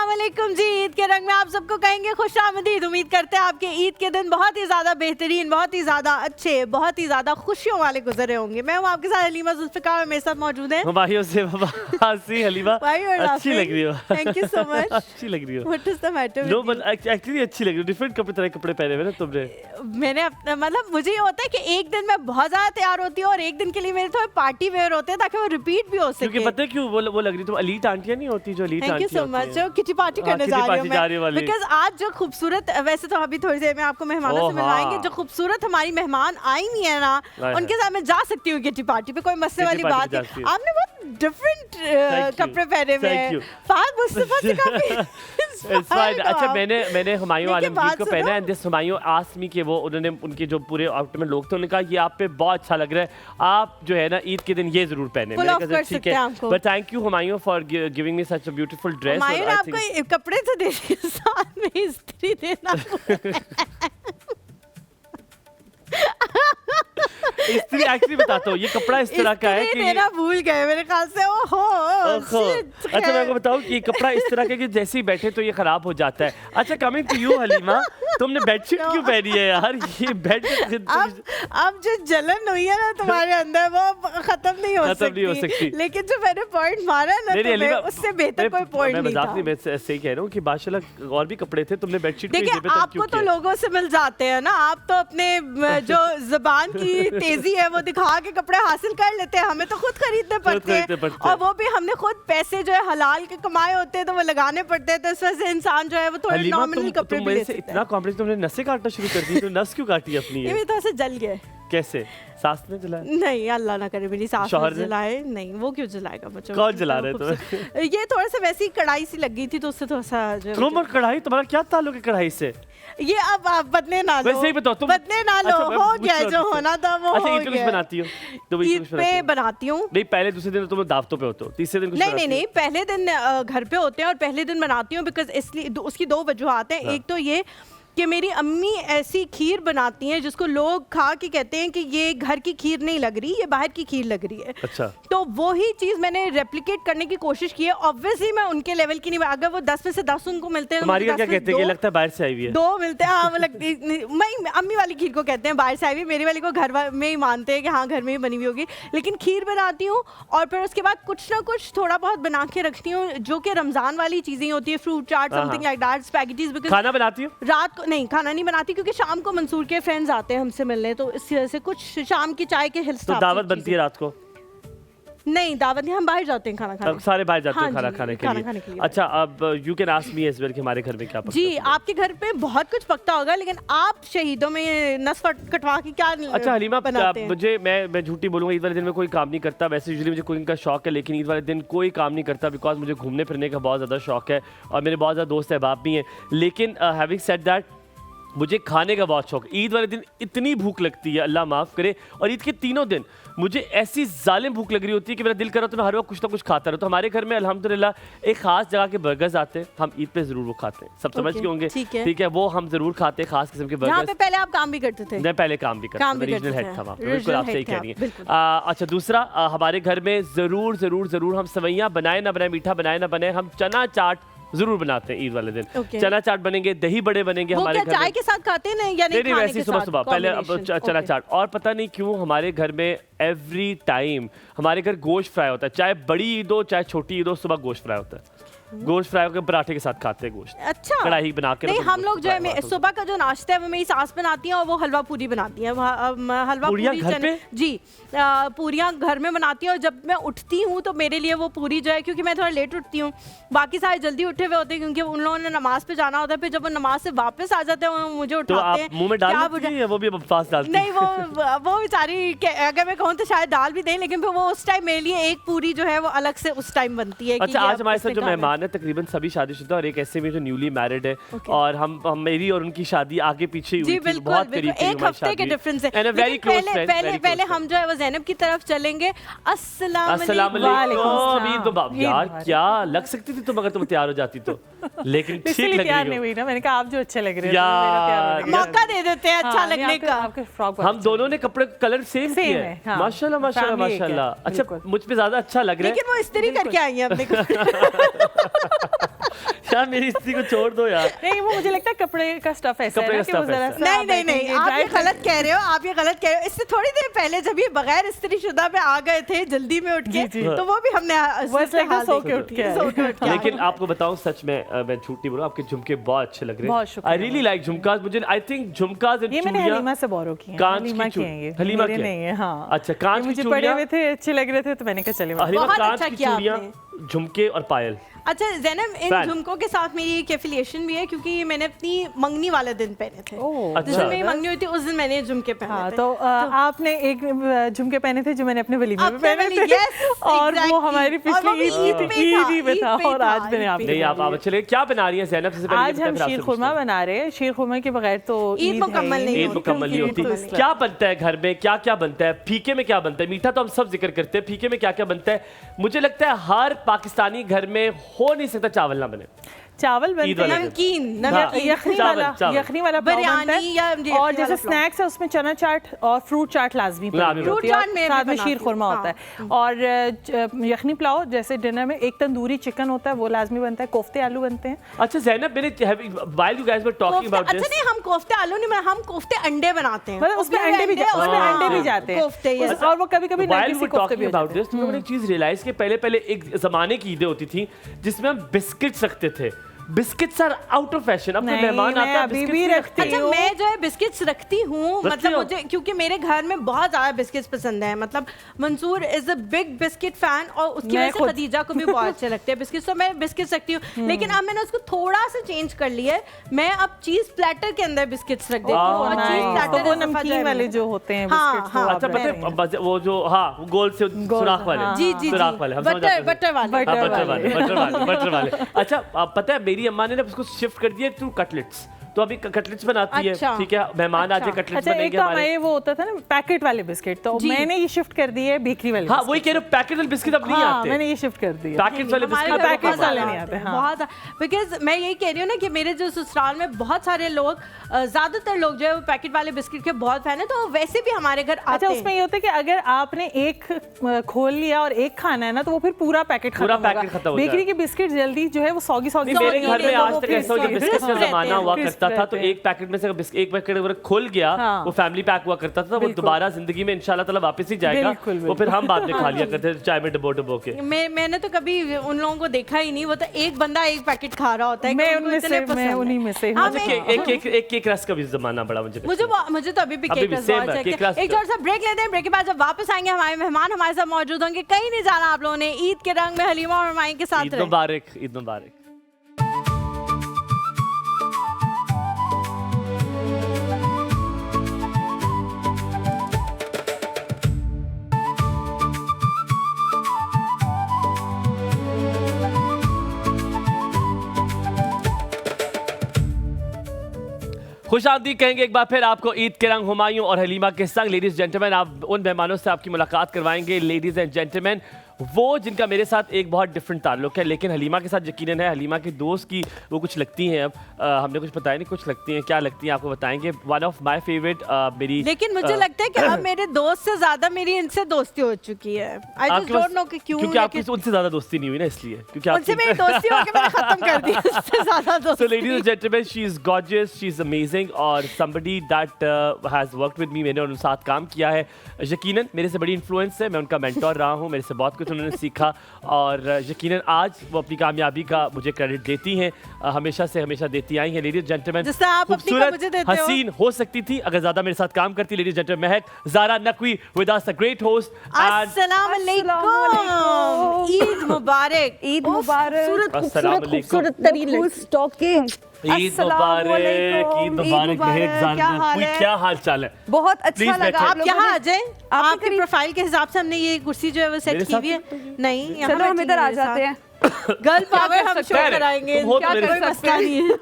अस्सलाम वालेकुम जी। ईद के रंग में आप सबको कहेंगे खुशामदीद। उम्मीद करते हैं आपके ईद के दिन बहुत ही ज़्यादा बेहतरीन, बहुत ही ज़्यादा अच्छे, बहुत ही ज़्यादा खुशियों वाले गुजरे होंगे। मैं हूँ आपके साथ हलीमा जुल्फ़िकार और मेरे साथ मौजूद है हमारी से हलीमा। अच्छी लग रही हो। Thank you so much. अच्छी लग रही हो। What is the matter? No but actually अच्छी लग रही हो। डिफरेंट तरह कपड़े पहने हुए ना तुमने। मैंने मतलब मुझे ये होता है कि एक दिन मैं बहुत ज़्यादा तैयार होती हूँ और एक दिन के लिए मेरे थोड़े पार्टी वेयर होते हैं ताकि वो रिपीट भी हो सके। क्योंकि पता है क्यों वो लग रही तुम एलीट आंटियां नहीं होती जो एलीट आंटियां होती हैं। Thank you so much. Kitty party करने जा रही हूँ बिकॉज आज जो खूबसूरत, वैसे तो अभी थोड़ी देर में आपको मेहमानों से मिलवाएंगे, जो खूबसूरत हमारी मेहमान आई नहीं है ना, उनके साथ मैं जा सकती हूँ किटी पार्टी पे, कोई मसले वाली बात है। आपने बहुत डिफरेंट कपड़े पहने हुए हैं। फहद मुस्तफा से काफी अच्छा मैंने हुमायूं आलमगीर को पहना है। दिस हुमायूं आस्क्ड मी कि वो उन्होंने उनके जो पूरे आउटफिट में लोग थे उन्होंने कहा ये आप पे बहुत अच्छा लग रहा है, आप जो है ना ईद के दिन ये जरूर पहने। मैंने कहा ठीक है, but thank you Humayun for giving me such a beautiful dress. Humayun आपको कपड़े तो दे दिए, साथ में इस्त्री देना। इस्त्री एक्चुअली बताता हूँ, ये कपड़ा इस तरह का है कि देना भूल गए मेरे ख्याल से। ओहो अच्छा मैं आपको बताऊँ कि कपड़ा इस तरह का कि जैसे ही बैठे तो ये खराब हो जाता है। अच्छा कमिंग टू यू हलीमा, तुमने बेडशीट क्यों पहनी है यार? ये बेड अब जो जलन हुई है ना तुम्हारे अंदर वो खत्म नहीं हो सकती। लेकिन जो मैंने पॉइंट मारा ना तो उससे बेहतर कोई पॉइंट नहीं था। मैं सही कह रहा हूँ कि माशाल्लाह और भी कपड़े थे, तुमने बेडशीट देखिए आपको तो लोगों से मिल जाते हैं ना, आप तो अपने जो जुबान की तेजी है वो दिखा के कपड़े हासिल कर लेते हैं, हमें तो खुद खरीदने पड़ते हैं और वो भी हमने खुद पैसे जो है हलाल के कमाए होते हैं तो वो लगाने पड़ते हैं, तो इस वजह से इंसान जो है वो थोड़े नॉमिनल कपड़े भी ले सकता है। इतना तुमने नसें काटना शुरू कर दी, तो नस क्यों काटी अपनी? ये तो ऐसे जल गए। कैसे? सास ने जलाया? नहीं अल्लाह ना करे मेरी सास ने जलाए। नहीं वो क्यों जलाएगा बच्चों? कौन जला रहे तो? ये थोड़ा सा वैसी कढ़ाई सी लग गई थी तो उससे थोड़ा सा तुम और कढ़ाई, तुम्हारा क्या ताल्लुक है कढ़ाई से? ये अब आप बदले ना लो। वैसे ही बताओ तुम। बदले ना लो, हो गया जो होना था वो हो गया। ईद पे बनाती हो? तो ईद पे बनाती हूँ। नहीं पहले दूसरे दिन तुम दावतों पे होते हो, तीसरे दिन नहीं पहले दिन घर पे होते हैं और पहले दिन बनाती हूँ बिकॉज इसलिए उसकी दो वजूहत हैं। एक तो ये कि मेरी अम्मी ऐसी खीर बनाती हैं जिसको लोग खा के कहते हैं कि ये घर की खीर नहीं लग रही, ये बाहर की खीर लग रही है। अच्छा। तो वही चीज़ मैंने रेप्लिकेट करने की कोशिश की है। ऑब्वियसली मैं उनके लेवल की नहीं, अगर वो 10 में से 10 उनको मिलते हैं, तुम्हारी क्या कहते हैं? लगता है बाहर से आई हुई है। 2 मिलते हैं। हाँ वो लगती मैं अम्मी वाली खीर को कहते हैं बाहर से आई हुई, मेरी वाली को घर में ही मानते हैं कि हाँ घर में ही बनी हुई होगी। लेकिन खीर बनाती हूँ और फिर उसके बाद कुछ ना कुछ थोड़ा बहुत बना के रखती हूँ जो कि रमजान वाली चीज़ें होती है, fruit chaat, something like that, spaghettis. खाना बनाती हूँ? रात को नहीं, खाना नहीं बनाती क्योंकि शाम को मंसूर के फ्रेंड्स आते हैं हमसे मिलने, तो इस वजह से कुछ शाम की चाय के हिस्सा। तो दावत बनती है रात को? नहीं दावत नहीं, हम बाहर जाते हैं खाना खाने। सारे बाहर जाते हैं खाना खाने के लिए। अच्छा अब you can ask me as well कि हमारे घर में क्या पकता है? जी आपके घर पे बहुत कुछ पकता होगा, लेकिन आप शहीदों में नस कटवा के क्या? अच्छा हलीमा मुझे मैं झूठी बोलूँगा, ईद वाले दिन में कोई काम नहीं करता। वैसे यूजुअली मुझे कुकिंग का शौक है लेकिन ईद वाले दिन कोई काम नहीं करता बिकॉज मुझे घूमने फिरने का बहुत ज़्यादा शौक है और मेरे बहुत ज़्यादा दोस्त अहबाब भी हैं। लेकिन हैविंग सेड दैट मुझे खाने का बहुत शौक। ईद वाले दिन इतनी भूख लगती है, अल्लाह माफ़ करे, और ईद के तीनों दिन मुझे ऐसी जालिम भूख लग रही होती है कि मेरा दिल कर रहा तो मैं हर वक्त कुछ ना कुछ खाता रहता हूँ। तो हमारे घर में अल्हम्दुलिल्लाह एक खास जगह के बर्गर्स आते हैं, हम ईद पे ज़रूर वो खाते हैं। सब समझ के होंगे, ठीक है? वो हम ज़रूर खाते हैं, खास किस्म के बर्गर्स। पहले आप काम भी करते थे? मैं पहले काम भी करता था, रीजनल हेड था वहाँ पे। बिल्कुल आप सही कह रही हैं। अच्छा दूसरा, हमारे घर में ज़रूर हम सवैयाँ बनाए ना बनाए, मीठा बनाए ना बनाए, हम चना चाट जरूर बनाते हैं ईद वाले दिन। चना चाट बनेंगे, दही बड़े बनेंगे हमारे घर में। चाय के साथ खाते हैं या नहीं? वैसे सुबह पहले अब चना चाट। और पता नहीं क्यों हमारे घर में एवरी टाइम हमारे घर गोश्त फ्राई होता है, चाहे बड़ी ईद हो चाहे छोटी ईद हो, सुबह गोश्त फ्राई होता है। गोश्त फ्राई होकर पराठे के साथ खाते हैं गोश्त। अच्छा। कढ़ाई बना के। नहीं हम लोग जो है सुबह का जो नाश्ता है वो मेरी सास बनाती हैं और वो हलवा पूरी बनाती हैं। हलवा पूरी जी पूरियाँ घर में बनाती हैं और जब मैं उठती हूँ तो मेरे लिए वो पूरी जो है, क्योंकि मैं थोड़ा लेट उठती हूँ, बाकी सारे जल्दी उठे हुए होते हैं क्योंकि उन लोगों ने नमाज पे जाना होता है। फिर जब वो नमाज से वापस आ जाते हैं मुझे उठाते हैं। मुंह में डालती हैं वो भी पास डालती? नहीं वो बेचारी अगर मैं कहूँ तो शायद डाल भी दें, लेकिन फिर वो उस टाइम मेरे लिए एक पूरी जो है वो अलग से उस टाइम बनती है। अच्छा आज हमारे साथ जो मेहमान है तकरीबन सभी शादीशुदा और एक ऐसे में जो न्यूली मैरिड है और हम मेरी और उनकी शादी आगे पीछे हुई थी, बहुत करीब एक हफ्ते के डिफरेंस है। पहले हम जो है वो ज़ैनब की तरफ चलेंगे। अस्सलाम वालेकुम। यार क्या लग सकती थी तुम अगर तुम तैयार हो जाती तो, लेकिन ठीक लग रही हो। मैंने कहा आप जो अच्छे लग रहे हो यार मौका दे देते हैं अच्छा लगने का। हम दोनों ने कपड़े कलर सेम किए हैं, माशाल्लाह माशाल्लाह माशाल्लाह। अच्छा मुझ पे ज्यादा अच्छा लग रहा है, लेकिन वो इस्त्री करके आई है अपने यार मेरी स्त्री को छोड़ दो यार। नहीं वो मुझे लगता है कपड़े का स्टफ ऐसा है कपड़े ना का कि वो stuff जरा ऐसा सा नहीं नहीं नहीं, बैठेंगे, आप ये dry गलत कह रहे हो, आप ये गलत कह रहे हो। इससे थोड़ी देर पहले जब ये बगैर इस्त्रीशुदा पे आ गए थे जल्दी में उठ के, तो वो भी हमने बस लगता है सो के उठ के आए। सो के उठ के आए। लेकिन आपको बताऊं सच में मैं झूठ नहीं बोल रहा, आपके झुमके बहुत अच्छे लग रहे बहुत हैं। शुक्रिया। आई रियली लाइक झुमकास। मुझे आई थिंक झुमकास एंड ये मैंने चूड़ियां हलीमा से बोरो की है। कांच हलीमा की की हैं ये, हलीमा मेरे की नहीं है। हाँ अच्छा, कांच ये की मुझे चूड़ियां? पड़े हुए थे, अच्छे लग रहे थे तो मैंने कहा चले हलीमा बहुत कांच अच्छा की किया चूड़ियां, झुमके और पायल। अच्छा जैनब, इन Fan. झुमकों के साथ मेरी एक एफिलिएशन भी है क्योंकि ये मैंने अपनी मंगनी वाले दिन पहने थे। ओह, जिस दिन मेरी मंगनी हुई थी उस दिन मैंने ये झुमके पहने हाँ थे। तो आपने एक झुमके पहने थे जो मैंने अपने वलीमे में अपने पहने वली- थे yes, और वो exactly. हमारी और वो पिछली भी ईद पे था, ईद में था ईद पे और था, आज मैंने ईद आपको पे नहीं आप चले क्या बना रही हैं ज़ैनब? सबसे पहले ये आज बताएं, हम फिर आपसे शीर पूछते खुरमा हैं। बना रहे हैं। शीर खुरमा के बगैर तो ईद मुकम्मल नहीं ईद मुकम्मल नहीं होती। क्या बनता है घर में, क्या क्या बनता है? फीके में क्या बनता है? मीठा तो हम सब जिक्र करते हैं, फीके में क्या क्या बनता है? मुझे लगता है हर पाकिस्तानी घर में हो नहीं सकता चावल ना बने। चावल ईद बनते वाले हैं, दिन। नमकीन हाँ, नमकीन यखनी चावल, वाला चावल। यखनी वाला पुलाव बिरयानी बनता है। या और यखनी जैसे वाला पुलाव। स्नैक्स है उसमें चना चाट और फ्रूट चाट लाजमी लाजमी पड़ी होती फ्रूट है चाट और मैं भी साथ में बनाती शीर हूँ, खुरमा हाँ। होता है। और यखनी पुलाव जैसे डिनर में एक तंदूरी चिकन होता है वो लाजमी बनता है। कोफ्ते आलू बनते हैं। अच्छा ज़ैनब, मैंने while you guys were talking कोफ्ते, अबाउट अच्छा दिस, नहीं, हम कोफ्ते आलू नहीं बनाते, हम कोफ्ते अंडे बनाते हैं। मतलब उसमें अंडे भी उसमें हाँ, अंडे भी जाते हैं कोफ्ते, yes। और वो कभी कभी व्हाइल नरगिसी वी कोफ्ते भी टॉकिंग हो अबाउट जाते हैं। दिस, तो मैंने एक चीज रियलाइज कि पहले पहले एक जमाने की ईदें होती थी जिसमें हम बिस्किट्स रखते थे। Biscuits are out of fashion. अब कोई नहीं, मेहमान मैं आता है अभी बिस्किट्स भी नहीं रखती रखते। अच्छा मैं जो है बिस्किट्स रखती हूँ, रखती मतलब हो? मुझे क्योंकि मेरे घर में बहुत ज्यादा बिस्किट्स पसंद है। मतलब Mansoor is a big biscuit fan और उसकी मैं वजह से खुद। खदीजा को भी बहुत अच्छे लगते हैं बिस्किट्स, तो मैं बिस्किट्स रखती हूँ। लेकिन अब मैंने उसको थोड़ा सा चेंज कर लिया है, मैं अब चीज प्लेटर के अंदर बिस्किट्स रख देती हूँ Oh, और nice. चीज तो प्लेटर वो ऐसा नमकीन फजा वाले है। जो होते हैं हाँ, बिस्किट्स हाँ। वो अच्छा आप पता रख है रहे हैं। वो जो हाँ वो गोल से सुराख वाले, हाँ। जी जी सुराख जी, वाले, हम समझ बटर जाते हैं। बटर वाले। बटर हाँ, बटर वाले। वाले, बटर वाले, बटर वाले। अच्छा आप पता है मेरी अम्मा ने ना उसको शिफ्ट कर दिया टू कटलेट्स, तो अभी कटलेट्स बनाती है। अच्छा। ठीक है, मेहमान आ जाए अच्छा। कटलेट्स अच्छा एक बनेंगे तो हमारे। हमारे वो होता था ना पैकेट वाले बिस्किट, तो जी। मैंने ये शिफ्ट कर दी है बेकरी वाले हाँ बिस्किट। वही कह रहे हो, पैकेट वाले बिस्किट अब नहीं हाँ आते। मैंने ये शिफ्ट कर दी है। पैकेट्स वाले हमारे बिस्किट घर में पैकेट्स बहुत वाले ज़्यादा नहीं आते, हैं, हाँ। बहुत। बिकॉज मैं यही कह रही हूँ ना कि मेरे जो ससुराल में बहुत सारे लोग, ज्यादातर लोग जो है वो पैकेट वाले बिस्किट के बहुत फैन है, तो वैसे भी हमारे घर आते अच्छा हैं। उसमें ये होता है कि अगर आपने एक खोल लिया और एक खाना है ना तो वो फिर पूरा पैकेट खत्म पूरा होगा। पैकेट खत्म हो बेकरी जाए। के बिस्किट जल्दी जो है वो सौगी सौगी नहीं, मेरे नहीं घर होते, में तो आज वो तक फिर ऐसा हो जब crisp बिस्किट का रहते जमाना हैं, हुआ crisp करता था तो रहते हैं। एक पैकेट में से एक पैकेट अगर खुल गया हाँ। वो फैमिली पैक हुआ करता था, वो बिल्कुल। दोबारा जिंदगी में इंशाल्लाह ताला वापस ही जाएगा। बिल्कुल, वो फिर हम बाद में खा लिया करते थे चाय में डबो डबो के। मैंने तो कभी उन लोगों को देखा ही नहीं, वो तो एक बंदा एक पैकेट खा रहा होता है। मैं कि उनको उनमें इतने से पसंद मैं है। उन्हीं में से हाँ, हूँ। मैं- एक केक रस का भी जमाना बड़ा मुझे तो अभी भी अभी केक भी रस same बहुत है, अच्छा केक लगता रस है। एक तो- छोटा सा ब्रेक लेते हैं, ब्रेक के बाद जब वापस आएंगे हमारे मेहमान हमारे साथ मौजूद होंगे। कहीं नहीं जाना आप लोगों ने, ईद के रंग में हलीमा और माई के साथ ईद रहे। मुबारक, ईद मुबारक। खुश आमदीद कहेंगे एक बार फिर आपको ईद के रंग हुमायूं और हलीमा के संग। लेडीज जेंटलमैन, आप उन मेहमानों से आपकी मुलाकात करवाएंगे। लेडीज एंड जेंटलमैन, वो जिनका मेरे साथ एक बहुत डिफरेंट ताल्लुक है, लेकिन हलीमा के साथ यकीनन है। हलीमा की दोस्त की वो कुछ लगती हैं, अब हमने कुछ बताया नहीं, कुछ लगती हैं, क्या लगती हैं आपको बताएंगे। वन ऑफ माय फेवरेट मेरी, लेकिन मुझे लगता है कि अब मेरे दोस्त से ज्यादा मेरी इनसे दोस्ती हो चुकी है। आई जस्ट डोंट नो कि क्यों, क्योंकि आपकी लेकिन उनसे ज्यादा दोस्ती नहीं हुई ना, इसलिए क्योंकि उनसे मेरी दोस्ती हो के मैंने खत्म कर दी उससे ज्यादा So दोस्ती। ladies and gentlemen, she is gorgeous, she is amazing और somebody that has worked with me, मैंने उनके साथ काम किया है। यकीनन मेरे से बड़ी इन्फ्लुएंस है, मैं उनका मेंटोर रहा हूँ, मेरे से बहुत कुछ उन्होंने सीखा और यकीनन आज वो अपनी कामयाबी का मुझे क्रेडिट देती हैं, हमेशा से हमेशा देती आई हैं। लेडीज जेंटलमैन, जिससे आप अपनी का मुझे देते हो। हसीन हो सकती थी अगर ज्यादा मेरे साथ काम करती। Ladies gentleman, Mahak Zara Naqvi with us, the great host and अस्सलाम वालेकुम, ईद मुबारक। ईद मुबारक। अस्सलाम वालेकुम। खूबसूरत तरीन स्टॉकिंग। ईद मुबारक, ईद मुबारक महक ज़ारा क्या हाल नकवी, है? क्या हाल चाल है? बहुत अच्छा Please लगा बैठो। आप आप लोगों यहाँ ने। आ जाए, आपके प्रोफाइल के हिसाब से हमने ये कुर्सी जो है वो सेट मेरे की साथ हुई है। नहीं, यहाँ चलो हम बैठिए इधर आ मेरे साथ। जाते हैं। गर्ल पावर हम शो हैं? कराएंगे, तुम हो तो क्या मेरे कोई साथ। मसला नहीं है।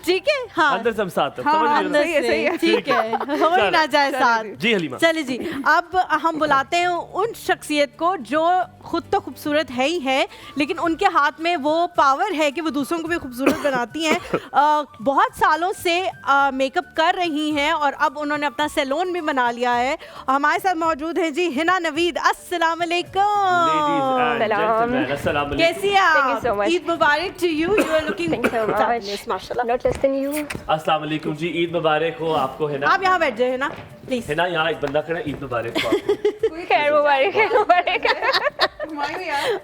ठीक है, हाँ अंदर से हम साथ हैं, हाँ, समझ रहे हो? अंदर अंदर सही है, से, ठीक है, हो ही ना जाए साथ। जी हलीमा, चलिए जी, अब हम बुलाते हैं उन शख्सियत को जो खुद तो खूबसूरत है ही है, लेकिन उनके हाथ में वो पावर है कि वो दूसरों को भी खूबसूरत बनाती हैं। बहुत सालों से मेकअप कर रही हैं और अब उन्होंने अपना सैलून भी बना लिया है। हमारे साथ मौजूद हैं जी हिना नवीद। अस्सलाम वालेकुम। लेडीज एंड जेंटलमैन, अस्सलाम वालेकुम। कैसी है Thank you so much. Eid Mubarak to you. You are looking Thank you so much. fabulous, माशाल्लाह. Not less than you. अस्सलाम वालेकुम जी, ईद मुबारक हो आपको। है ना, आप यहाँ बैठ जाइए ना प्लीज. है ना, यहाँ एक बंदा खड़ा है, ईद मुबारक हो आपको। खैर मुबारक, खैर मुबारक।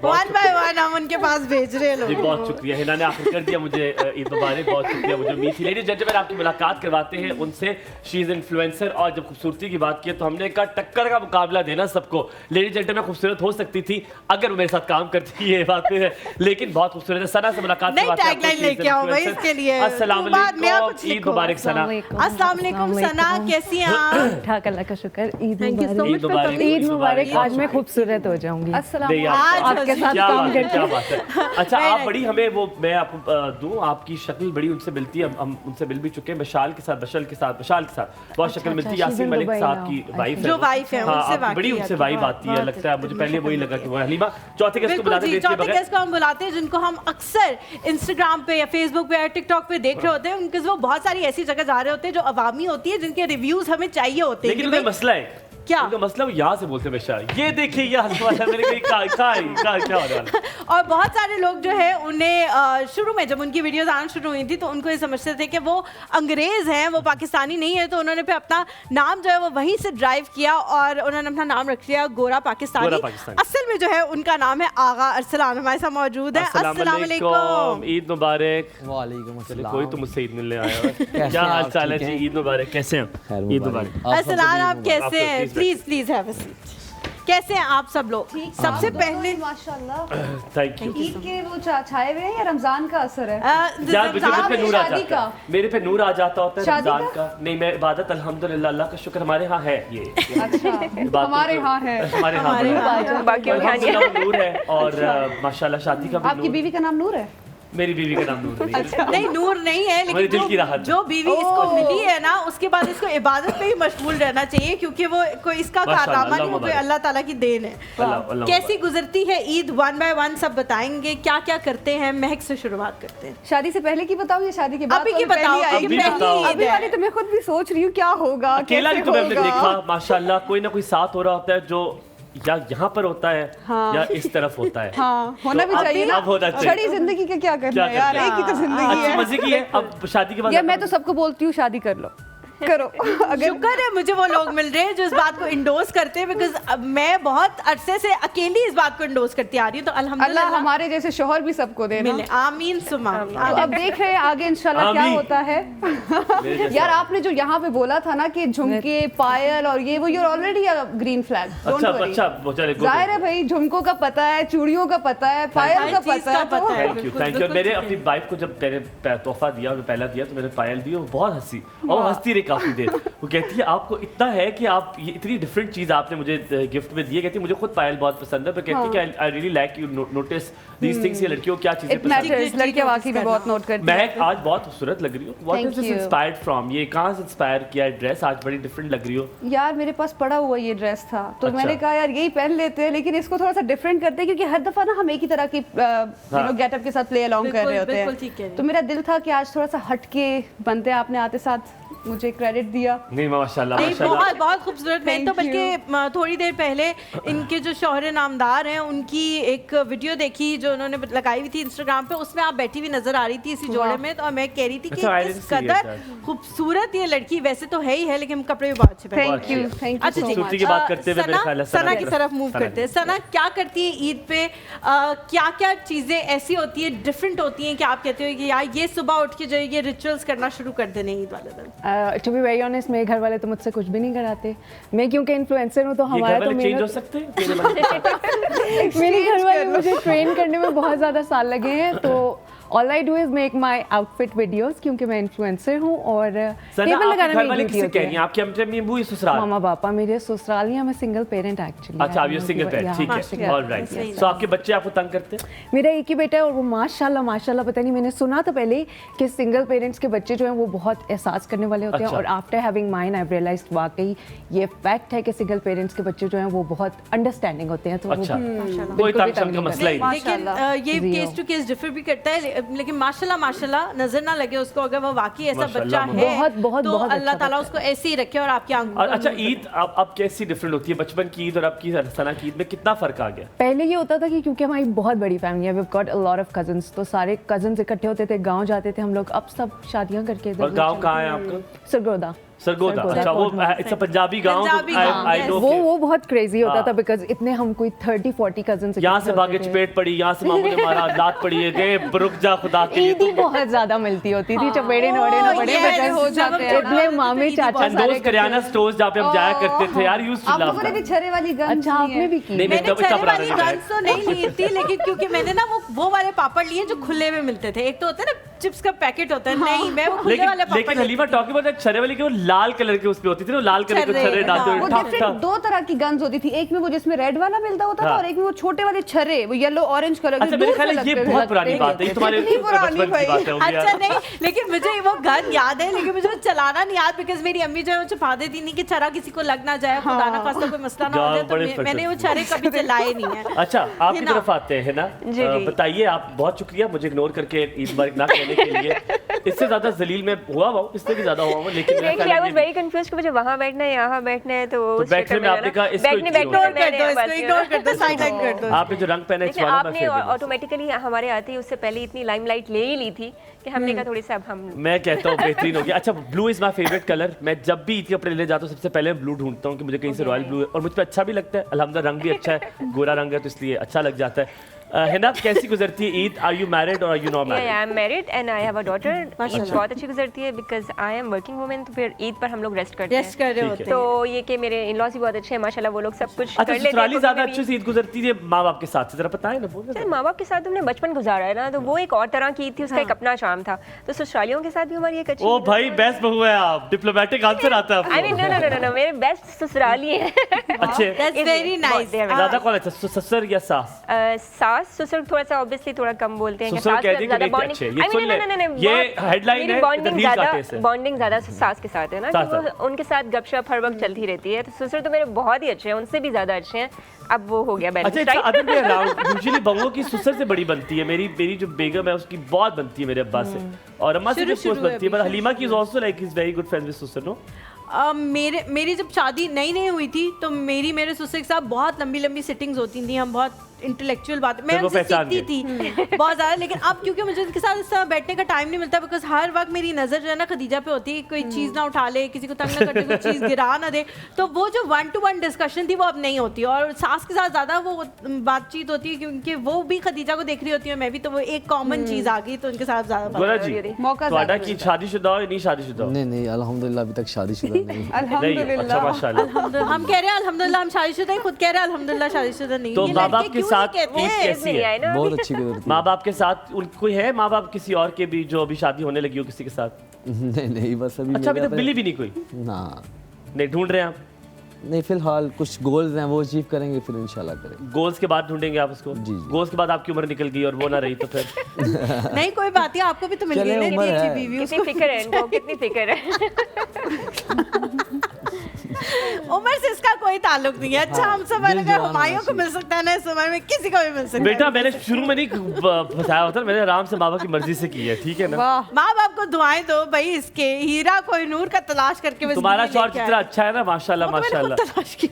वन बाय वन हम उनके पास भेज रहे हैं जी लोग. बहुत शुक्रिया, हिना ने आखिर कर दिया मुझे ईद मुबारक, बहुत शुक्रिया, मुझे उम्मीद थी। लेडीज जेंटलमैन, आपकी मुलाकात करवाते हैं उनसे। शी इज़ इन्फ्लुएंसर, और जब खूबसूरती की बात की तो हमने कहा टक्कर का मुकाबला देना सबको। लेडीज जेंटलमैन खूबसूरत हो सकती थी अगर वो मेरे साथ काम करती, ये बात है, लेकिन बहुत खूबसूरत है। सना से मुलाकात नहीं करवाते हैं टैगलाइन आपको, लेके आओ भाई इसके लिए. अस्सलाम बाद में आप कुछ वालेकुम, ईद लिखो. मुबारक सना। अस्सलाम वालेकुम सना, कैसी हैं आप? ठाक अल्लाह का शुक्र। Eid Thank you so Mubarak. much for coming. Eid मुबारक। बहुत आज मैं शुक्रिया। खूबसूरत हो जाऊंगी। नहीं, आज आपके साथ क्या काम बात है, करके। क्या बात है। अच्छा, Very आप nice. बड़ी हमें वो मैं आपको दूं, आपकी शक्ल बड़ी उनसे मिलती है, हम उनसे मिल भी चुके हैं, बशाल के साथ बहुत शक्ल मिलती है। यासीन मलिक साहब की वाइफ है, जो वाइफ है, उनसे हाँ, बड़ी वाकई उनसे आपकी वाइब बहुत- आती है, बहुत लगता है मुझे अच्छी पहले वही लगा कि वो है हलीमा। चौथे गेस्ट को बिल्कुल बुलाते जी, हैं, चौथे बगैर गेस्ट को हम बुलाते हैं जिनको हम अक्सर इंस्टाग्राम पे या फेसबुक पे या टिकटॉक पे देख रहे होते हैं, उनके वो बहुत सारी ऐसी जगह जा रहे होते हैं जो अवामी होती है, जिनके रिव्यूज हमें चाहिए होते हैं. लेकिन कि उनका भाई- मसला है, क्या? उनका मसला वो यहाँ से बोलते हैं हमेशा, ये देखिए ये हलवा है, मैंने कहा क्या होने वाला है? और बहुत सारे लोग जो है उन्हें शुरू में जब उनकी वीडियोस आना शुरू हुई थी तो उनको ये समझते थे कि वो अंग्रेज हैं, वो पाकिस्तानी नहीं है, तो उन्होंने फिर अपना नाम जो है वो वहीं से ड्राइव किया और उन्होंने अपना नाम रख लिया गोरा पाकिस्तानी. गोरा पाकिस्तानी. असल में जो है उनका नाम है आगा अरसलान. हमारे साथ मौजूद है. अस्सलाम वालेकुम. ईद मुबारक। वालेकुम चलिए, अस्सलाम। कोई तो मुझसे ईद मिलने आया है। कैसे क्या हैं हाल आप, चाल है ठीक जी? हैं? ईद मुबारक, कैसे हैं? खैर ईद मुबारक। मुबारक। आप सबको अस्सलाम, आप ईद कैसे आपको हैं? please please please have a seat. कैसे हैं आप सब लोग? सबसे पहले माशाल्लाह थैंक यू। ईद के वो छाए हुए हैं या रमजान का असर है? यार मुझे पे नूर आ शादी जाता है, मेरे पे नूर आ जाता होता है शादी रमजान का। नहीं, मैं इबादत अल्हम्दुलिल्लाह, अल्लाह का शुक्र हमारे यहाँ है ये। अच्छा, इबादत हमारे तो- यहाँ है। हमारे यहाँ हमारे है। यहाँ बाकियों के यहाँ नहीं है। अल्हम्दुलिल्लाह नूर है, और माशाल्लाह शादी का भी आपकी नूर। बीवी का नाम नूर है? मेरी बीवी का नाम नूर नहीं है। नहीं नूर नहीं है, हमारे दिल की लेकिन राहत। जो बीवी इसको मिली है ना उसके बाद इसको इबादत पे ही मशगूल रहना चाहिए, क्योंकि वो कोई इसका माशाअल्लाह, कारनामा नहीं, वो कोई अल्लाह अल्लाह ताला की देन है. अल्लाह- अल्लाह कैसी गुजरती है ईद? वन बाय वन सब बताएंगे, क्या क्या करते हैं. महक से शुरुआत करते हैं. शादी से पहले की बताऊं या शादी के बाद? अभी की वाली बताओ, पहली अभी आएगी? पहली बताओ। ईद अभी है. वाली तो मैं खुद भी सोच रही हूँ क्या होगा, अकेला कैसे भी तो मैंने होगा? देखा माशाल्लाह, कोई ना कोई साथ हो रहा होता है जो या यहाँ पर होता है हाँ। या इस तरफ होता है। हाँ, होना तो भी अब- चाहिए ना। अब होना चाहिए। छड़ी जिंदगी का क्या करना क्या है यार, करना है? एक ही तो जिंदगी अच्छी है। मजे की है। अब शादी के बाद यार मैं तो सबको बोलती हूँ शादी कर लो, करो। अगर शुक्र है मुझे वो लोग मिल रहे हैं जो इस बात को इंडोर्स करते हैं, बिकॉज मैं बहुत अरसे से अकेली इस बात को इंडोर्स करती आ रही हूँ, तो अल्लाह अल्हम्दुलिल्लाह हमारे जैसे शोहर भी सबको देना। मिले. आमीन सुमा. तो अब देख रहे हैं आगे इंशाल्लाह क्या आमीन। होता है। मेरे जैसा। यार आपने जो यहाँ पे बोला था ना कि झुमके पायल और ये वो, you're already a green flag. अच्छा वो चले जाहिर है भाई, झुमकों का पता है, चूड़ियों का पता है, पायल हर का चीज़ पता का है, पता है। Thank you. मैंने अपनी वाइफ को जब मैंने तोहफा दिया, पहला दिया तो मैंने पायल दी, वो बहुत हंसी, और वो हंसती रही काफी देर। वो कहती है आपको इतना है कि आप ये इतनी डिफरेंट चीज आपने मुझे गिफ्ट में दी है। कहती है मुझे खुद पायल बहुत पसंद है, पर कहती है कि I really like you notice these things, ये लड़कियों को क्या चीजें इट पसंद है। मैटर्स। लड़के वाकई में बहुत नोट करती हैं। मैं आज बहुत खूबसूरत लग रही हूँ। What Thank is this you. Inspired from? ये कहाँ से इंस्पायर किया है ड्रेस? आज बड़ी डिफरेंट लग रही हो। यार मेरे पास पड़ा हुआ ये ड्रेस था, तो अच्छा। मैंने कहा यार यही पहन लेते हैं, लेकिन इसको थोड़ा सा डिफरेंट करते हैं, क्योंकि हर दफा ना हम एक ही तरह की गेटअप के साथ प्ले अलोंग कर रहे होते बिल्कुल ठीक कह रही हैं। हैं। तो मेरा दिल था कि आज थोड़ा सा हट के बनते, आपने आते साथ मुझे क्रेडिट दिया। नहीं माशाल्लाह नहीं, माशाल्लाह। बहुत बहुत खूबसूरत. मैं तो Thank बल्कि थोड़ी देर पहले इनके जो शौहर नामदार हैं उनकी एक वीडियो देखी जो उन्होंने लगाई हुई थी इंस्टाग्राम पे, उसमें आप बैठी हुई नजर आ रही थी इसी जोड़े में, तो मैं कह रही थी अच्छा, I कि didn't इस see it, कदर that. खूबसूरत ये लड़की वैसे तो है ही है, लेकिन कपड़े भी बहुत अच्छे पहनती है. थैंक यू, थैंक यू अच्छा सो जी, खूबसूरती की बात करते हुए मेरे ख्याल है सना की की तरफ मूव करते हैं. सना, क्या करती है ईद पे? क्या क्या चीजें ऐसी होती है, डिफरेंट होती हैं कि आप कहते हो कि यार ये सुबह उठ के जो ये रिचुअल्स करना शुरू कर देने ईद वाले दिन? टू बी वेरी ऑनेस्ट, मेरे घर वाले तो मुझसे कुछ भी नहीं कराते. मैं क्योंकि इन्फ्लुएंसर हूँ तो ये हमारा घर तो वाले चेंज हो मेरा सकते हैं मेरे मन में। मेरे घर वाले मुझे ट्रेन करने में बहुत ज़्यादा साल लगे हैं. तो all I do is make my outfit videos, क्योंकि मैं इन्फ्लुएंसर हूँ और सना, टेबल आपके लगाना घर वाले मेरी किससे ड्यूटी कह रही हैं? आपके अपने अम्मी ससुराल? मामा पापा मेरे ससुराल या मैं सिंगल पेरेंट एक्चुअली. अच्छा, आप ये सिंगल पेरेंट, ठीक है, ऑलराइट. सो आपके बच्चे आपको तंग करते हैं? मेरा एक ही बेटा है और वो माशाल्लाह माशाल्लाह, पता नहीं, मैंने सुना था पहले कि सिंगल पेरेंट्स के बच्चे जो हैं वो बहुत एहसास करने वाले होते हैं. अच्छा. और after having mine I realized वाकई ये फैक्ट है कि सिंगल पेरेंट्स के बच्चे जो हैं वो बहुत अंडरस्टैंडिंग होते हैं. तो अच्छा, वो कोई बिल्कुल भी तंग का तंग नहीं मसला ही नहीं। लेकिन ये जी केस हो। टू केस डिफर भी करता है. लेकिन माशाल्लाह नजर ना लगे उसको, अगर वो वाकई ऐसा बच्चा माशाल्लाह, है बहुत, बहुत, तो बहुत अल्लाह अच्छा ताला उसको ऐसे ही रखे और आपकी आंखों और अच्छा ईद अब कैसी डिफरेंट होती है? बचपन की ईद और अब की सना की ईद में कितना फर्क आ गया? पहले ये होता था कि क्योंकि हमारी बहुत बड़ी फैमिली है, we have got a lot of cousins, तो सारे कजिन्स इकट्ठे होते थे, गांव जाते थे हम लोग। अब सब शादियां करके और गांव कहाँ है आपका? सरगोदा। सरगोदा। अच्छा, वो इट्स अ पंजाबी गांव। पंजाबी गाँव, आई नो। वो बहुत क्रेजी होता हाँ। था बिकॉज इतने हम कोई 30-40 कजिन्स यहाँ से भागे चपेट पड़ी, यहाँ से मामू ने मारा, लात पड़ी है, गए रुक जा खुदा के लिए। ईद ही बहुत ज्यादा मिलती होती थी, चपेड़े नोड़े ना पड़े, yes, हो जाते हैं इतने मामे चाचा एंड दोस्त करियाना स्टोर्स जहाँ पे हम जाया करते थे यार, यूज्ड टू आपको लव बोले भी छरे वाली गन। अच्छा आपने भी की? नहीं, मैं मैंने तब इतना छरे पुराना वाली नहीं था। गन्स तो नहीं ली थी, लेकिन क्योंकि मैंने ना वो वाले पापड़ लिए जो खुले में मिलते थे। एक तो होता है ना चिप्स का पैकेट होता है, नहीं मैं वो खुले वाले लेकिन पापड़ हलीमा टॉकिंग अबाउट छरे वाली के वो लाल कलर के उस पे होती थी ना, लाल कलर के छर्रे, छर्रे डालते हाँ। हुए वो ठक डिफरेंट ठक। 2 तरह की गन्स होती थी, एक में वो जिसमें रेड वाला मिलता होता था हाँ। और एक में वो छोटे वाले छर्रे, वो येलो ऑरेंज कलर के। अच्छा मेरे ख्याल में ये बहुत पुरानी बात है, ये तुम्हारे कितनी पुरानी बचपन की भाई। बात है होगी अच्छा यार। नहीं, लेकिन मुझे वो गन याद है, लेकिन मुझे वो चलाना नहीं याद, बिकॉज मेरी अम्मी जो है वो छुपा देती नहीं कि छरा किसी को लग ना जाए, खुदा ना खास्ता कोई मसला ना हो जाए, बड़े तो मैंने वो छरे कभी चलाए नहीं है। अच्छा आपकी है ना? तरफ आते हैं ना, जी, जी। बताइए आप। बहुत शुक्रिया मुझे इग्नोर करके ईद मुबारक ना कहने के लिए। इससे ज्यादा जलील में हुआ हूँ, इससे भी ज्यादा हुआ हूँ, लेकिन मेरा देखिए ख्याल आई है वाज वेरी कंफ्यूज कि मुझे वहां बैठना है यहाँ बैठना है, तो उस बैठने चक्कर में आपने कहा इसको बैठने ignore बैठने कर दो, मैंने इसको इग्नोर कर दो, साइडलाइन कर दो। आपने जो रंग पहना है, देखिए आपने ऑटोमेटिकली हमारे आते ही उससे पहले इतनी लाइमलाइट ले ही ली थी कि हमने कहा थोड़ी सा अब हम मैं कहता हूँ बेहतरीन हो गया। अच्छा blue is my favourite colour. मैं जब भी ईद के कपड़े ले जाता हूँ सबसे पहले ब्लू ढूंढता हूँ कि मुझे कहीं से रॉयल ब्लू है, और मुझ पे अच्छा भी लगता है अल्हम्दुलिल्लाह, रंग भी अच्छा है, गोरा रंग है तो इसलिए अच्छा लग जाता है। हिना कैसी गुजरती है ईद? आर यू मैरिड और are you not I married? Am married and I have a daughter. Eid बहुत अच्छी गुजरती है because I am working women, तो फिर ईद पर हम लोग रेस्ट करते रेस्ट हैं। कर रहे ठीक होते है। हैं। तो ये कि मेरे इन-लॉज भी बहुत अच्छे हैं माशाल्लाह, वो लोग सब कुछ अच्छा कर लेते हैं। ससुराली ज्यादा कभी अच्छे से ईद गुजरती है माँ बाप के साथ से, जरा बताएं ना, बोलो चल माँ बाप के साथ हमने बचपन गुजारा है ना, तो वो एक और तरह की ईद थी, उसका एक अपना शाम था। तो ससुरालियों के साथ भी हमारी एक अच्छी ओ ईद भाई बेस्ट बहू है आप, डिप्लोमेटिक आंसर आता है आई मीन आपको। नो मेरे बेस्ट ससुराली हैं। अच्छे That's very nice. ज्यादा कौन अच्छा, ससुर या सास? सास ससुर थोड़ा सा ऑब्वियसली थोड़ा कम बोलते हैं, ससुर कह देंगे ज्यादा नहीं बॉन्डिंग। अच्छे, ये सुन ले, ये हेडलाइन है, बॉन्डिंग रील काटे से। बॉन्डिंग ज्यादा सास के साथ है ना, सास कि वो उनके साथ गपशप हर वक्त चलती रहती है। तो ससुर तो मेरे बहुत ही अच्छे हैं, उनसे भी ज्यादा अच्छे हैं। अब वो हो गया बैलेंस, अच्छा right? Other way around usually बहूओं की ससुर से बड़ी बनती है। मेरी जो बेगम है उसकी बहुत बनती है मेरे अब्बा से, और अम्मा से भी शुरू ऑफ कोर्स बनती है, पर हलीमा की is also like is very good friends with ससुर, नो? मेरी जब शादी नई हुई थी तो मेरे ससुर के साथ बहुत लंबी सिटिंग्स होती थी, हम बहुत इंटेलेक्चुअल बात मैं फिर वो उनसे पहचान सीखती थी बहुत ज़्यादा। लेकिन अब क्योंकि मुझे उनके साथ इस तरह बैठने का टाइम नहीं मिलता, बिकॉज हर वक्त मेरी नज़र जो है ना खदीजा पे होती है, कोई चीज़ ना उठा ले, किसी को तंग ना कर दे, कोई चीज़ गिरा ना दे, तो वो जो 1-to-1 डिस्कशन थी वो अब नहीं होती। और सास के साथ ज़्यादा वो बातचीत होती है क्योंकि वो भी खदीजा को देख रही होती है, मैं भी, तो वो एक कॉमन चीज़ आ गई, तो उनके साथ ज़्यादा गोरा बात जी मौका ਤੁਹਾਡਾ ज़्यादा की शादीशुदा हो या नहीं शादीशुदा हो? नहीं अल्हम्दुलिल्लाह अभी तक शादीशुदा नहीं नहीं, अल्हम्दुलिल्लाह। अच्छा माशाल्लाह। अल्हम्दुलिल्लाह हम कह रहे हैं अल्हम्दुलिल्लाह हम शादीशुदा ही, खुद कह रहे हैं अल्हम्दुलिल्लाह शादीशुदा नहीं। तो ये माँ लड़के बाप के क्यों साथ नहीं कहते ईद हैं? कैसी है? आई नो बहुत अच्छी गुजरती माँ बाप के साथ कोई है, माँ बाप किसी और के भी जो अभी शादी होने लगी हो किसी के साथ? है नहीं बस अभी अच्छा अभी मेरे तक मिली भी नहीं कोई? ना नहीं ढूंढ रहे हैं आप? नहीं फिलहाल कुछ गोल्स हैं वो अचीव करेंगे फिर इंशाल्लाह करेंगे। गोल्स के बाद ढूंढेंगे आप उसको? जी। गोल्स के बाद आपकी उम्र निकल गई और वो ना रही तो फिर? नहीं कोई बात नहीं, आपको भी तो मिल चले, गई ना उम्र इतनी अच्छी है। बीवी। कितनी फिक्र है इनको, कितनी फिक्र है। उम्र से इसका कोई ताल्लुक नहीं है। अच्छा हम सब अगर हुमायूं को मिल सकता है ना इस उम्र में, किसी को भी मिल सकता है। बेटा मैंने शुरू में नहीं बताया होता, मैंने आराम से माँ बाप की मर्जी से की है, ठीक है ना? माँ बाप को दुआएं दो भाई, इसके हीरा कोई नूर का तलाश करके बस तुम्हारा बीवी शौर लेके जितना आए। अच्छा है ना माशाल्लाह वो तो मैंने खुद माशाल्लाह। तलाश की।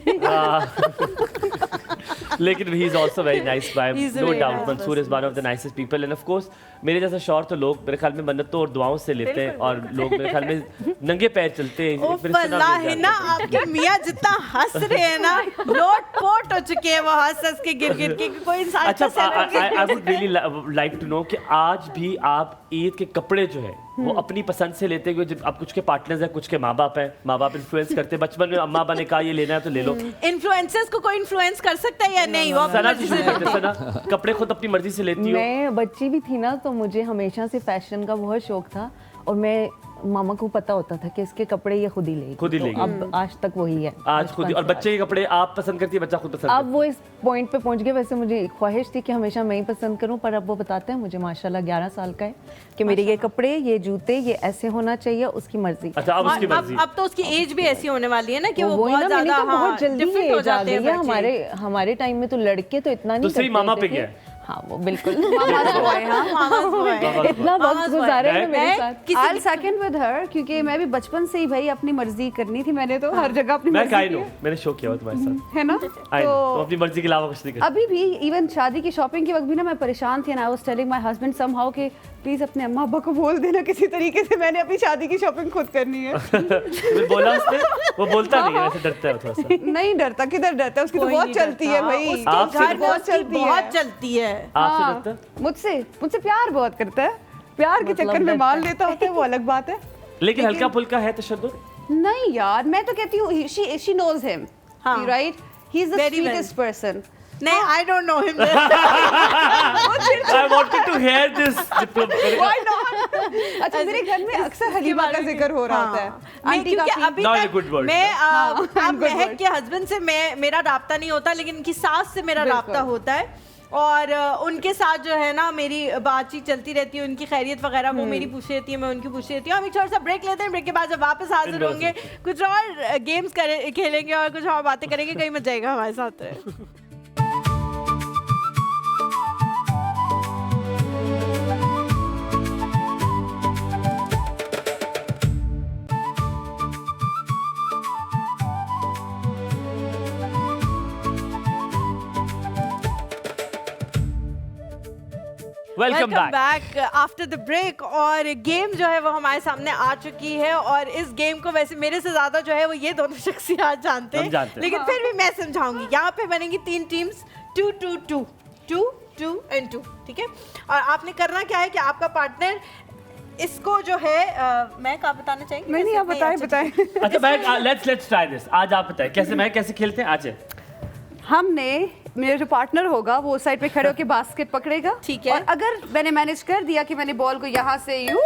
लेकिन he is also very nice guy, He's a no very doubt. nice Mansoor is one of the nicest people and of course मेरे जैसा शौर तो लोग मेरे ख्याल में मन्नतों और दुआओं से लेते हैं, और लोग मेरे ख्याल में नंगे पैर चलते हैं। ओ फिर इससे ना वल्लाह मिल है जाते ना, हैं। आपके मियाँ जितना हंस रहे हैं ना, लोट पोट हो चुके हैं वो हंस के गिर गिर के, कोई इंसान अच्छा का सर I would really like to know कि आज भी आप ईद के कपड़े जो है वो अपनी पसंद से लेते हैं? जब आप कुछ के पार्टनर्स हैं, कुछ के माँ बाप हैं, माँ बाप इन्फ्लुएंस करते हैं, बचपन में अम्मा अब्बा ने कहा ये लेना है तो ले लो। इन्फ्लुएंसर्स को कोई इन्फ्लुएंस कर सकता है या नहीं? वो अपनी सना मर्जी जी से शुरू करते, सना कपड़े खुद अपनी मर्जी से लेती हो? मैं बच्ची भी थी ना, तो मुझे हमेशा से फैशन का बहुत शौक था, और मैं मामा को पता होता था कि इसके कपड़े ये खुद ही लेगी, खुद ही तो लेगी। अब आज तक वही है। आज खुद ही। और बच्चे के कपड़े आप पसंद करती है, बच्चा खुद पसंद अब वो इस पॉइंट पे पहुंच गए। वैसे मुझे ख्वाहिश थी कि हमेशा मैं ही पसंद करूं, पर अब वो बताते हैं मुझे माशाल्लाह 11 साल का है कि मेरे ये कपड़े, ये जूते, ये ऐसे होना चाहिए, उसकी मर्जी। अच्छा अब उसकी मर्जी। अब तो उसकी एज भी ऐसी होने वाली है ना कि वो वही बहुत ना, मैंने ज्यादा कहा बहुत जल्दी different हो एज आ जाते हैं गई है। बच्चे। हमारे टाइम में तो लड़के तो इतना नहीं दूसरी करते मामा होते पे थे। गया है। हाँ वो बिल्कुल मामा's boy, हाँ Mama's boy. इतना वक्त गुजारे मैं- ना मेरे साथ। I'll second with her क्योंकि मैं भी बचपन से ही भाई अपनी मर्जी करनी थी, मैंने तो हर जगह अपनी मैं मर्जी काई की नो है। मैंने शो किया हुआ तुम्हारे साथ है ना? आई नो तो तुम अपनी मर्जी के अलावा कुछ नहीं करते अभी भी इवन शादी की शॉपिंग के वक्त भी ना मैं परेशान थी, and I was telling my husband somehow कि प्लीज अपने अम्मा अब्बा को बोल देना किसी तरीके से मैंने अपनी शादी की शॉपिंग खुद करनी है। तुमने बोला उसने वो बोलता नहीं है वैसे डरता है वो थोड़ा सा नहीं डरता, किधर डरता है, उसकी तो कोई बहुत नहीं चलती है डरता। भाई, उसके आपसे घर में बहुत उसकी चलती बहुत है। चलती है। आपसे हाँ, डरता मुझसे प्यार बहुत करता है, प्यार के चक्कर में मान लेता होता है, वो अलग बात है। लेकिन हल्का फुल्का है तशद्दुद नहीं यार, मैं तो कहती हूँ शी नोज हिम, हाँ। Right, he is the Very well. Sweetest person. नहीं, I don't know him. I wanted to hear this Why not? अच्छा, मेरे घर में अक्सर हलीमा का जिक्र हो रहा होता है। आंटी क्योंकि काफी अभी Not a तक good word. मैं good महक word. के हस्बैंड से मेरा राब्ता नहीं होता, लेकिन इनकी सास से मेरा बिल्कुल। राब्ता होता है। और उनके साथ जो है ना मेरी बातचीत चलती रहती है, उनकी खैरियत वगैरह वो मेरी पूछ रहती है, मैं उनकी पूछ रहती हूँ। हम एक छोटा सा ब्रेक लेते हैं, ब्रेक के बाद जब वापस हाजिर होंगे कुछ और गेम्स खेलेंगे और कुछ और बातें करेंगे, कहीं मत जाएगा हमारे साथ रहे। Welcome back back after the break. और गेम जो है वो हमारे सामने आ चुकी है, और इस गेम को वैसे मेरे से ज्यादा जो है वो ये दोनों शख्सियात जानते हम हैं, जानते हैं। लेकिन फिर भी मैं समझाऊंगी। यहाँ पे बनेंगी 3 टीम्स, 2 2 2 2 2 एंड 2, ठीक है। और आपने करना क्या है कि आपका पार्टनर इसको जो है मैं क्या बताना चाहेंगी? नहीं, आप बताएं अच्छा, बताएं। अच्छा मैं लेट्स ट्राई दिस। आज आप बताएं कैसे खेलते हैं आज। हमने, मेरा जो पार्टनर होगा वो उस साइड पे खड़े होके बास्केट पकड़ेगा, ठीक है। और अगर मैंने मैनेज कर दिया कि मैंने बॉल को यहाँ से यूं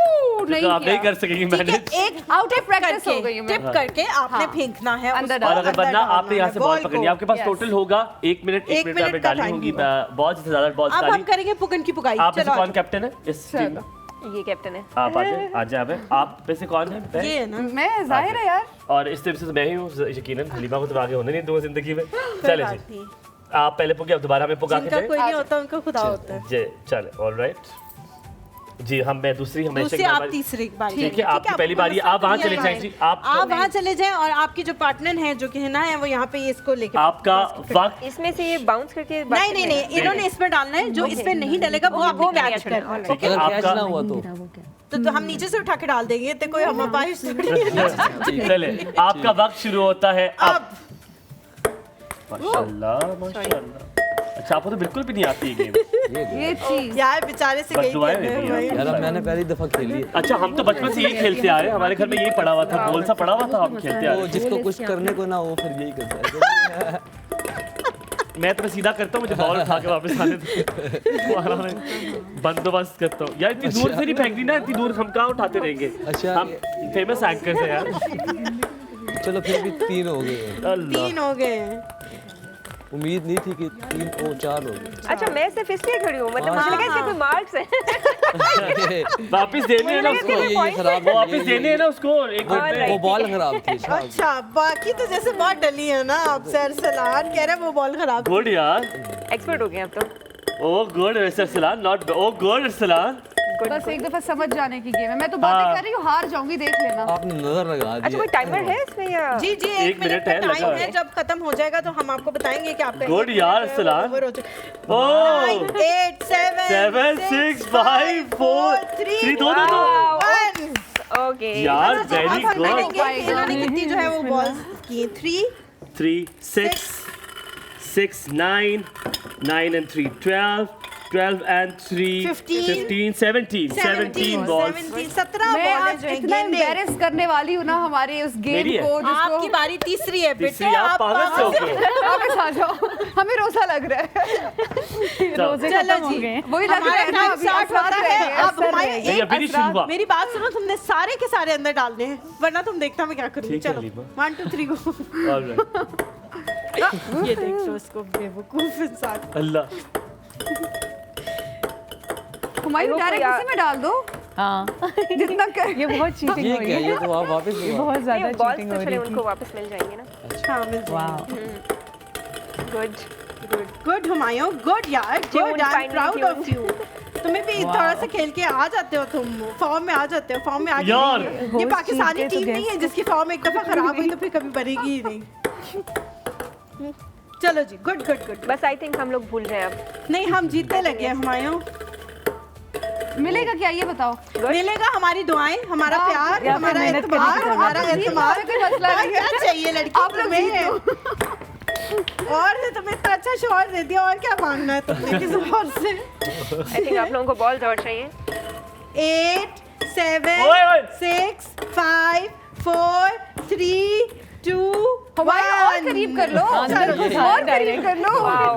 नहीं तो आप नहीं किया, कर सकेंगी ठीक है, मैनेज। एक आउट ऑफ प्रैक्टिस करके हो गई हूँ मैं। टिप करके आपने हाँ। फेंकना है अंदर उसको, और अगर अंदर बनना डालना आपने यहाँ है से बॉल को। पकड़नी है, आपके पास Yes. टोटल होगा 1 मिनट एक में मिनट का डालनी time होगी होगा। बहुत से ज्यादा बॉल अब हम करेंगे पुकन की पुकाई। आप में से चलो कौन कैप्टन है इस टीम में? ये कैप्टन है। आप आ जाए आप में से कौन है? मैं? ये है ना, मैं जाहिर है यार, और इस टीम से तो मैं ही हूँ यकीनन। हलीमा को तो आगे होने नहीं दूंगा जिंदगी में। चले बात जी, नहीं। आप पहले पुगे, अब दोबारा में पुगा के जिनका जाए। कोई नहीं होता उनका खुदा होता है। जी चले, ऑलराइट जी। मैं दूसरी हमेशा दूसरी की आप बारी- तीसरी बारी। ठीक है, आपकी पहली बारी। आप वहाँ चले जाएं जी। आप वहाँ चले जाएं, और आपकी जो पार्टनर है जो कि है ना है वो यहाँ पे ये इसको लेके आपका वक्त इसमें से ये बाउंस करके नहीं नहीं नहीं, इन्होंने इसमें डालना है, जो इसमें नहीं डलेगा वो आपको कैच करना है। ठीक है, अगर कैच आपका ना हुआ तो तो हम नीचे से उठा के डाल देंगे, तो कोई हम बारिश थोड़ी है। चले, आपका वक्त शुरू होता है अब। माशाल्लाह माशाल्लाह। अच्छा, आपको तो बिल्कुल भी नहीं आती ये गेम। ये चीज यार बेचारे से बस गई दुआएं खेलने देती हैं भाई। आप। यार अब मैंने पहली दफा खेली है। अच्छा, हम तो बचपन से यही खेलते आ रहे हैं, हमारे घर में यही पड़ा हुआ था, गोल सा पड़ा हुआ था, हम खेलते आ तो रहे जिसको कुछ करने को ना वो फिर यही करता है। हैं। मैं तो सीधा करता हूँ, मुझे बॉल उठा के वापस आने दो। आराम में बंदोबस्त करता हूँ यार। इतनी दूर से नहीं फेंकनी ना, इतनी दूर हम कहाँ उठाते रहेंगे। अच्छा। हम फेमस एंकर्स हैं यार। चलो फिर भी 3 हो गए। अल्लाह, 3 हो गए हैं। उम्मीद नहीं थी कि 3 और 4 हो गए। अच्छा, मैं सिर्फ इसलिए खड़ी हूँ, मतलब मुझे लगा इसके कोई मार्क्स है। वापस देने हैं ना मुझे उसको, लगा कि ये खराब वो वापस देने हैं ना उसको। एक मिनट वो बॉल खराब थी शायद। अच्छा, बाकी तो जैसे बहुत डली है ना आपसे। अरसलान कह रहे हैं वो बॉल खराब। गुड यार। एक्सपर्ट हो गए अब तो। Oh good Arsalan, not oh good Arsalan. बस एक दफा समझ जाने की गेम है। मैं तो बातें कर रही हूँ, हार जाऊंगी, देख लेना। आपने नजर लगा अच्छा, दी। कोई टाइमर है इसमें या? जी जी, 1 मिनट का है, लगा टाइम है। है। जब खत्म हो जाएगा तो हम आपको बताएंगे कि आपका Good 1 यार, मिनट सलाम। over हो चुका। ओ 9 8 7 7 6 5 4 3 2 2 2 1। ओके। यार अब वेरी हम गुड। करेंगे कि इन्होंने कितनी जो है वो बॉल्स की। 3 3 6 6 9 9 and 3 12 12 and 3 15 17 17 balls। 17 मैं बॉलें आज जो हैं इतना गेंदें। एम्बैरेस करने वाली हूँ ना हमारे उस गेम मेरी है। को, आपकी जिसको बारी तीसरी है बेटे। तीसरी आप पागल से हो गए। वापस आ जाओ, हमें रोजा लग रहा है। रोजे चलो खत्म हो जी, गए। वही लग रहा हमारा है ना, टाइम अभी स्टार्ट होता असरात है। रह गए, अब असर हमारे रह नहीं, गए। अभी नहीं शुरू हुआ। मेरी बात सुनो, तुमने सारे के सारे अंदर डालने हैं, वरना तुम देखता मैं क्या करूँगी। ठीक है, चलो लीमा। 1 2 3 गो। ऑलराइट। ये देख लो इसको, बेवकूफ इंसान। अल्लाह, हुमायूं डायरेक्ट उसी में डाल दो हाँ जितना कर। ये बहुत चीटिंग ये हो रही क्या, है। ये तो आप वापस ये बहुत ज्यादा बॉल्स चीटिंग तो हो चले रही उनको थी। वापस मिल जाएंगे ना। हाँ, मिल जाएगी। वाह, गुड। गुड हुमायूं, गुड यार, good, I am proud of you. तुम्हें भी थोड़ा सा खेल के आ जाते हो, तुम फॉर्म में आ जाते हो, फॉर्म में आ यार। गए। ये पाकिस्तानी टीम नहीं है जिसकी फॉर्म एक दफा खराब हुई तो फिर कभी बनेगी ही नहीं। चलो जी, गुड गुड गुड। बस आई थिंक हम लोग भूल रहे हैं अब। नहीं, हम जीतने लगे हैं हुमायूं। मिलेगा क्या ये बताओ? मिलेगा हमारी दुआएं, हमारा प्यार, या हमारा मेहनत करनी एतबार, पड़ेगी। हमारा एतमाद। कोई मसला और नहीं है। क्या चाहिए लड़की आप लोग तुम्हें? और तुम्हें इतना अच्छा शौहर दे दिया, और क्या मांगना है तुमने किसी और से? आई थिंक आप लोगों को बॉल्स और चाहिए। 8 7 ओए, ओए। 6 5 4 3 2 हमारे और करीब कर लो, चलो, और करीब कर लो।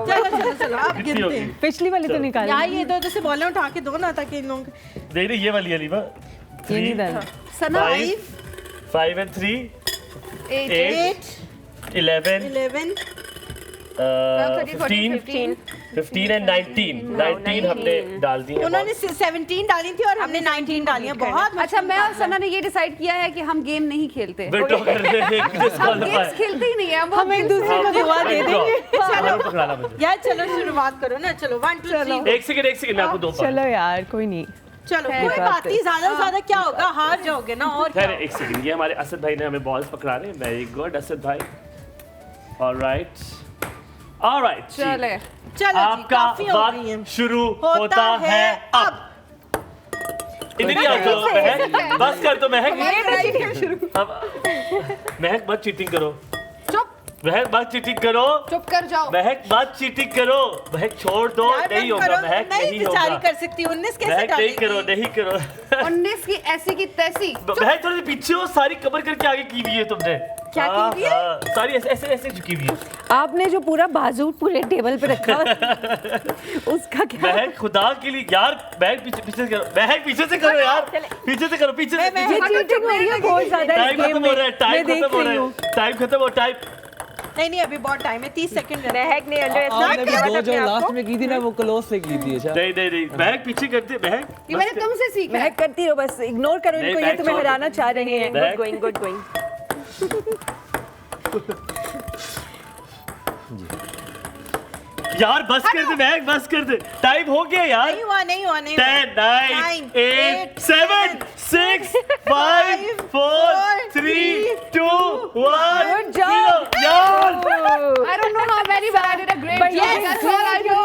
चलो चलो चलो, अब कितनी गिनते होगी? हैं। पिछली वाली तो निकाल यार ये दो से बॉलें उठा के दो ना, ताकि इन लोग नहीं नहीं, ये वाली अलीमा। ये नहीं डाल सना 5 and 3 8 8 11 11 15 15 and 19 हमने डाल दी है। उन्होंने 17 डाली थी और हमने 19 डाली है। बहुत अच्छा, मैं और सना ने ये डिसाइड किया है कि हम गेम नहीं खेलते, विड्रॉ कर रहे हैं, हम गेम्स खेलते ही नहीं है। हम एक दूसरे को दुआ दे देंगे। चलो पकड़ा ला मुझे। यार चलो शुरुआत करो ना, चलो 1 2 3 एक सेकंड मैं आपको दो चलो यार, कोई नहीं। चलो, कोई बात नहीं, ज्यादा से ज्यादा क्या होगा, हार जाओगे ना, और क्या खैर एक सेकंड, ये हमारे असद भाई ने हमें बॉल्स पकड़ा रहे हैं। वेरी गुड असद भाई। ऑलराइट चले चलो जी, आपका काफी हो गई है। वक्त शुरू होता है अब। इधर ही आ जाओ महक, बस कर दो महक। अब महक मत चीटिंग करो, चुप महक मत चीटिंग करो, चुप कर जाओ। महक मत चीटिंग करो, महक छोड़ दो। यार, नहीं मत होगा करो, महक, नहीं बेचारी होगा कर सकती, 19 कैसे महक, नहीं डालेगी? करो नहीं करो। 19 की ऐसी की तैसी। महक थोड़ी सी पीछे हो, सारी कवर करके आगे की हुई है तुमने। क्या की हुई है? सारी ऐसे ऐसे ऐसे झुकी हुई है। आपने जो पूरा बाजू पूरे टेबल पे रखा उसका क्या? महक खुदा के लिए यार, महक पीछे पीछे से करो, महक पीछे से करो यार, पीछे से करो, पीछे से। ये चीटिंग हो रही है बहुत ज्यादा इस टाइम गेम खत्म में। हो रहा है, टाइम मैं देख खत्म हो रही रहा हूँ। है, टाइम खत्म हो, टाइम। नहीं अभी बहुत टाइम है, 30 सेकंड है। महक ने अंडर आपने भी दो जो लास्ट में की थी ना वो क्लोज से की थी। अच्छा नहीं नहीं नहीं, महक पीछे करते, महक ये मैंने तुमसे सीखा है। महक करती रहो, बस इग्नोर करो नहीं, इनको, ये महक तुम्हें छोड़ दो। हराना चाह रहे हैं। महक। Good going. यार बस कर दे महक, बस कर दे, टाइम हो गया यार। नहीं हुआ 10 9 8 7 6 5 4 3 2 1 Good job. 0 यार। I don't know how many, but I did a great job. That's all I know.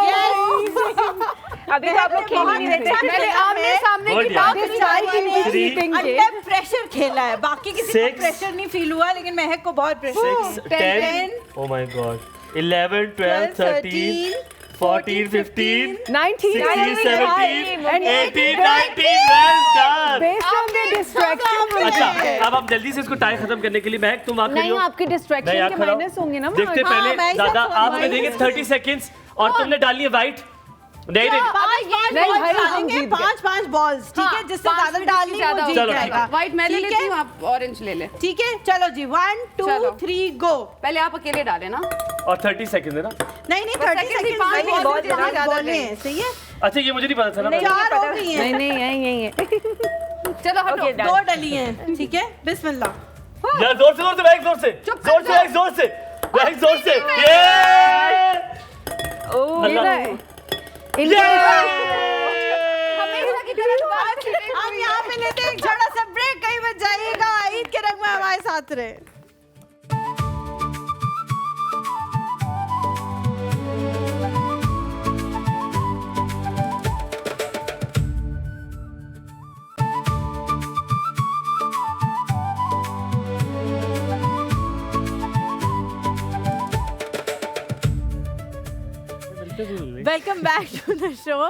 अभी तो आप लोग खेल ही नहीं रहे थे। मैंने आमने सामने Good की यार। बात बेचारी ने Three. अंडर प्रेशर खेला है, बाकी किसी को Six. प्रेशर नहीं फील हुआ, लेकिन महक को बहुत pressure 6 10 oh my god 11 12 13 14 15 19 16 17 and 18 19 well done। Based on the distraction अच्छा अब हम जल्दी से इसको टाइम खत्म करने के लिए महक तुम आखिरी नहीं, आपके डिस्ट्रैक्शन के माइनस होंगे ना। देखते हाँ, पहले मैं दादा सब आप हमें देंगे 30 सेकंड्स और तुमने डाली है वाइट। नहीं नहीं नहीं, भाई, हम डालेंगे, जीत गए। 5 बॉल्स, ठीक है, जिससे ज्यादा डालनी वो जीत चलो, जाएगा। व्हाइट मैं ले ठीक लेती है? हूँ, आप ऑरेंज ले ले। ठीक है, चलो जी, 1 2 चलो। 3 गो। पहले आप अकेले डाले ना। और 30 सेकंड है ना। नहीं 30 second भी सेकंड पाँच बहुत बहुत ज्यादा ज्यादा बोले हैं, सही है। अच्छा ये मुझे नहीं पता था ना। नहीं, 4 हो गई नहीं हैं, नहीं यही है। चलो हटो। Okay, done. 2 डली हैं, ठीक है, बिस्मिल्लाह। यार जोर से महक, जोर से चुप जोर कर से जाओ। महक, जोर से महक, जोर से ये हमेशा की तरह दोबारा खेलें। हम यहाँ पे लेते हैं एक छोटा सा ब्रेक, कहीं मत जाइएगा, ईद के रंग में हमारे साथ रहे। Welcome back to the show.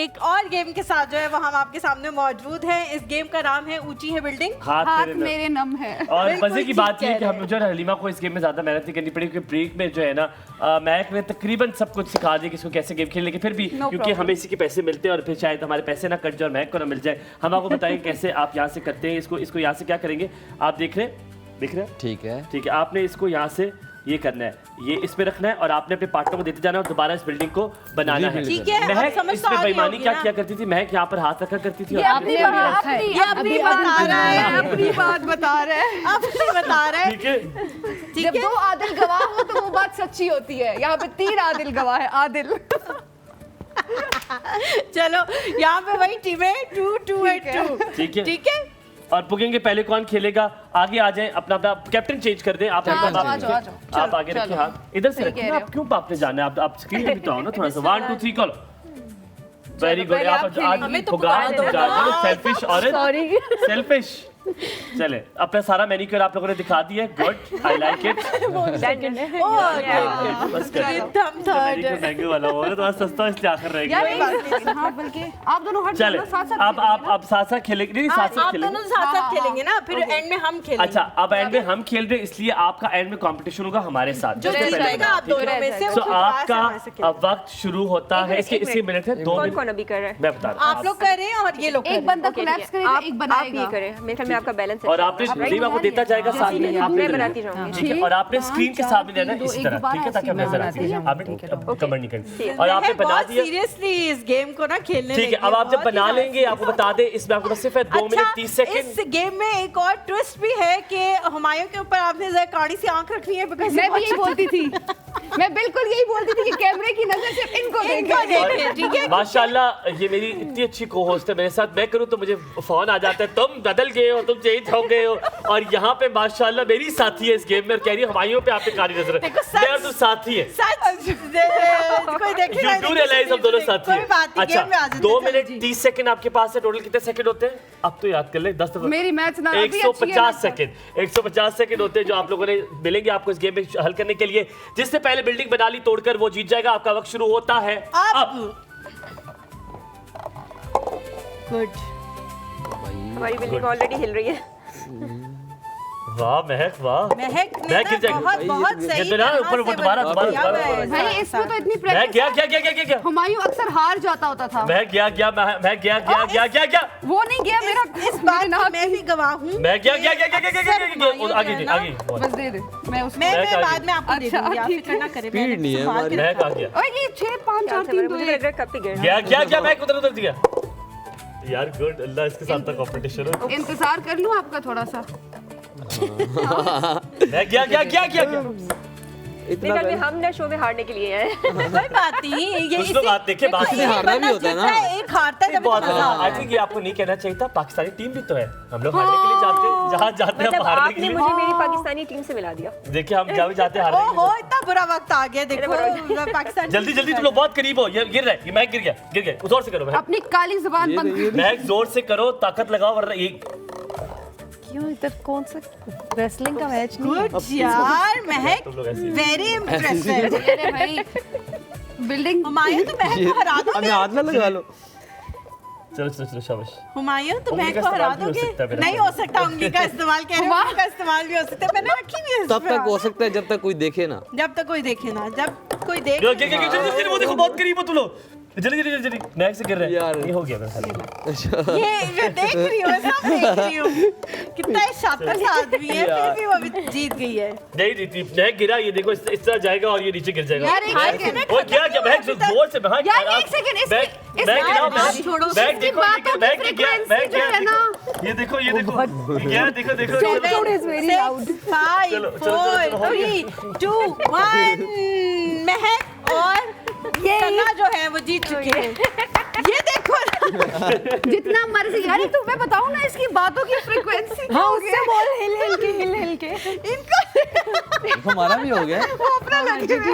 एक और गेम के साथ जो है वो हम आपके सामने मौजूद हैं। इस गेम का नाम है ऊंची है बिल्डिंग। हाथ मेरे नम है। और बिल्कुल मजे की ठीक बात कह ये है कि रहे हम जो है हलीमा को इस गेम में ज्यादा मेहनत नहीं करनी पड़ी, क्योंकि ब्रेक में जो है ना महक ने तकरीबन सब कुछ सिखा दिया कि इसको कैसे गेम खेलने, लेकिन फिर भी No क्योंकि problem. हमें इसी के पैसे मिलते हैं और फिर शायद हमारे पैसे ना कट जाए और महक को ना मिल जाए, हम आपको बताएंगे कैसे आप यहाँ से करते हैं इसको। इसको यहाँ से क्या करेंगे आप देख रहे हैं ठीक है। ठीक है, आपने इसको यहाँ से ये करना है, ये इसमें रखना है और आपने अपने पार्टनर को देते जाना है और दोबारा इस बिल्डिंग को बनाना है। ठीक है, महक अब समझ तो इसमें आ गई बेईमानी होगी क्या ना। किया करती थी? महक यहाँ पर हाथ रखा करती थी और अपनी बात बता रहा है, अपनी बात बता रहा है। अपनी बता रहा है। ठीक है। ठीक जब है, 2 आदिल गवाह हो तो वो बात सच्ची होती है। यहाँ पे 3 आदिल गवाह है। आदिल चलो यहाँ पे वही टीम है 2-2 and 2। ठीक है। ठीक है, और पुगेंगे पहले कौन खेलेगा? आगे आ जाए, अपना अपना कैप्टन चेंज कर दें। आप हाँ, आप आ जाओ। आप आगे रखिए हाथ इधर से सही रखिए कह ना, रहे आप क्यों आपने जाना है? आप स्क्रीन पे भी तो आओ ना थोड़ा सा। 1 2 3 कॉल। Very good. पहले आप आप खेलेंगे। आज हमें तो पुगार पुकार दो। सेल्फिश औरत, सॉरी। सेल्फिश। चले, अपना सारा मैनिक्योर आप लोगों ने दिखा दिया है। Good, I like it. बस कर एकदम थर्ड मैनिक्योर महंगे वाला हो तो सस्ता इसलिए आखिर रह गया। हाँ, बल्कि आप दोनों हट चले, जाओ, साथ-साथ अब आप साथ-साथ खेलेंगे। नहीं, साथ-साथ आप खेलेंगे। दोनों साथ साथ खेलेंगे ना, फिर एंड में हम खेलेंगे। अच्छा, अब एंड में हम खेल रहे हैं, इसलिए आपका एंड में कंपटीशन होगा हमारे साथ। जो जैसे पहले जीतेगा आप दोनों में से सो वो आपका हमारे से खेलेगा। अब वक्त शुरू होता है। इसके इसी मिनट है 2 कौन मिनट कौन अभी कर रहा है? मैं बता रहा आप लोग कर रहे हैं और ये लोग कर रहे एक हैं। बंदा कोलैप्स करेगा, एक आप बनाएगा। ये करें, मेरे ख्याल में आपका बैलेंस हूं। और आपने टीम आपको देता जाएगा साथ में, आप मैं बनाती जाऊंगी। ठीक है। और आपने स्क्रीन के सामने रहना है इसी तरह, ठीक है, ताकि हम नजर आ बनाती सके। जाऊं। आपने कमेंट नहीं करनी। और आपने बना बहुत दिया, सीरियसली इस गेम को ना खेलने ठीक है। अब आप जब बना लेंगे, आपको बता दें इसमें आपके पास सिर्फ है 2 मिनट 30 सेकंड। इस गेम में एक और ट्विस्ट भी है कि हुमायूं के ऊपर आपने जरा काड़ी सी आंख रखनी है because मैं भी यही बोलती थी, मैं बिल्कुल यही बोलती थी कि कैमरे की नजर सिर्फ इनको देखें। ठीक है। माशाल्लाह, ये मेरी इतनी अच्छी को होस्ट है। मेरे साथ मैं करूं तो मुझे फोन आ जाता है, तुम बदल गए हो, तुम चेंज हो गए हो। और यहाँ पे माशाल्लाह मेरी साथी है इस गेम में और कह रही है हुमायूं पे आप पे कारी नजर है। देखो, सच- मैं और तू साथी है। सच कोई देखेगा You do realize हम दोनों साथी कोई हैं। बात नहीं, गेम में आ अच्छा, जाते 2 हैं। मिनट 30 सेकंड आपके पास है। टोटल कितने सेकंड होते हैं? अब तो याद कर ले, 10 दफा। मेरी मैच ना अभी अच्छी है 150 ना। सेकंड 150 सेकंड होते हैं जो आप लोगों ने मिलेंगे आपको इस गेम में हल करने के लिए। जिससे पहले बिल्डिंग बना ली तोड़कर वो जीत जाएगा। आपका वक्त शुरू होता है अब। गुड। हमारी बिल्डिंग ऑलरेडी हिल रही है। वाह महक, वाह। महक ने महक गिर ना जाएगी। बहुत बहुत सही गिर ना, तरह ऊपर से दोबारा बताया दोबारा हुआ है। भाई इसमें तो इतनी मैं प्रैक्टिस गया क्या क्या क्या क्या क्या हुमायूं अक्सर हार जाता होता था। मैं गया गया मैं गया गया गया गया गया वो नहीं गया मेरा इस बात में मैं भी गवाह हूँ। मैं गया गया गया गया गया गया आगे ना, आगे बस दे दे मैं उसमें मैं महक आ बाद में आपको दे अच्छा, दूंगी, आप ठीक फिक्र ना करें। स्पीड नहीं है हमारी। मैं कहा गया ओए ये 6 5 4 3 2 मुझे लग रहा है कब ही गिरना। गया गया गया मैं उधर उधर दिया यार। गुड, अल्लाह इसके साथ तक कंपटीशन हो। इंतजार कर लूं आपका थोड़ा सा। मैं गया गया गया गया मेरे ख्याल में हम ना शो में हारने के लिए आए हैं। कोई बात नहीं, ये कुछ लोग आते के बाकी ने हारना भी होता है ना। एक हारता है जब बहुत मजा आता आई है। थिंक ये आपको नहीं कहना चाहिए था। पाकिस्तानी टीम भी तो है, हम लोग हारने के लिए जाते हैं, जहाँ जाते हैं मतलब हम हारने के आपने लिए। मुझे मेरी पाकिस्तानी टीम से मिला दिया। देखिए हम जहाँ भी जाते हैं हारने के ओहो, लिए। इतना बुरा वक्त आ गया देखो पाकिस्तान। जल्दी जल्दी तुम लोग बहुत करीब हो। ये गिर रहा है, ये मैच गिर गया जोर से करो। अपनी काली जुबान बंद कर। मैच जोर से करो, ताकत लगाओ वरना ये क्यों इधर कौन सा रेसलिंग का मैच नहीं है? गुड यार, महक तुम लोग ऐसे वेरी इम्प्रेसिव। अरे भाई बिल्डिंग हुमायूं तो महक को हरा हमें दोगे। हाथ ना लगा लो। चलो चलो चलो शाबाश। हुमायूं तो उंगली महक का को हरा इस्तेमाल भी हो दोगे। सकता है मेरा नहीं हो सकता उंगली का इस्तेमाल, कह रहे हो उंगली का इस्तेमाल भी हो सकता है। मैंने रखी भी है तब तक हो सकता है जब तक कोई देखे ना। जब तक कोई देखे ना, जब कोई देख जल्दी वो देखो बहुत करीब हो तुम लोग। जल्दी जल्दी जल्दी मैच से गिर रहे हैं यार। ये हो गया मेरा ख्याल। ये मैं देख रही हूँ, सब देख रही हूँ। कितना शातिर सा आदमी है, फिर भी वो अभी जीत गई है। नहीं जीती, मैच गिरा। ये देखो इस तरह जाएगा और ये नीचे गिर जाएगा। यार एक सेकंड और क्या क्या मैच जोर से मैच यार एक सेकंड इस मैच छोड़ो मैच देखो बातों मैच की गया मैच फ्रीक्वेंसी जो है ना गया। ये देखो ये देखो ये गया देखो देखो। 6, 5, चलो, चलो, 4, चलो, हो 3, 2, 1। महक और सना जो है वो जीत चुके हैं। ये देखो ना। जितना मर्जी। अरे तुम्हें बताऊं ना इसकी बातों की फ्रीक्वेंसी। हाँ उससे बोल हिल के इनको हमारा भी हो गया। वो अपना लग रहा है।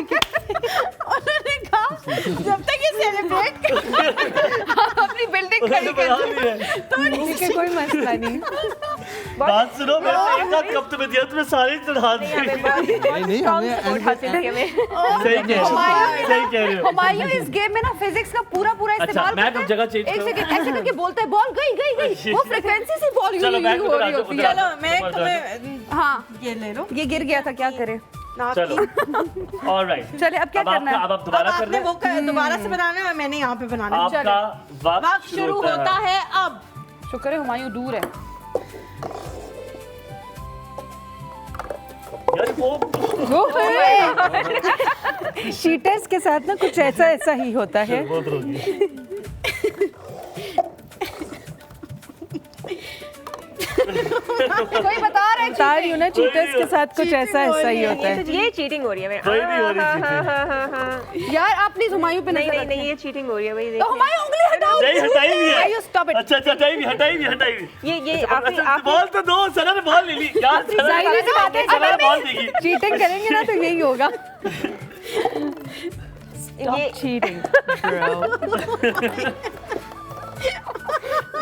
उन्होंने कहा जब तक ये सेलिब्रेट अपनी बिल्डिंग खड़ी कर ठीक है कोई मसला नहीं। बात सुनो, मैं एक हाथ कब तुम्हें दिया, तुम्हें सारे चढ़ा दिए। नहीं हमें हासिल थी हमें। सही कह रहे हो। हुमायूं इस गेम में ना फिजिक्स का पूरा अच्छा इस्तेमाल मैं अब जगह चेंज एक करूं। सेकंड ऐसे करके बोलता है बॉल गई गई गई वो फ्रीक्वेंसी से बॉल चलो, मैं हो उधर आ रही जाऊं, होती उधर आ है। चलो मैं तुम्हें हाँ ये ले लो। ये गिर गया था क्या करे। चलो ऑलराइट। चले अब क्या करना है। अब आप दोबारा अब करना आपने है। वो दोबारा से बनाना है, मैंने यहाँ पे बनाना है। आपका वक्त शुरू होता है अब। शुक्र है हुमायूं दूर है। यार वो शीटर्स के साथ ना कुछ ऐसा ही होता है। कोई बता रहा है बता रही हूँ ना, चीटर्स के साथ कुछ ऐसा ही होता है। ये चीटिंग हो रही है मेरे। कोई नहीं हो रही cheating। यार आप प्लीज हुमायूं पे नहीं नजर नहीं नहीं, रखें। ये चीटिंग हो रही है भाई। तो देखिए हुमायूं उंगली हटाओ। नहीं हटाई भी है। Humayun stop it. अच्छा हटाई भी। ये आप बॉल तो दो, सना ने बॉल ले ली यार। जाहिर सी बात है, सना ने बॉल देगी। चीटिंग करेंगे ना तो यही होगा। ये चीटिंग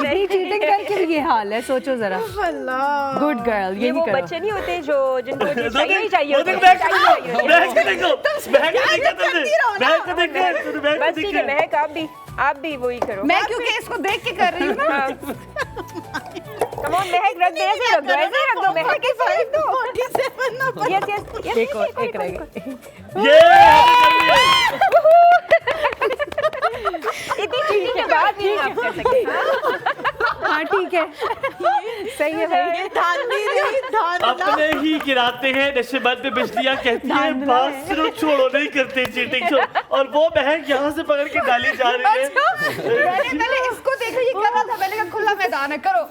नहीं, चीटिंग करके भी ये हाल है, सोचो जरा। गुड गर्ल, ये यही वो करो। बच्चे नहीं होते जो जिनको ये चाहिए ही चाहिए वो होता देख है, बैग चाहिए ही चाहिए बैग को देखो, बैग को देखो तुमने, बैग को देखो, तूने बैग को बस ठीक है देखा। महक, आप भी वही करो। मैं क्योंकि इसको देख के कर रही हूँ ना। कम ऑन महक, रख दे, ऐसे ही रख दो, ऐसे ही रख दो महक के साइड दो। यस यस, एक और, एक रह गया। ये इतनी चीटिंग के बाद नहीं आप कर सकते। हाँ ठीक है, सही है भाई। अपने ही गिराते हैं नशेबंद में बिजलियां कहती है बात सिर्फ छोड़ो, नहीं करते चीटिंग छोड़, और वो बहन यहाँ से पकड़ के डाली जा रही है। मैंने पहले इसको देखा, ये कर रहा था, मैंने कहा खुला मैदान है, करो।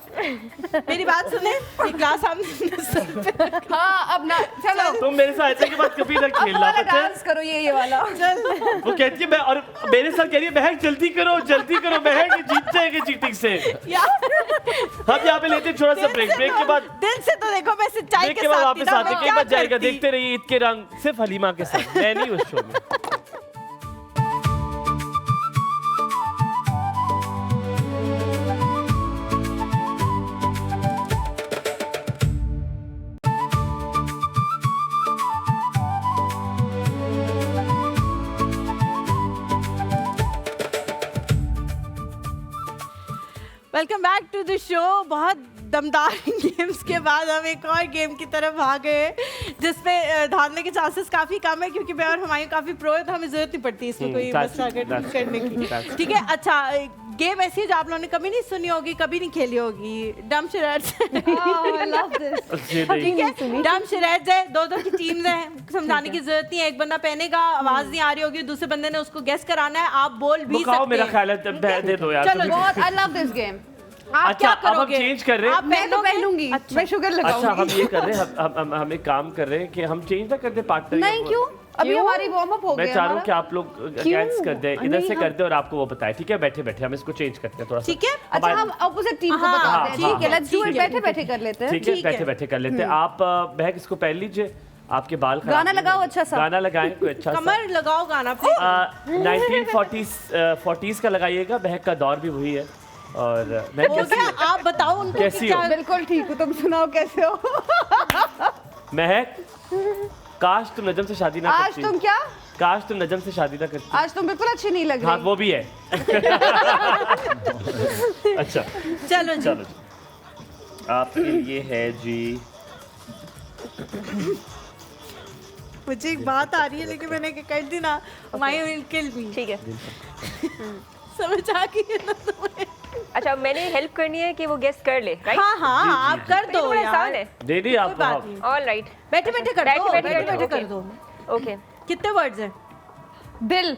मेरी बात सुने, ये ग्लास हमने हाँ अब ना चलो तुम मेरे साथ ऐसे के बाद कभी ना अब खेलना, वाला पता है? डांस करो, ये वाला। वो कहती है मैं, और मेरे साथ कह रही है बहन जल्दी करो बहन, ये जीत जाएंगे चीटिंग से। हम यहाँ पे लेते हैं थोड़ा सा ब्रेक के बाद, दिल से तो देखो, मैं सच्चाई ब्रेक के के बाद साथ वापस थी ना, आते मैं हैं, क्या एक बार जाएगा, करती? देखते रहिए ईद के रंग सिर्फ हलीमा के साथ, मैं नहीं उस शो में। Welcome back to the show. बहुत दमदार गेम्स के बाद हम एक और गेम की तरफ भाग गए जिसमें धांधले के चांसेस काफ़ी कम है, क्योंकि मैं और हुमायूं काफ़ी प्रो है, तो हमें ज़रूरत नहीं पड़ती इसमें कोई मसला करने की। ठीक है, अच्छा गेम ऐसी है जो आप लोगों ने कभी नहीं सुनी होगी, कभी नहीं खेली होगी। डम शरारत। ठीक है, डम शरारत है, दो की टीम्स हैं, समझाने की जरूरत नहीं है। एक बंदा पहनेगा, आवाज नहीं आ रही होगी, दूसरे बंदे ने उसको गेस कराना है, आप बोल भी सकते मेरा हैं। ख्याल है दे दो यार। चलो, बहुत आई लव दिस गेम। आप अच्छा, क्या अब हम करोगे? चेंज कर रहे हैं। आप मैं तो पहनूंगी, मैं शुगर अच्छा हम लगाऊंगी। ये कर रहे हैं, हम एक काम कर रहे हैं कि हम चेंज ना करते पार्टनर। नहीं क्यों, अभी हमारी वार्म अप हो मैं गया। चाह रहा हूँ कि आप लोग अगेंस्ट कर दें, इधर से कर दें और आपको वो बताए। ठीक है, बैठे बैठे हम इसको चेंज करते हैं थोड़ा सा। ठीक है, अच्छा हम ऑपोजिट टीम को हाँ, बताते हैं। ठीक ठीक है, लेट्स डू इट, ठीक है, बैठे बैठे कर लेते हैं। ठीक है, ठीक है। बैठे बैठे कर लेते हैं। आप बहक इसको पहन लीजिए, आपके बाल खराब गाना नहीं लगाओ होंगे। अच्छा सा। गाना लगाएं कोई अच्छा सा। कमर लगाओ गाना पे। 1940s का लगाइएगा, बहक का दौर भी वही है। और मैं हो कैसी गया, है? आप बताओ उनको कैसी कि हो? क्या। बिल्कुल ठीक हो, तुम सुनाओ कैसे हो। महक, काश तुम नजम से शादी ना आज करती। तुम क्या, काश तुम नजम से शादी ना करती। आज तुम बिल्कुल अच्छी नहीं लग हाँ रही। वो भी है। अच्छा चलो जी, चलो जी, आपके लिए है जी। मुझे एक बात आ रही है, लेकिन मैंने कर दी ना, माई विल किल मी। ठीक है। समझ आ गई है ना तुम्हें? अच्छा मैंने हेल्प करनी है कि वो गेस कर ले, राइट? हाँ हाँ, आप कर दो बड़ा आसान यार। है। दे दी कोई आपको बात आप। नहीं, ऑल राइट, बैठे बैठे कर दो, बैठे बैठे बैठे कर ओके। दो। ओके कितने वर्ड्स हैं? दिल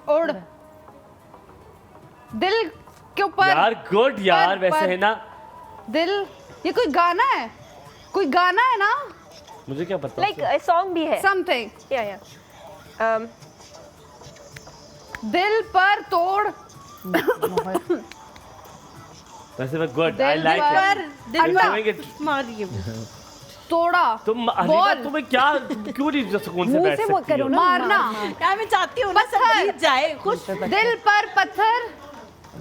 उड़, दिल के ऊपर यार गुड यार, पर- वैसे पर- है ना। दिल, ये कोई गाना है, कोई गाना है ना, मुझे क्या पता। लाइक सॉन्ग भी है। समथिंग। या दिल पर तोड़, वैसे मैं गुड, दिल आई लाइक पर इट। दिल अंडा। डूइंग मारिए। तोड़ा, तुम बॉल। हलीमा, तुम्हें क्या, क्यों नहीं सुकून से मुंह बैठ से वो सकती करो हो? ना, मारना, यार मैं चाहती हूँ ना सब पत्थर। जीत जाए, खुश। दिल पर पत्थर,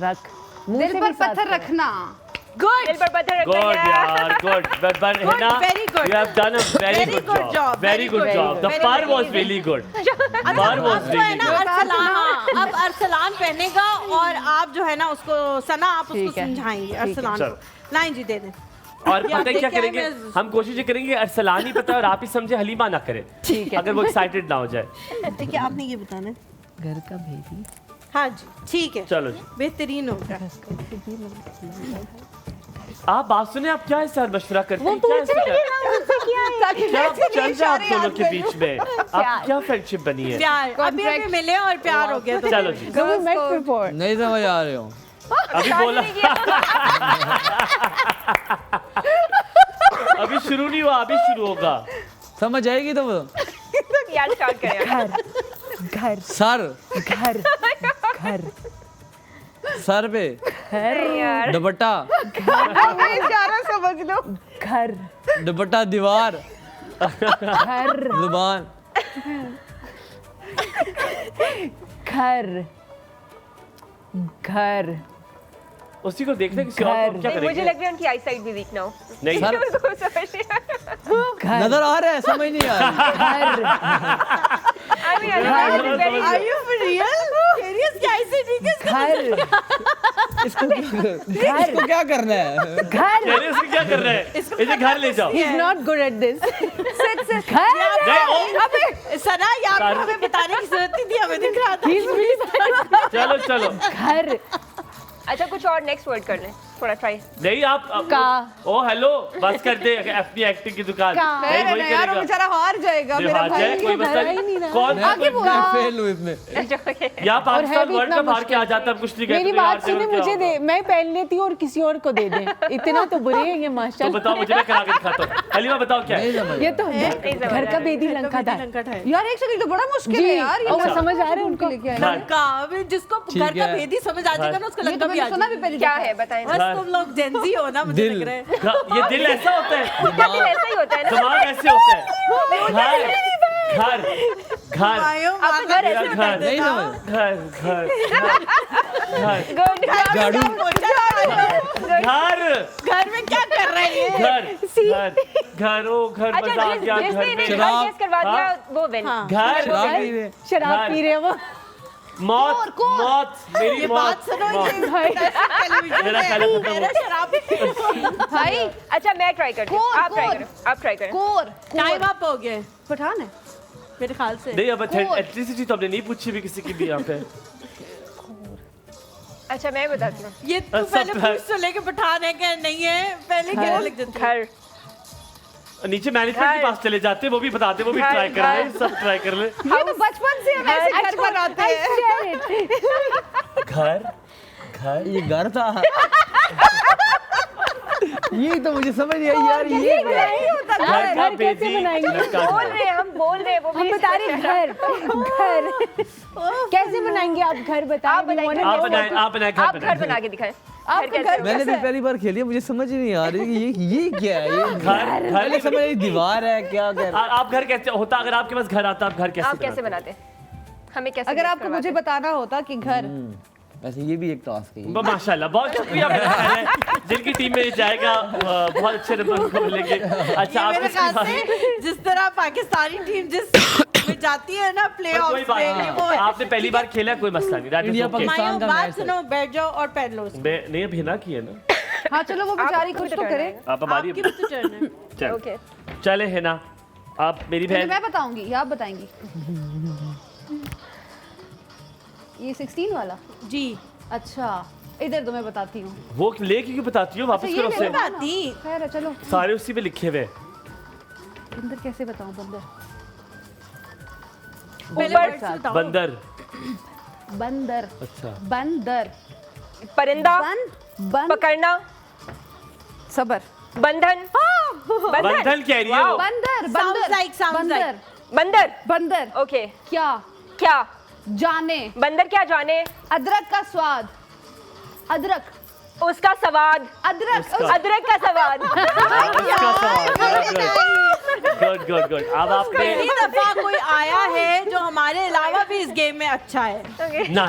रख, मुंह दिल से पर भी साथ पत्थर करो। रखना। गुड, दिल पर पत्थर रखना गुड है। यार, गुड। But है Good, ना, very good. you have done a very Very good good job. job, Very very good good. job. The Very par good. was really good. अच्छा, Par was अब जो है really ना good. Arsalan, हाँ, अब अरसलान पहनेगा और आप जो है ना उसको, सना आप उसको ठीक है, समझाएंगे ठीक है। अरसलान चलो। को। लाइन जी दे दें। और पता है क्या देखिए, करेंगे, मैं- हम कोशिश ये करेंगे अरसलान ही पता है और आप ही समझे, हलीमा ना करे। ठीक है। अगर वो एक्साइटेड ना हो जाए। ठीक है, आपने ये बताना है। घर का बेबी, हाँ जी, ठीक है, चलो जी, बेहतरीन होगा। आप बात सुने, आप क्या इस साल मशवरा करते हैं? पूछ रही है ना मुझसे क्या है? क्या चल रहा है आप दोनों के बीच में? आप क्या फ्रेंडशिप बनी है? प्यार अभी अभी मिले और प्यार हो गया तो चलो जी, So we met before. नहीं समझ आ रहे हो। अभी बोला अभी शुरू नहीं हुआ, अभी शुरू होगा। समझ आएगी तो वो। यार स्टार्ट करें यार। घर सर घर घर सर पे यार दुपट्टा, इशारा समझ लो। घर दुपट्टा दीवार, घर जुबान। घर घर उसी को देखते किसी और को क्या मुझे करेंगे? लग रहा है उनकी आई साइट भी वीक ना हो। नहीं सर समझ नहीं आ रहा। नजर आ रहा है, समझ नहीं आ रही। घर I mean, very Are you for real? Serious? क्या ऐसे ठीक है? घर इसको क्या करना है? घर कह रहे उसको क्या कर रहे हैं? इसे घर ले जाओ। He's not good at this. घर नहीं, ओ, सना यार हमें बताने की जरूरत नहीं थी, हमें दिख रहा था। चलो चलो। घर अच्छा कुछ और नेक्स्ट वर्ड कर लें, थोड़ा ट्राई। नहीं आप का ओ हेलो बस कर दे अपनी एक्टिंग की दुकान। नहीं वही यार वो करेगा। बेचारा हार जाएगा जो मेरा हार जाए भाई। कोई मसला नहीं। कौन मैं फेल हूँ इसमें। यहाँ और है पाकिस्तान भी वर्ल्ड इतना कप हार के आ मुश्किल। जाता है, कुछ नहीं कहते। मेरी तो यार बात सुने, चलो, क्या मुझे होगा? दे, मैं पहन लेती हूँ और किसी और को दे दे। इतना तो बुरे हैं ये तो माशाल्लाह। बताओ मुझे, मैं करा के दिखाता हूँ। हलीमा बताओ क्या नहीं है? समझ। ये तो घर का बेदी लंका था यार एक सेकंड, तो बड़ा मुश्किल जी। है यार। और वो समझ आ रहे हैं उनको। लंका, अभी जिसको ठीक घर का है। भेदी समझ आ जाएगा ना, उसको ये लंका तो भी आ मैंने सुना भी जाएगा। पहले। क्या है बताएं। बस तुम लोग जेंजी हो ना, मुझे दिल। लग रहा है। ये दिल ऐसा होता है, उनका दिल ऐसा ही होता है ना। दिमाग ऐसे होता है। घर घर घर आयो, आपका घर मेरा ऐसे घर नहीं समझ। घर घर घर गुड। झाड़ू घर घर में क्या कर रहे हैं? घर घर ओ घर अच्छा मजा आ गया जिसने घर इन्हें में। घर शराब। गेस करवा दिया वो विन। घर शराब पी रहे। शराब पी रहे हैं वो। मौत मौत मेरी ये मौत बात सुनो, मौत। ये टेलीविजन मेरा ख्याल है खत्म मेरा हो- शराब भाई अच्छा मैं ट्राई करती हूँ, आप ट्राई करो, आप ट्राई करें। कोर टाइम अप हो गया पठान है। मेरे ख्याल से। नहीं अब एथेंटिसिटी तो हमने नहीं पूछी भी किसी की भी यहाँ पे। अच्छा मैं बताती हूँ। ये तू सब पहले ट्राई- पूछ तो लेके पठान है क्या नहीं है, पहले क्या लिख देती है। घर नीचे मैनेजमेंट के पास चले जाते, वो भी बताते, वो भी घर, ट्राई कर ले, घर। सब ट्राई कर ले। ये तो बचपन से हम ऐसे घर बनाते हैं। घर घर ये घर था। ये तो मुझे समझ नहीं आई यार। ये घर का कैसे बेदी बनाएंगे? लड़का बोल घर। रहे हैं, हम बोल रहे हैं, वो हम भी बता रहे हैं घर कैसे बनाएंगे आप? घर बताएं। आप बनाएं, We wanna आप know बनाए what- आप बनाए आप घर घर बनाए। बना के दिखाएं। आप घर कैसे घर मैंने भी पहली बार खेली है, मुझे समझ ही नहीं आ रही कि ये क्या है। ये घर पहले घर समझ आई दीवार है क्या क्या। आप घर कैसे होता, अगर आपके पास घर आता आप घर कैसे आप कैसे बनाते? बनाते? हमें कैसे अगर guess आपको मुझे करवाते? बताना होता कि घर वैसे ये भी एक टास्क है। माशाल्लाह बहुत शुक्रिया मेरा ख्याल है जिनकी टीम में जाएगा बहुत अच्छे नंबर उनको मिलेंगे। अच्छा आप मेरे इसके ख्याल बाद से जिस तरह पाकिस्तानी टीम जिस में जाती है ना प्ले ऑफ कोई बात में, नहीं, वो आपने पहली बार खेला कोई मसला नहीं। that is India okay। Pakistan मायो का बात मैच है। सुनो, बैठ जाओ और पहन लो उसको। मैं नहीं अभी ना किए ना हाँ चलो वो बेचारी कुछ तो करे। आप हमारी आपकी भी तो टर्न है। चल ओके चले है ना आप मेरी पहले बहन। मैं बताऊंगी या आप बताएंगी? ये 16 वाला। जी अच्छा इधर तो मैं बताती हूँ। वो लेके क्यों बताती हो, वापस अच्छा, करो ये उससे। ले लो। बाती खैर है चलो। सारे उसी पे लिखे हुए। बंदर कैसे बताऊँ? बंदर पहले ऊपर वर्ड से बताओ। बंदर बंदर अच्छा बंदर परिंदा, बन पकड़ना, सबर बंधन, बंधन कह रही है वो। बंदर Sounds बंदर like, sounds बंदर like. बंदर। बंदर ओके क्या क्या जाने बंदर क्या जाने? अदरक का स्वाद अदरक उसका सवाद, अदरक उसका। अदरक का सवाद। Good good good. अब आपने पहली दफा कोई आया है जो हमारे अलावा भी इस गेम में अच्छा है। ना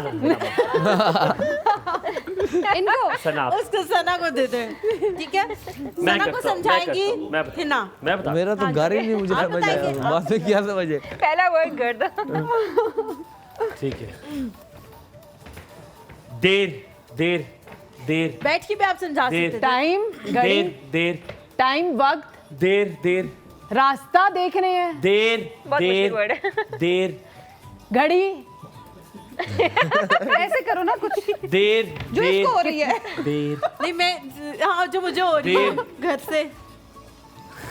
ना इनको सना आप। उसको सना को दे दे, ठीक है? मैं सना को करता हूँ, मैं समझाएंगी करता हूँ, मैं बता- हिना। मैं बता मेरा तो घर ही नहीं मुझे आप समझ आया। बताइए। बात में क्या समझे। पहला वर्ड कर दो। ठीक है। देर देर देर बैठ के भी आप समझा देर। सकते थे। टाइम घड़ी देर देर टाइम वक्त देर देर रास्ता देख रहे हैं देर बहुत मुश्किल देर word है। देर घड़ी ऐसे करो ना कुछ देर जो देर इसको हो रही है। देर नहीं मैं, हाँ जो मुझे हो रही है घर से।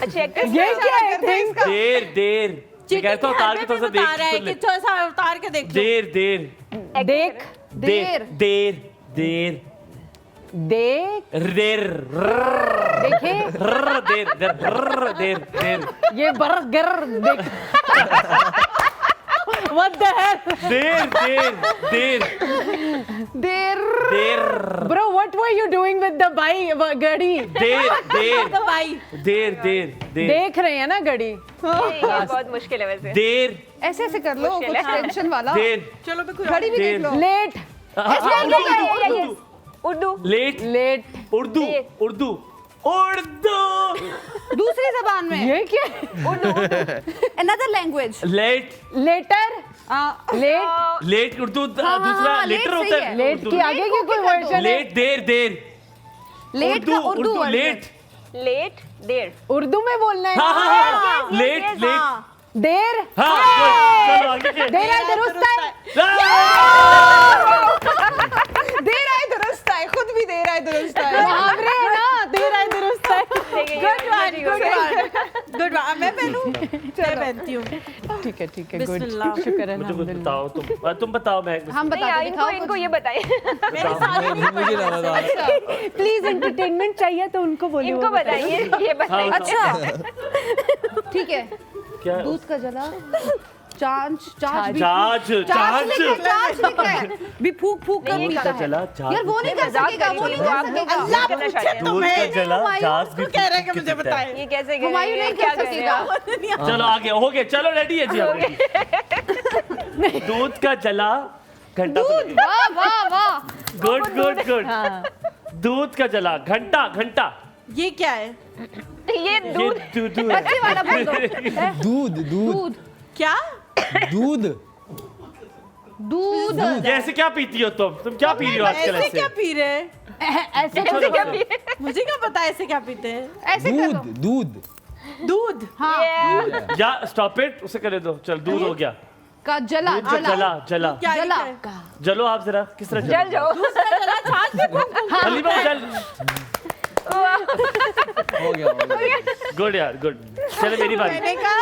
अच्छा ये क्या है thing? देर देर मैं कहता हूँ तार के थोड़ा सा देख सुन ले। कि थोड़ा सा उतार के देख लो। देर देर देख देर देर देर देख देर देखे देर देर देर देर ये बर्गर देख What the hell? There there there there there Bro, what were you doing with the bike गाड़ी? देर देर तो भाई देर देर देर देख रहे हैं ना गाड़ी? ये बहुत मुश्किल है वैसे। देर ऐसे ऐसे कर लो कुछ मुश्किल है। टेंशन वाला। देर चलो मैं घड़ी भी देख लो। Let Urdu let let Urdu Urdu Urdu दूसरी जबान में। ये क्या? Another language। Let letter let let Urdu दूसरा हाँ, लेटर लेट होता सही है है। लेट की आगे की कोई वर्जन है? लेट देर देर लेट का उर्दू वर्जन। लेट लेट देर उर्दू में बोलना है। हाँ हाँ हाँ लेट लेट देर हाँ चलो आगे के देर है दुरुस्त है। देर आए दुरुस्त आए, खुद भी देर आए दुरुस्त आए। मुहावरे है ना, देर है दुरुस्त है। Good one. मैं पहनूं? मैं पहनती हूँ। ठीक है गुड बिस्मिल्लाह। शुक्र है मुझे कुछ अल्हम्दुलिल्लाह। बताओ तुम बताओ मैं हम नहीं बता यार, के इनको दिखाओ इनको ये बताइए। मेरे साथ मुझे ना बता। प्लीज एंटरटेनमेंट चाहिए तो उनको बोलिए। इनको बताइए, ये बताइए। अच्छा ठीक है। क्या दूध का जला चांच चांच चाच चाच लिखा है भी फूक फूक कर नहीं, पीता है। चला चाच यार वो नहीं कर मजाक सकेगा, वो करी नहीं तो कर आप लोग सकेगा। करना चाहिए। दूध का जला चाच भी कह रहे हैं कि मुझे बताए। ये कैसे करेंगे? हुमायूं नहीं क्या कर करेंगे आप? सकेगा। चलो आगे हो गए चलो रेडी है जी आप दूध का जला घंटा वाह वाह वाह। गुड गुड गुड दूध का जला घंटा घंटा ये क्या है? ये ये दूध दूध अच्छी वाला बोल दो। दूध दूध दूध क्या? दूध दूध जैसे क्या पीती हो तुम क्या पी रही हो आजकल ऐसे क्या ऐसे पी रहे हैं? ऐसे चलो, क्या चलो। मुझे क्या पता ऐसे क्या पीते हैं? ऐसे कर दूध दो। दूध दूध। हाँ या स्टॉप इट उसे कर दो चल दूध हो गया का जला दूध का जला जला क्या ये जला क्या है? जलो आप जरा किस तरह जल जाओ। जला छाछ में फूंक फूंक। हलीमा जल हो गया गुड यार गुड चलो मेरी बारी मैंने कहा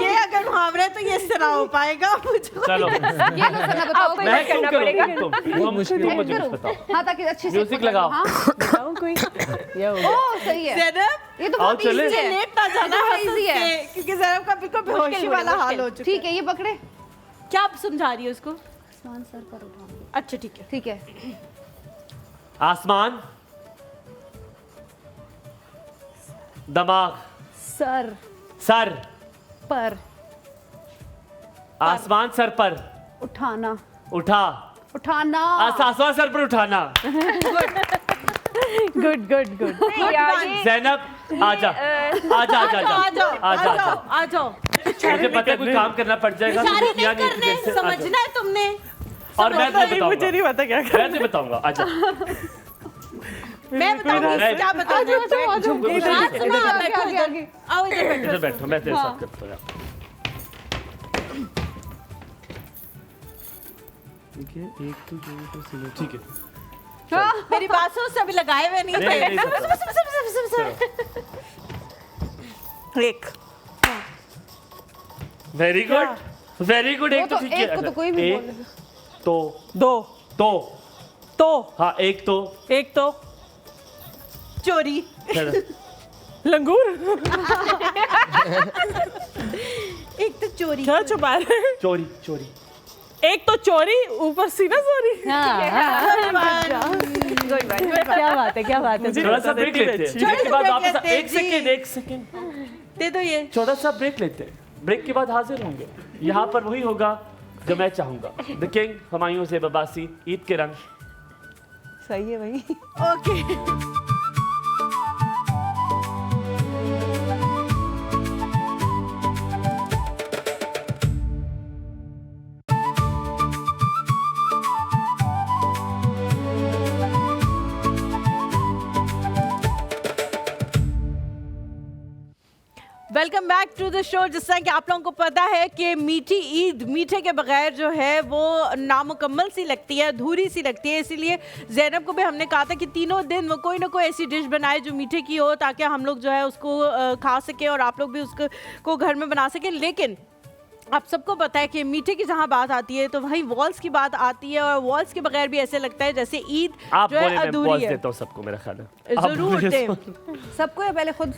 ये अगर मुहावरा है तो ये इस तरह हो पाएगा मुझे। चलो ये लो सना बताओ। आपको मैं करना क्यों पड़ेगा। करूँ तुम मुझे कुछ बताओ हाँ ताकि अच्छे से म्यूजिक लगाओ। हाँ बताओ कोई। ये हो गया। ओ सही है। ज़ैनब ये तो आओ बहुत चले। इजी है। लेट ना जाना बहुत हंस easy है। के, क्योंकि ज़ैनब का बिल्कुल बेहोशी वाला हाल हो चुका ठीक है ये पकड़े। है। क्या आप समझा रही है उसको? आसमान सर पर उठाओ। अच्छा ठीक है। ठीक है। आसमान दिमाग सर सर पर आसमान सर पर उठाना उठा उठाना। आसमान सर पर उठाना गुड गुड गुड। नहीं यार, ये ज़ैनब आजा आजा आजा आ जाओ आ आजा जाओ आजा आ जाओ। मुझे पता है कोई काम करना पड़ जाएगा इशारे मुझे किया नहीं नहीं करने, जैसे, आजा। समझना है तुमने। और मैं तुम्हें मुझे नहीं बताऊंगा पता क्या मैं तुम्हें बताऊंगा आजा मैं बताऊंगी क्या बताऊंगी। बात सुनो, आप बैठो आगे, इधर। आगे। आओ इधर बैठो। इधर बैठो मैं तेरे साथ करता हूँ ठीक है एक तो दो तो तीन ठीक है मेरी बात सुनो, सभी लगाए हुए नहीं नहीं, थे। नहीं, एक वेरी गुड एक तो ठीक है एक को तो कोई भी बोल एक तो दो तो हाँ एक तो एक तो चोरी। लंगूर। एक तो चोरी। क्या छुपा रहे हैं? चोरी चोरी एक तो चोरी ऊपर सीना सॉरी। Good one. क्या बात है क्या बात है। थोड़ा सा ब्रेक लेते हैं ब्रेक के बाद break वापस लेते हैं, एक जी। सेकंड दे दो ये। छोटा सा ब्रेक लेते हैं ब्रेक के बाद हाजिर होंगे यहाँ पर वही होगा जो मैं चाहूंगा द किंग हुमायूं से बबासी ईद के रंग सही है भाई। Okay welcome back to the show. जिस तरह कि आप लोगों को पता है कि मीठी ईद मीठे के बगैर जो है वो नामुकम्मल सी लगती है, अधूरी सी लगती है। इसीलिए ज़ैनब को भी हमने कहा था कि तीनों दिन वो कोई ना कोई ऐसी डिश बनाए जो मीठे की हो, ताकि हम लोग जो है उसको खा सकें और आप लोग भी उसको घर में बना सकें। लेकिन आप सबको पता है कि मीठे की जहाँ बात आती है तो वहीं वॉल्स की बात आती है, और वॉल्स के बगैर भी ऐसे लगता है जैसे ईद जो है अधूरी है। देता हूँ सबको, मेरा ख्याल है जरूर दें। सबको या पहले खुद?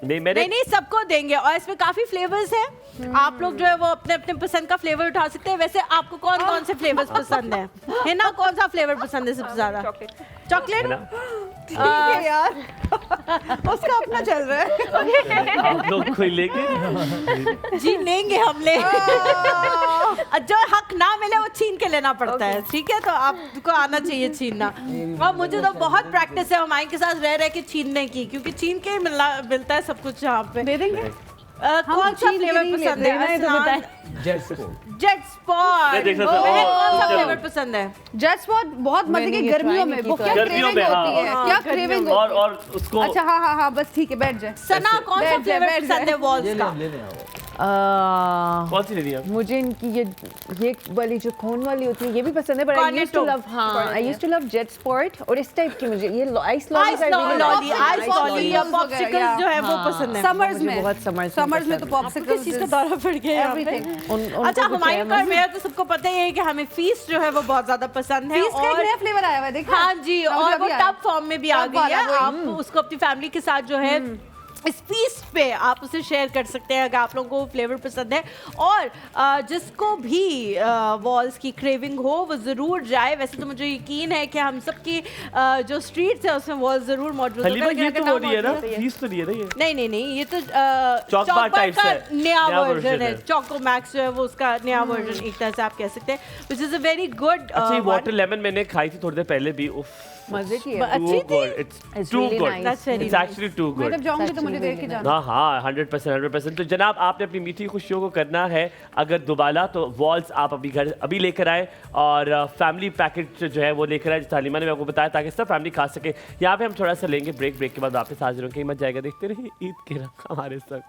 नहीं सबको देंगे, और इसमें काफी फ्लेवर्स हैं। आप लोग जो है वो अपने अपने पसंद का फ्लेवर उठा सकते हैं। वैसे आपको कौन कौन से फ्लेवर्स पसंद है ना? कौन सा फ्लेवर पसंद है सबसे ज्यादा? चॉकलेट। ठीक है यार, उसका अपना चल रहा है। आप लोग कोई लेंगे? जी लेंगे, हम ले। जो हक ना मिले वो छीन के लेना पड़ता है, ठीक है? तो आपको आना चाहिए छीनना। और मुझे तो बहुत प्रैक्टिस है हमारे के साथ रह के छीनने की, क्योंकि छीन के ही मिलता है सब कुछ यहाँ पे। दे देंगे। कौन सा फ्लेवर पसंद है? Jet spot. Jet spot. कौन सा फ्लेवर पसंद है? जेट स्पॉट बहुत मजे की गर्मियों में, वो क्या गर्मियों क्रेविंग में, होती है, हाँ। क्या क्रेविंग और उसको अच्छा हाँ बस ठीक है, बैठ जाए। सना कौन सा बैठ जाए, फ्लेवर बैठ पसंद है जाए। वॉल्स का? ले लें कौन सी लेनी है? मुझे इनकी ये वाली जो कोन वाली होती है ये भी पसंद है, but I used to Cornetto। love, हाँ, I used to love Jet Sport, और इस टाइप की मुझे ये आइस लॉली आइस लॉली या पॉप्सिकल्स जो है वो पसंद है। समर्स में बहुत समर्स में तो पॉप्सिकल्स किस चीज का दौरा पड़ गया यहाँ पे? अच्छा, हमारे घर में तो सबको पता ही है कि हमें फीस्ट जो है वो बहुत ज्यादा पसंद है। फीस का एक नया फ्लेवर आया हुआ है, देखा? हाँ जी, और वो टब फॉर्म में भी आ गई है। वाला, आप उसको अपनी फैमिली के साथ जो है इस फीस्ट पे आप उसे शेयर कर सकते हैं अगर आप लोगों को फ्लेवर पसंद है। और जिसको भी वॉल्स की क्रेविंग हो वो ज़रूर जाए। वैसे तो मुझे यकीन है कि हम सबकी जो स्ट्रीट्स है उसमें वॉल ज़रूर मौजूद हलीमा ये तो वो नहीं है ना, फीस तो नहीं है ना ये? नहीं, ये तो चॉकबार टाइप का से नया नया वर्जन version है। है। चोको मैक्स जो है वो उसका नया वर्जन एक तरह से आप कह सकते हैं, which is a very good अच्छा, ये वाटर लेमन मैंने खाई थी थोड़ी देर पहले भी। उफ, मजे की अच्छी थी। It's too really good. nice. That's very It's nice. actually too मैं good. जब जाऊंगी तो मुझे देख के जाना। हाँ 100%। तो जनाब, आपने अपनी मीठी खुशियों को करना है अगर दोबारा, तो वॉल्स आप अभी लेकर आए, और फैमिली पैकेट जो है वो लेकर आए, जो तालिमा ने आपको बताया, ताकि सब फैमिली खा सके। यहाँ पे हम थोड़ा सा लेंगे ब्रेक के बाद वापस हाजिर होंगे। मत जाएगा, देखते रहिए ईद के रंग हमारे साथ।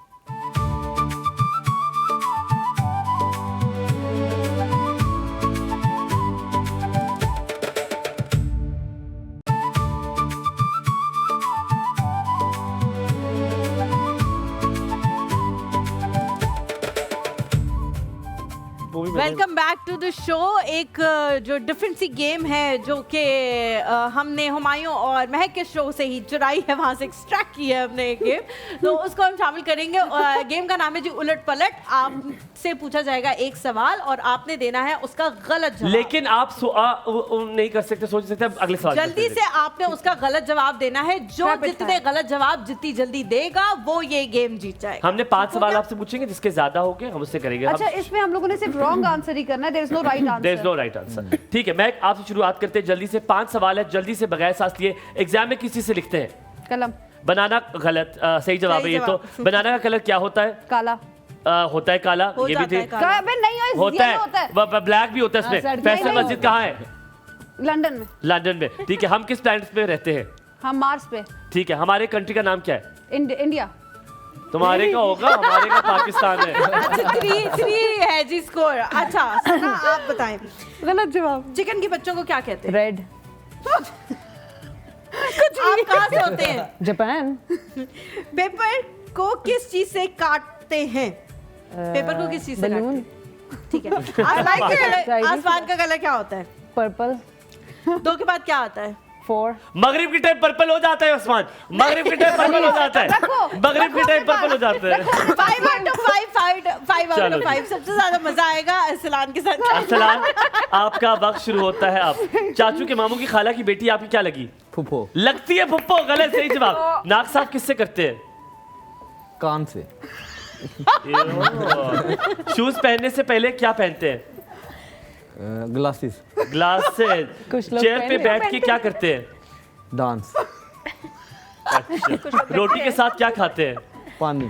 Welcome back to the show. एक जो डिफरेंट सी गेम है जो कि हमने हुमायूं और महक के शो से ही चुराई है, वहाँ से एक्सट्रैक्ट की है हमने एक गेम, तो उसको हम शामिल करेंगे। गेम का नाम है जी उलट पलट। आपसे पूछा जाएगा एक सवाल और आपने देना है उसका गलत जवाब। लेकिन आप नहीं कर सकते, सोच सकते अगले सवाल जल्दी से आपने उसका गलत जवाब देना है। जो जितने गलत जवाब जितनी जल्दी देगा वो ये गेम जीत जाएगा। हमने 5 सवाल आपसे पूछेंगे, जिसके ज्यादा हो गए हम उससे करेंगे। अच्छा, इसमें हम लोगों ने सिर्फ रॉन्ग आंसर ही करना है, there is no right answer. There is no right answer. ठीक है, मैं आपसे शुरुआत करते हैं जल्दी से। 5 सवाल है, जल्दी से बगैर सांस लिए। एग्जाम में किसी से लिखते हैं कलम। बनाना गलत, सही जवाब है ये तो। बनाना का कलर क्या होता है? काला होता है काला, हो ये भी जाता है थी। काला। अबे नहीं है, होता येलो होता है। है, ब्लैक भी होता है इसमें। सर, फैसल नहीं मस्जिद कहाँ है? लंदन में। लंदन में। ठीक है, हम किस प्लैनेट पे रहते हैं? हम मार्स पे। ठीक है, हमारे कंट्री का नाम क्या है? इंडिया। तुम्हारे का होगा, हमारे का पाकिस्तान है। अच्छा, 3 है जी स्कोर। अच्छा सना, आप बताएं गलत जवाब। चिकन के बच्चों को क्या कहते हैं? रेड। आप कहाँ से होते हैं? जापान। पेपर को किस चीज से काटते हैं? पेपर को किस चीज से काटते हैं? ठीक है। आसमान का कलर क्या होता है? पर्पल। 2 के बाद क्या आता है? 4। मगरिब की टाइम पर्पल हो जाता है आसमान। मगरिब की टाइम पर्पल हो जाता है। मगरिब की टाइम पर्पल हो जाता है। 5 out of 5 out चलो of 5। सबसे ज्यादा मजा आएगा अरसलान के साथ। अरसलान, आपका वक्त शुरू होता है अब। चाचू के मामू की खाला की बेटी आपकी क्या लगी? फुफो। लगती है फुप्पो। गलत, सही जवाब। नाक साफ किससे करते हैं? कान से। शूज पहनने से पहले क्या पहनते हैं? ग्लासेस। ग्लासेस। कुछ लोग चेयर पे पहले बैठ के क्या करते हैं? डांस। रोटी के साथ क्या खाते हैं? पानी।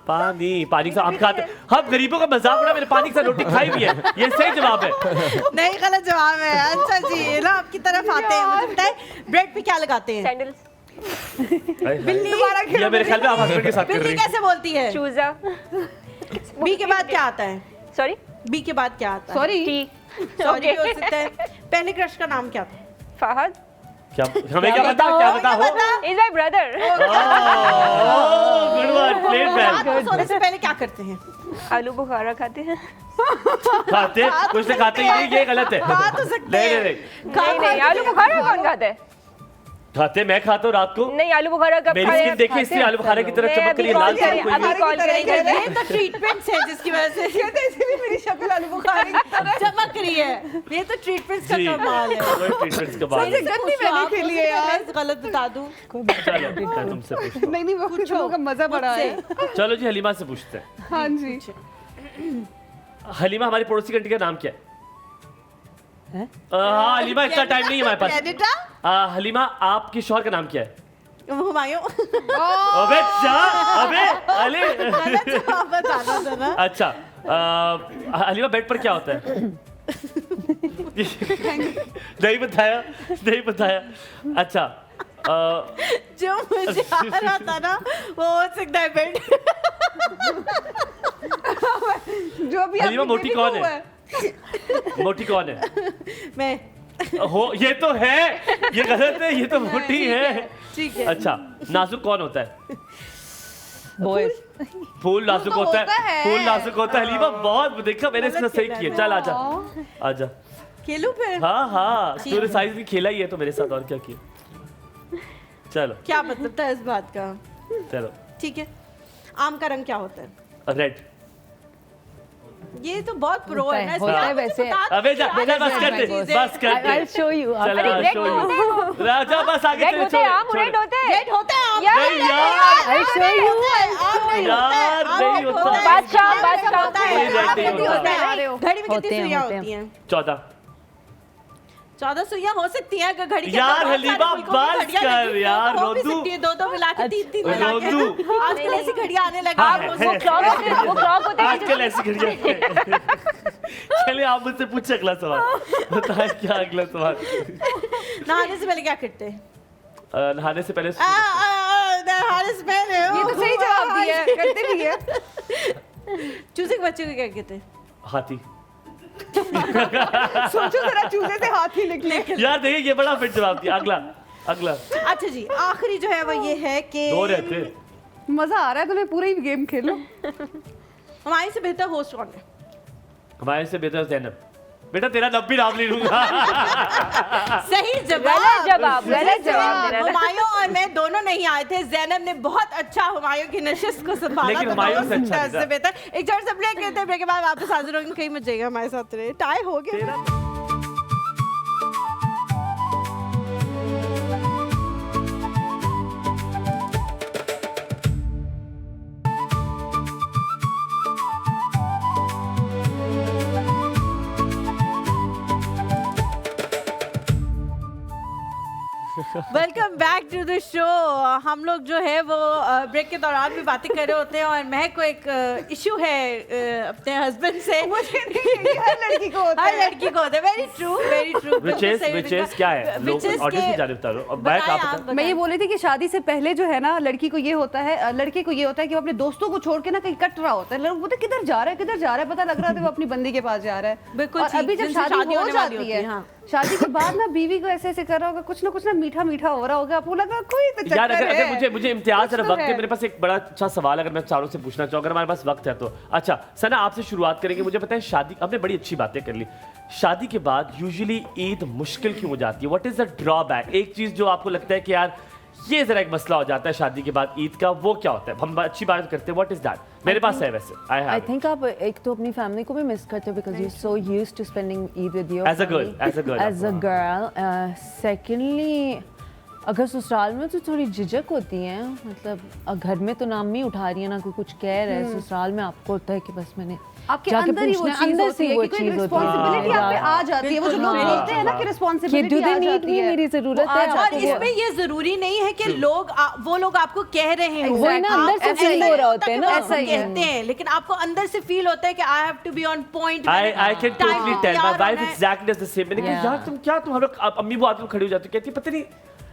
पानी के साथ हम खाते हैं। हम गरीबों का मजाक उड़ा, मैंने पानी के साथ रोटी खाई भी है। ये सही जवाब है। नहीं, गलत जवाब है। अच्छा जी, ना आपकी तरफ आते हैं। मुझे बताएं ब्रेड पे क्या लगाते हैं? सैंडल्स। बिल्ली ये मेरे ख्याल में आप हस्बैंड के साथ कर रही बिल्ली हैं। कैसे बोलती है? चूजा। बी के बाद क्या आता है? सॉरी बी के बाद क्या आता है? सॉरी टी सॉरी हो सकता है। पहले क्रश का नाम क्या था? फहद क्या हमें क्या पता हो? Is my brother. Good one, played रात बैक। को सोने से पहले क्या करते हैं? आलू बुखारा खाते हैं। खाते कुछ तो खाते ही नहीं, ये गलत है। खा तो सकते नहीं हैं। नहीं नहीं नहीं, आलू बुखारा कौन खाता है? खाते, मैं खाता हूँ रात को। नहीं, आलू बुखारा कब मेरी खाए? स्किन देखिए, इसलिए आलू बुखारे की तरह चमक रही है, लाल चमक हुई है। अभी कॉल करेंगे। ये तो ट्रीटमेंट्स है जिसकी वजह से इसीलिए मेरी शक्ल आलू बुखारी की तरह चमक रही है। ये तो ट्रीटमेंट्स का जी, कमाल है। वही ट्रीटमेंट्स के बाद। सही से गंदी मैंने खेली है यार। गलत बता दूं। चलो मैं तुमसे पूछता हूँ। नहीं वो कुछ लोगों का मजा बड़ा है। चलो जी, हलीमा से पूछते हैं। हाँ जी। हलीमा, हमारी पड़ोसी कंट्री का नाम क्या है? हाँ हलीमा, इतना टाइम नहीं है हमारे पास। कैनेडा? हलीमा, आपके शौहर का नाम क्या है? हुमायूं। अबे अबे अली। गलत जवाब बताना था ना। अच्छा, हलीमा बेड पर क्या होता है? नहीं बताया, नहीं बताया। अच्छा, जो मुझे आ रहा था ना वो हो सकता है बेड। जो भी हलीमा, आपकी मोटी बेटी कौन को है? मोटी कौन है? मैं हो, ये तो है, ये गलत है, ये तो मोटी है। ठीक है। अच्छा, नाजुक कौन होता है? बॉयज। फूल नाजुक होता है, फूल नाजुक होता है। हलीमा बहुत देखा मैंने, इसमें सही खेला किया। है। चल आजा, आजा। खेलूं फिर? हाँ हाँ, तूने साइज भी खेला ही है तो मेरे साथ, और क्या किया। चलो क्या मतलब था इस बात का? चलो। ठीक है। आम का रंग क्या होता है? रेड। ये तो बहुत प्रो है ना, होता है इसमें वैसे। अबे जा, बस कर दे, बस कर दे। I'll show you. चल अरे I'll red show you। होते हैं। राजा बस आगे रेड चले, होते हैं, आम छोड़, रेड होते हैं। रेड होता है आम। नहीं यार, I'll show you. यार नहीं होता। बादशाह, बादशाह होता है। कोई रेड आम नहीं कितनी होता। होता है? घड़ी में होते कितनी हैं, सुइयां होते हैं। होती हैं? 14। 14 सुइयां हो सकती हैं अगर घड़ी के यार, अंदर बहुत हलीमा, सारे मुल्कों में बस घड़ियां कर लगी हैं, यार, तो हो भी रोदू। सकती है, दो मिला के तीन मिला के। रोदू। आजकल ऐसी घड़ियां आने लगी हैं, हाँ, वो क्लॉक होते हैं, वो क्लॉक होते हैं। आजकल ऐसी घड़ियां। चलिए आप मुझसे पूछे अगला सवाल। बताएं क्या अगला सवाल? नहाने से पहले क्या करते हैं? नहाने से पहले नहाने से पहले ये तो सही जवाब दिया है, करते भी है। चूजे के बच्चे को क्या कहते हैं? हाथी। सोचो जरा, चूजे से हाथी निकले। यार देखिए, ये बड़ा फिट जवाब दिया। अगला अगला। अच्छा जी, आखिरी जो है वो ये है कि दो रहते। मजा आ रहा है तुम्हें, पूरा ही गेम खेलो। हमारे से बेहतर होस्ट कौन है? हमारे से बेहतर जैनब। बेटा तेरा नब भी नाम ले लूंगा। सही जवाब। गलत जवाब, गलत जवाब दे रहा था। हुमायूं और मैं दोनों नहीं आए थे। जैनब ने बहुत अच्छा हुमायूं की नशिस्त को संभाला। लेकिन तो हुमायूं से अच्छा उससे था। बेहतर। एक छोटे से ब्रेक लेते हैं, ब्रेक के बाद वापस हाजिर होंगे। कहीं मत जाइएगा, हमारे साथ रहे। टाई हो गया। Welcome back to the show. हम लोग जो है वो ब्रेक के दौरान भी बातें कर रहे होते हैं और महक को एक इशू है अपने हस्बैंड से। मुझे नहीं, हर लड़की को होता हर है। लड़की को होता है। Very true, very true. Which is क्या है? लोग ऑडियंस की जानिब बता रहे हो। अब बैक आप बताओ। मैं ये बोल रही थी कि शादी से पहले जो है ना, लड़की को ये होता है, लड़के को ये होता है कि वो अपने दोस्तों को छोड़ के ना कहीं कट रहा होता है। लोग बोलते किधर जा रहा है, किधर जा रहा है, पता लग रहा था वो अपनी बंदी के पास जा रहा है। बिल्कुल और ठीक, अभी जब जिनसे शादी शादी हो होने वाली जाती होती है, है, हाँ। शादी के बाद ना बीवी को ऐसे ऐसे कर रहा होगा, कुछ ना कुछ ना मीठा मीठा हो रहा होगा, आपको लगा कोई तो यार चक्कर अगर है। मुझे इम्तियाज कुछ जरा तो वक्त है, है। मेरे पास एक बड़ा अच्छा सवाल अगर मैं चारों से पूछना चाहूँ, अगर हमारे पास वक्त है तो। अच्छा सना, आपसे शुरुआत करेंगे। मुझे पता है शादी, हमने बड़ी अच्छी बातें कर ली। शादी के बाद यूजुअली ईद मुश्किल क्यों हो जाती है? What is the drawback? एक चीज जो आपको लगता है कि यार ये जरा एक मसला हो जाता है शादी के बाद ईद का, वो क्या होता है? हम अच्छी बात करते हैं, व्हाट इज दैट? मेरे पास है वैसे, आई आई हैव थिंक आप एक तो अपनी फैमिली को भी मिस करते हो because you so used to spending Eid with your As a girl, as a girl. As a girl. Secondly, अगर ससुराल में तो थोड़ी झिझक होती है, मतलब घर में तो नाम ही उठा रही है ना, कोई कुछ कह रहा है, ससुराल में आपको होता है कि बस मैंने आपके जाके अंदर ही वो पूछना है, चीज अंदर होती से है वो कि कोई चीज होती रिस्पांसिबिलिटी आप पे आ जाती है। वो जो लोग बिल्कुल, बोलते हैं ना कि कि रिस्पांसिबिलिटी do they आ need जाती me, है, मेरी जरूरत वो आ है जाती और आपको। है। इसमें ये जरूरी नहीं है कि लोग वो लोग आपको कह रहे हैं। वही ना, अंदर से ऐसा feel नहीं हो रहा होता होता है कि ना। वो आपको ऐसा ही है। कहते हैं, लेकिन आपको अंदर से फील होता है कि I have to be on point. I can totally tell. My wife exactly does the same. मैंने कहा Yeah. यार तुम क्या, तुम हम लोग अम्मी वो आती खड़ी हो जाती, कहती पता नहीं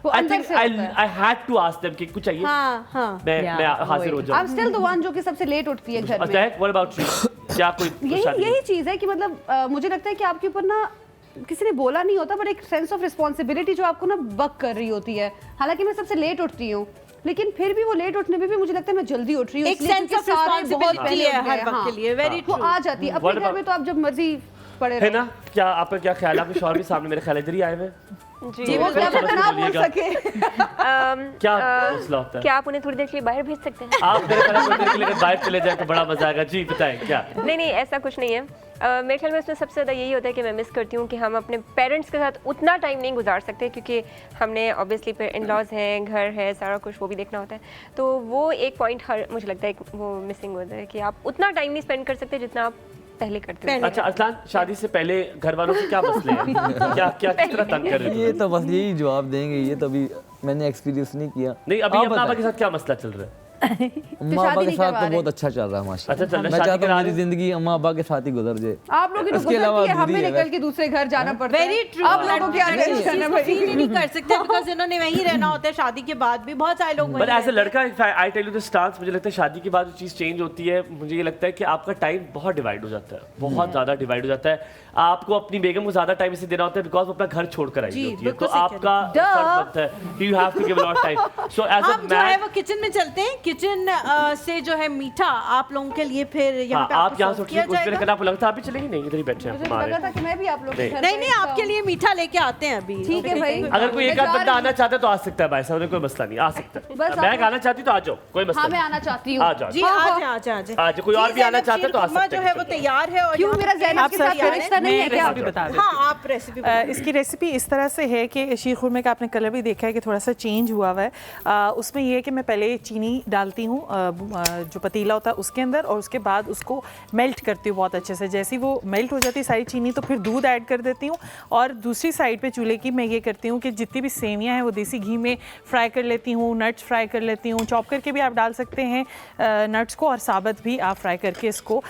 वो I अंदर think से होता है। I had to ask them कि कुछ चाहिए। हाँ हाँ मैं हाजिर हो जाऊँ। I'm still the one जो कि सबसे लेट उठती है घर में। अच्छा, what about you? क्या कोई यही चीज है कि मतलब मुझे लगता है कि आपके ऊपर ना किसी ने बोला नहीं होता, बट एक सेंस ऑफ रिस्पॉन्सिबिलिटी जो आपको ना बक कर रही होती है। हालांकि मैं सबसे लेट उठती हूँ, लेकिन फिर भी वो लेट उठने पे भी मुझे लगता है मैं जल्दी उठ रही हूँ। एक सेंस ऑफ रिस्पॉन्सिबिलिटी है हर वक्त के लिए, वेरी वो ट्रू। आ जाती है। अपने घर में तो आप जब मर्जी पड़े है रहो। ना? क्या आपका क्या ख्याल है? आपके शौहर भी सामने मेरे ख्याल इधर ही आए हुए हैं। जी वो क्या पता ना बोल सके। क्या मसला होता है? क्या आप उन्हें थोड़ी देर के लिए बाहर भेज सकते हैं? आप मेरे ख्याल में के लिए बाहर चले जाए तो बड़ा मजा आएगा। जी बताएं क्या? नहीं नहीं, ऐसा कुछ नहीं है। मेरे ख्याल में इसमें सबसे ज़्यादा यही होता है कि मैं मिस करती हूँ कि हम अपने पेरेंट्स के साथ उतना टाइम नहीं गुजार सकते, क्योंकि हमने ऑब्वियसली इन लॉज हैं, घर है, सारा कुछ वो भी देखना होता है। तो वो एक पॉइंट मुझे लगता है वो मिसिंग होता है कि आप उतना टाइम नहीं स्पेंड कर सकते जितना आप पहले करते हो। अच्छा अरसलान, शादी से पहले घर वालों से क्या मसले हैं? क्या क्या किस तरह तंग कर रहे थे? ये तो बस यही जवाब देंगे, ये तो अभी मैंने एक्सपीरियंस नहीं किया। नहीं, अभी अपना आपा के साथ क्या मसला चल रहा है? अम्मा अब्बा के साथ तो बहुत अच्छा चल रहा है माशाल्लाह। अच्छा, चल रहा है। मैं शादी चाहता हूँ करा मेरी दे। जिंदगी अम्मा अब्बा के साथ ही गुजर जाए। आप लोग की तो इसके अलावा गुजरती है, हमें अधूरी है निकल के दूसरे घर जाना पड़ता है। Very true. आप लोगों को क्या टेंशन है भाई? फील ही नहीं कर सकते बिकॉज़ इन्होंने वहीं रहना होता है शादी के बाद भी। बहुत सारे लोग बट एज ए लड़का I tell you the stance, मुझे लगता है शादी के बाद जो चीज़ चेंज होती है, मुझे ये लगता है कि आपका टाइम बहुत डिवाइड हो जाता है, बहुत ज़्यादा डिवाइड हो जाता है। आपको अपनी बेगम को ज़्यादा टाइम इसे देना होता है बिकॉज वो अपना घर छोड़ कर आई होती है, तो बिल्कुल सही आपका फर्ज बनता है कि you have to give a lot time. So as a हम जो है मैन, वो किचन में चलते हैं। किचन से जो है मीठा आप लोगों के लिए फिर यहाँ पे आप यहाँ सर्व से किया उठ के जाएगा। करना आपको लगता है आप ही चलेंगे? नहीं, इधर ही बैठे हैं मुझे हमारे। लगा था कि मैं भी आप लोग के घर नहीं पे नहीं, आपके लिए मीठा लेके आते हैं अभी। ठीक है भाई। अगर कोई एक मैं आध जा बंदा रही आना चाहता है तो आ सकता है भाई साहब, कोई मसला नहीं, आ सकता है। बस मैं आप- आना चाहती तो आ जाओ, कोई मसला हाँ मैं नहीं, आना चाहती हूँ। आ जाओ। जी हाँ, आ हाँ। जाए आ जाए आज कोई और भी आना चाहता है तो आ शीरकुरमा सकते जो हैं। है वो तैयार है। और क्यों यहाँ मेरा पे ज़हन आप के सब साथ रिश्ता नहीं है क्या? रेसिपी बता देती हाँ आप रेसिपी इसकी रेसिपी इस तरह से है कि शीर खुरमे का आपने कलर भी देखा है कि थोड़ा सा चेंज हुआ हुआ है। उसमें ये है कि मैं पहले चीनी डालती हूँ जो पतीला होता है उसके अंदर, और उसके बाद उसको मेल्ट करती हूँ बहुत अच्छे से। जैसे ही वो मेल्ट हो जाती है सारी चीनी, तो फिर दूध ऐड कर देती हूँ। और दूसरी साइड पे चूल्हे की मैं ये करती हूँ कि जितनी भी सेवियाँ हैं वो देसी घी में फ्राई कर लेती हूँ, नट्स फ्राई कर लेती हूँ, चॉप करके भी आप डाल सकते हैं नट्स को, और साबुत भी आप फ्राई करके इसको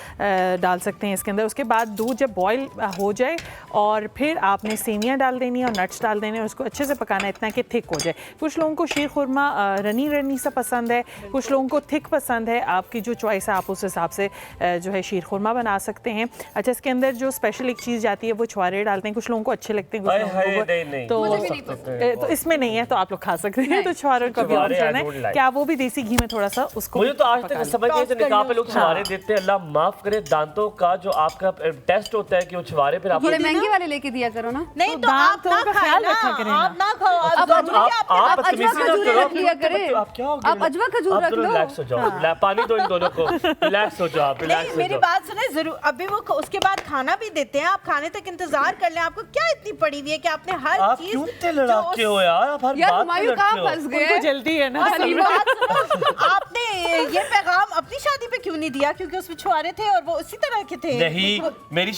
डाल सकते हैं इसके अंदर। उसके बाद दूध जब बॉयल हो जाए और फिर आपने सेवियाँ डाल देनी है और नट्स डाल देने, और उसको अच्छे से पकाना है इतना कि थिक हो जाए। कुछ लोगों को शीर खुरमा रनी रनी सा पसंद है, कुछ लोगों को थिक पसंद है। आपकी जो चॉइस है आप उस हिसाब से जो है शीर खुरमा बना सकते हैं। अच्छा, इसके अंदर जो स्पेशल एक चीज़ जाती है वो छुआरे डालते हैं, कुछ लोगों को अच्छे लगते हैं, कुछ लोगों को तो इसमें नहीं है, तो आप लोग खा सकते हैं। तो छुआरे का भी ऑप्शन है कि आप वो भी देसी घी में थोड़ा सा उसको। मुझे तो आज तक समझ नहीं, जो निकाह पे लोग छुआरे देते हैं, अल्लाह माफ करे, दांतों का जो आपका टेस्ट होता है कि वो छुआरे फिर आप थोड़े महंगे वाले लेके दिया करो ना। नहीं तो आप दांतों ना का खाएं ख्याल ना, रखा करें ना। आप ना खाओ। अब आप अजवा खजूर रख लिया करें। आप क्या हो गए? आप अजवा खजूर रख लो। रिलैक्स हो जाओ, पानी दो इन दोनों को, रिलैक्स हो जाओ, आप रिलैक्स नहीं हो मेरी जाओ। बात सुने जरूर। अभी वो उसके बाद खाना भी देते हैं, आप खाने तक इंतजार कर लें। आपको क्या इतनी पड़ी हुई है कि आपने हर आप चीज क्यों इतने लड़ाके हो यार? आप हर यार बात हुमायूं पे कहाँ लड़ते हो। फंस गए? उनको जल्दी है ना। मेरी बात सुनो, आपने ये पैगाम अपनी शादी पे क्यों नहीं दिया? क्योंकि उसमें छुआरे थे और वो उसी तरह के थे। नहीं, मेरी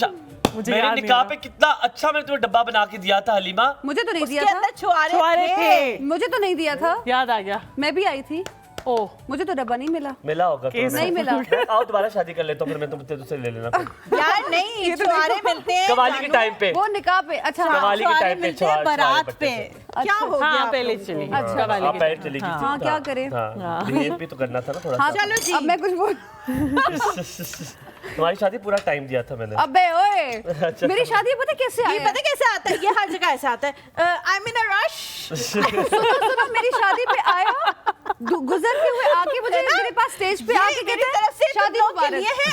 मुझे मेरे याद नहीं निकाह आ पे कितना अच्छा मैंने तुम्हें डब्बा बना के दिया था हलीमा। मुझे तो नहीं उसके दिया था। अंदर छुआरे छुआरे थे। मुझे तो नहीं दिया था। याद आ गया। मैं भी आई थी, ओह, मुझे तो डब्बा नहीं मिला। मिला होगा केस तुम्हें। नहीं मिला। मैं आओ दोबारा शादी कर लेता हूँ, फिर मैं तुमसे ले लेना फिर। यार नहीं, छुआरे मिलते हैं कवाली के टाइम पे, वो निकाह पे। अच्छा कवाली के छुआरे टाइम पे मिलते हैं बारात पे। क्या हो गया हाँ आप पहले लोगों को? चली अच्छा, कवाली आप के पैर टाइम। चली गई थी। हाँ, क्या करें? हाँ, बिहेव भी तो करना था ना थोड़ा हाँ सा। चलो जी। अब मैं कुछ बोल। तुम्हारी शादी पूरा टाइम दिया था मैंने। अबे ओए, मेरी शादी पता कैसे ये आई? पता कैसे आता है? ये हर जगह ऐसा आता है। I am in a rush. सुनो, मेरी शादी पे आया, गुजरते हुए आके मुझे मेरे पास स्टेज पे आके मेरी कहते तरफ से शादी तुम लोग के मुबारक। लिए है।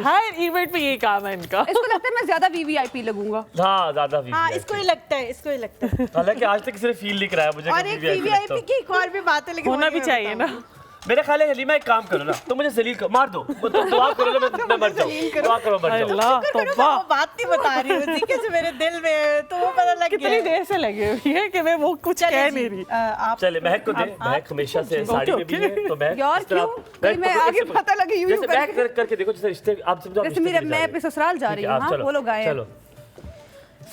हर इवेंट पे ये काम है इनका। इसको लगता है मैं ज्यादा वीवीआईपी लगूंगा। हाँ, ज्यादा भी। हाँ इसको ही लगता है, इसको ही लगता है। हालांकि आज तक किसी ने फील नहीं कराया मुझे। और कि एक VIP लगता वीवीआईपी हूँ। की एक और भी बात है, लेकिन होना वो भी नहीं चाहिए ना। बताऊंगी। मेरा ख्याल है हलीमा एक काम करो ना, तुम मुझे जलील को मार दो, तुम दुआ करो ना मैं मर जाऊं, दुआ करो मर जाऊं। अल्लाह शुक्र करो मैं तौबा। वो बात नहीं बता रही हूँ, ठीक है, जो मेरे दिल में है, तो वो पता लग कितनी गया। देर से लगी हुई है कि मैं वो कुछ कह नहीं रही। आप चले महक को दे, महक हमेशा से साड़ी में भी है, तो महक यार इस तरह- क्यों? महक मैं को आगे ऐसे- पता लगी यूं जैसे महक करके। करके देखो, जैसे रिश्ते आप समझो, जैसे मेरे मैं अपने ससुराल जा रही हूँ। हाँ, वो लोग आए हैं। चलो।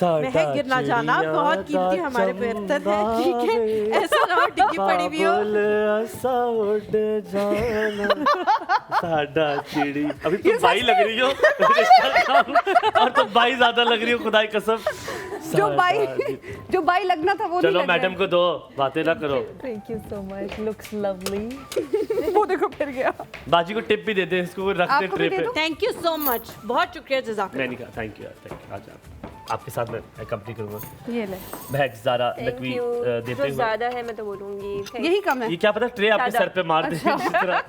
महक गिरना जाना बहुत कीमती हमारे पे बर्तन है, ठीक है, ऐसा ना हो डिग्गी पड़ी भी हो। साडा चिड़ी, अभी तुम भाई लग रही हो और तुम भाई ज्यादा लग रही हो, खुदा की कसम। जो बाई लगना था वो नहीं चलो लग रहा मैडम को दो, बातें ना करो। Thank you so much, looks lovely. है। वो देखो फिर गया। बाजी को टिप भी दे दे, इसको रख दे आपको भी ट्रे दे पे। दो। थैंक यू सो मच, बहुत शुक्रिया जज़ाक। मैं नहीं कहा थैंक यू यार, थैंक यू। आज आपके साथ मैं कंपनी करूंगा। ये ले, बहक ज़ारा थैंक नकवी यू। देते जो हुए। ज़्यादा है मैं तो बोलूँगी thank यही कम है। ये क्या पता ट्रे आपके सादा। सर पे मार दे इस तरह।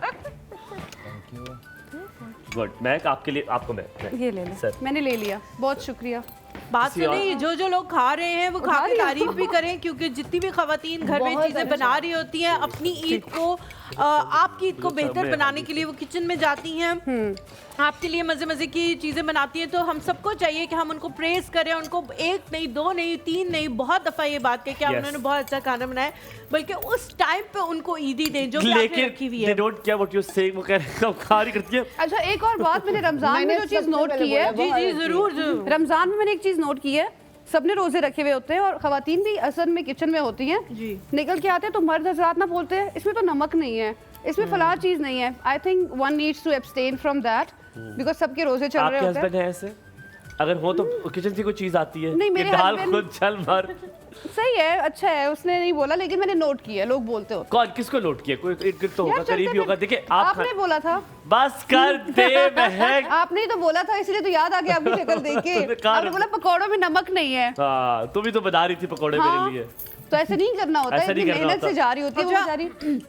गुड, मैं आपके लिए, आपको मैं ये ले ले, सर। मैंने ले लिया, बहुत शुक्रिया। बात किसी और- सुनिए, जो लोग खा रहे हैं वो खा के तारीफ भी करें, क्योंकि जितनी भी खवातीन घर में चीजें बना रही होती हैं अपनी ईद को आपकी ईद को बेहतर बनाने के लिए वो किचन में जाती हैं, आपके लिए मजे मजे की चीजें बनाती हैं, तो हम सबको चाहिए कि हम उनको प्रेज करें, उनको एक नहीं, दो नहीं, तीन नहीं, बहुत दफा ये बात कही कि Yes. उन्होंने बहुत अच्छा खाना बनाया, बल्कि उस टाइम पे उनको ईदी दें जो भी आपने रखी लेकिन हुई दे है। डोंट केयर व्हाट यू से, वो कह रहे हैं खा रही करती है। अच्छा, एक और बात, मैंने रमजान में जो चीज़ नोट की है, जी जी जरूर जरूर। रमजान में मैंने एक चीज़ नोट की है, सबने रोजे रखे हुए होते हैं और खवातीन भी असल में किचन में होती हैं, जी। निकल के आते हैं तो मर्द हजरात ना बोलते हैं इसमें तो नमक नहीं है, इसमें फलां चीज़ नहीं है। I think one needs to abstain from that because सबके रोजे चल रहे आपके होते हैं। हस्बैंड है ऐसे? अगर हो तो किचन से कोई चीज आती है नहीं, कि मेरे दाल husband- खुद चल मार। सही है, अच्छा है, उसने नहीं बोला लेकिन मैंने नोट किया, लोग बोलते होते कौन किसको नोट किया? कोई एक तो होगा, यार, करीबी चलते होगा। फिर- देखिए आप आपने बोला था, बस कर दे महक। आपने ही तो बोला था, इसलिए तो याद आ गया आपकी शक्ल देख के। तुमने कहा आपने बोला पकौड़ों में नमक नहीं है। हाँ, तुम भी तो बना रही थी पकौड़े हाँ, मेरे लिए। तो ऐसे नहीं करना होता है, ऐसा नहीं इतनी करना मेहनत होता। से जा रही होती है वो अच्छा, बेचारी।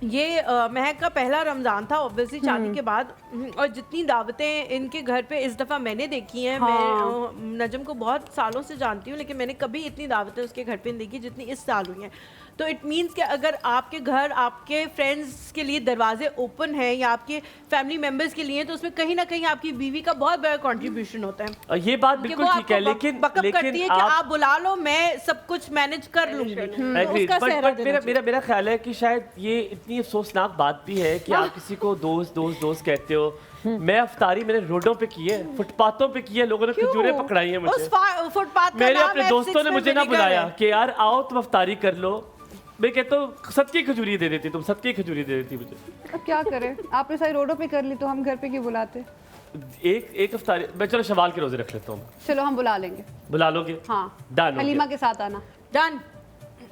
ये महक का पहला रमज़ान था ऑब्वियसली शादी के बाद, और जितनी दावतें इनके घर पे इस दफ़ा मैंने देखी हैं, मैं नजम को बहुत सालों से जानती हूँ लेकिन मैंने कभी इतनी दावतें उसके घर पे नहीं देखी जितनी इस साल हुई हैं। तो इट मीन्स कि अगर आपके घर आपके फ्रेंड्स के लिए दरवाजे ओपन हैं या आपके फैमिली मेम्बर्स के लिए, तो उसमें कहीं ना कहीं आपकी बीवी का बहुत बड़ा कंट्रीब्यूशन होता है और ये बात कि बिल्कुल वो ठीक है, आपको लेकिन बकअप करती है कि आप बुला लो, मैं सब कुछ मैनेज कर लूंगी। तो उसका सेहरा देना मेरा चाहिए। मेरा मेरा ख्याल है कि शायद ये इतनी अफसोसनाक बात भी है कि आप किसी को दोस्त दोस्त दोस्त कहते हो। मैं अफ्तारी मैंने रोडों पे की है, फुटपाथों पे की है, लोगों ने खजूरें पकड़ाई हैं मुझे। फुटपाथ का मेरे नाम अपने F6 दोस्तों ने में मुझे ना विनेगर बुलाया है। कि यार आओ तुम अफ्तारी कर लो। मैं कहता हूँ सबकी खजूरी दे देती, तुम सबकी खजूरी दे देती मुझे। अब क्या करें, आपने सारी रोडों पे कर ली तो हम घर पे क्यों बुलाते। एक अफ्तारी मैं चलो शवाल के रोजे रख लेता हूँ। चलो हम बुला लेंगे। बुला लोगे? हाँ, डन हो हलीमा गया। के साथ आना। डन।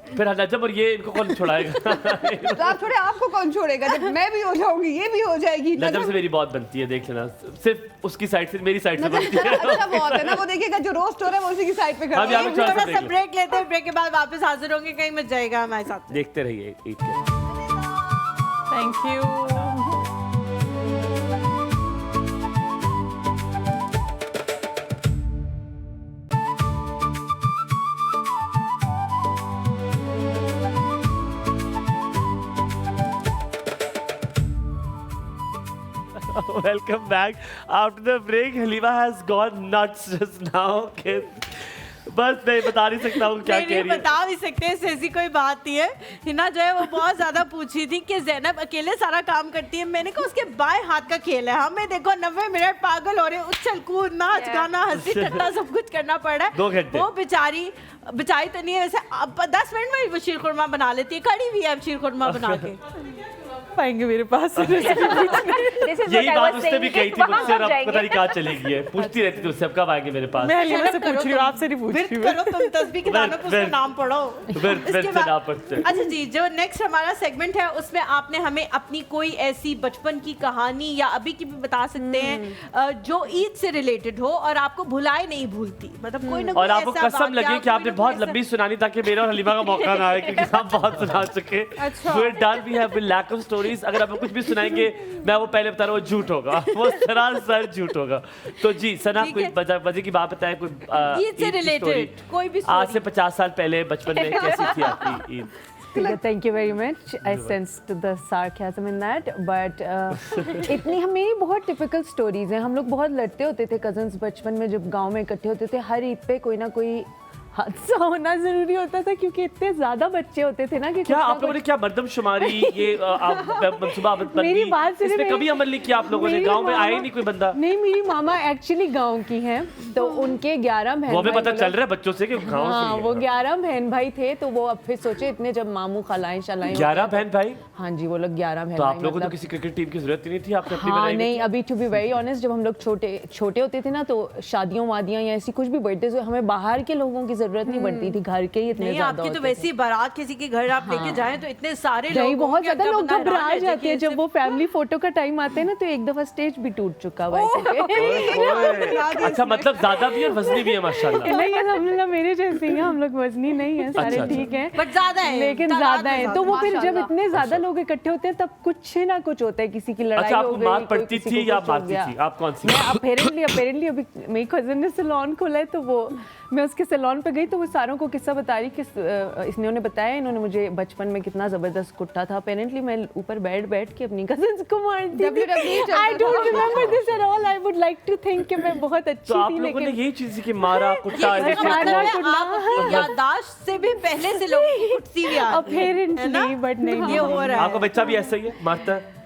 फिर नजम और ये इनको कौन छुड़ाएगा? तो आप छोड़े, आपको कौन छोड़ेगा, जब मैं भी हो जाऊंगी ये भी हो जाएगी। नजम से मेरी बहुत बनती है, देख लेना। सिर्फ उसकी साइड से, मेरी साइड से बनती है। अच्छा बहुत है ना, वो देखिएगा जो रोस्ट हो रहा है वो उसी की साइड पे खड़ा अब यहाँ है। पे चॉइस थोड़ा देख सा लो। ब्रेक लेते हैं, ब्रेक के बाद वापस हाजिर होंगे, कहीं मत जाएगा हमारे साथ। देखते रहिए ईद के। Thank you. Welcome back. After the break, Halima has gone nuts just now. Okay. बस मैं बता नहीं सकता हूँ क्या कह नहीं रही है। बता भी सकते हैं, ऐसी कोई बात नहीं है। हिना जो है वो बहुत ज्यादा पूछी थी कि ज़ैनब अकेले सारा काम करती है। मैंने कहा उसके बाएं हाथ का खेल है, हमें देखो 90 मिनट पागल हो रहे हैं, उछल कूद, नाच गाना, हंसी ठट्टा सब कुछ करना पड़ रहा है। 2 घंटे। वो बेचारी तो नहीं है वैसे, अब 10 मिनट में वो शीर खुरमा बना लेती है, कड़ी हुई है अब शीर खुरमा बना के। पाएंगे मेरे पास यही बात उसने भी कही थी मुझसे, और अब पता नहीं कहाँ चलेगी है। पूछती रहती थी उससे अब कब आएंगे मेरे पास। मैं हलीमा से पूछ रही हूँ, आपसे नहीं पूछ रही हूँ। करो तुम तस्बीह के दानों पे उसका फिर- नाम पढ़ो। फिर इसके से बाद- ना पढ़ते। अच्छा जी, जो नेक्स्ट हमारा सेगमेंट है उसमें आपने हमें अपनी कोई ऐसी बचपन की कहानी या अभी की भी बता सकते हैं जो ईद से रिलेटेड हो और आपको भुलाए नहीं भूलती, मतलब कोई ना कोई और आपको ऐसा कसम वाकया, लगे कि आपने कोई ना बहुत कोई लंबी सुनानी ताकि मेरा और हलीमा का मौका ना आए, क्योंकि हम बहुत सुना चुके। We're done. We have a lack of stories. अगर आप कुछ भी सुनाएंगे, मैं वो पहले बता रहा हूँ झूठ होगा, वो सरासर झूठ होगा। तो जी सना, ठीक कोई है। मजे की बात बताएं, कोई ईद से ईद की related, story। कोई भी आज story। से 50 साल पहले बचपन में कैसी थी आपकी Eid? Thank you very much. I sensed the sarcasm in that, but इतनी मेरी बहुत टिपिकल स्टोरीज हैं। हम लोग बहुत लड़ते होते थे कजन्स बचपन में, जब गांव में इकट्ठे होते थे। हर ईद पे कोई ना कोई हादसा होना जरूरी होता था क्योंकि इतने ज्यादा बच्चे होते थे ना कि क्या कुछ ना आप लोगों ने कुछ- क्या मर्दमशुमारी ये मनसूबा मेरी बात सुनिए, इसमें कभी अमल नहीं किया आप लोगों ने? मेरी गांव में मामा- आए नहीं कोई बंदा? नहीं, मेरी मामा एक्चुअली गांव की हैं, तो उनके 11 बहन वो हमें भाई पता लोग- चल रहा है बच्चों से कि गांव हाँ, से वो 11 बहन भाई थे, तो वो अब फिर सोचे इतने जब मामू खलाएं शलाएं 11 बहन भाई। हाँ जी, वो लोग 11 बहन तो आप भाई, लोगों को तो मतलब- किसी क्रिकेट टीम की जरूरत ही नहीं थी, आपने अपनी हाँ बनाई हुई नहीं, थी। अभी टू बी वेरी ऑनेस्ट जब हम लोग छोटे होते थे ना, तो शादियों वादियां या ऐसी कुछ भी बर्थडे हमें बाहर के लोगों की जरूरत नहीं पड़ती थी, घर के ही इतने नहीं, ज्यादा आपकी तो होते थे। वैसी बारात किसी के घर आप लेके जाएं तो इतने सारे नहीं, लोग बहुत होंगे, ज्यादा अब लोग बंदा हैरान घबरा रह जाए जाते कि हैं जब सिर्फ- वो फैमिली फोटो का टाइम आता है ना, तो एक दफा स्टेज भी टूट चुका हुआ है ओए, अच्छा मतलब ज्यादा भी है, वजनी भी है माशाल्लाह। नहीं, अल्हम्दुलिल्लाह मेरे जैसे ही हैं हम लोग, वजनी नहीं है, सारे अच्छा, अच्छा। ठीक हैं, बट ज्यादा है, लेकिन तादाद ज्यादा में है। तो वो फिर जब माशाल्लाह। इतने ज्यादा लोग इकट्ठे होते हैं तब कुछ ना कुछ होता है, किसी की लड़ाई अच्छा, हो आपको गई, मार कोई पड़ती किसी थी को या कुछ हो मारती गया। थी? आप कौन सी? मैं अपेरेंटली अभी मेरी कजन ने सैलून खोला है, तो वो मैं उसके सैलून पे गई तो वो सारों को किस्सा बता रही कि इन्होंने बताया इन्होंने मुझे बचपन में कितना जबरदस्त कुट्टा था। अपेरेंटली मैं ऊपर बैठ के अपनी कजन्स को मारती थी। WWE चलता आई डोंट था। Remember this at all. I would like to think कि मैं बहुत अच्छी तो आप थी, लोगों ने लेकिन यही चीज की मारा कुट्टा ये इसका ऐसे- मतलब है कुल्ला। आप अपनी याददाश्त से भी पहले से लोगों की कुर्सी भी आ रही है, है ना? अपेरेंटली बट नहीं, ये हो रहा आपका है। बच्चा भी ऐसा ही है, मारता है?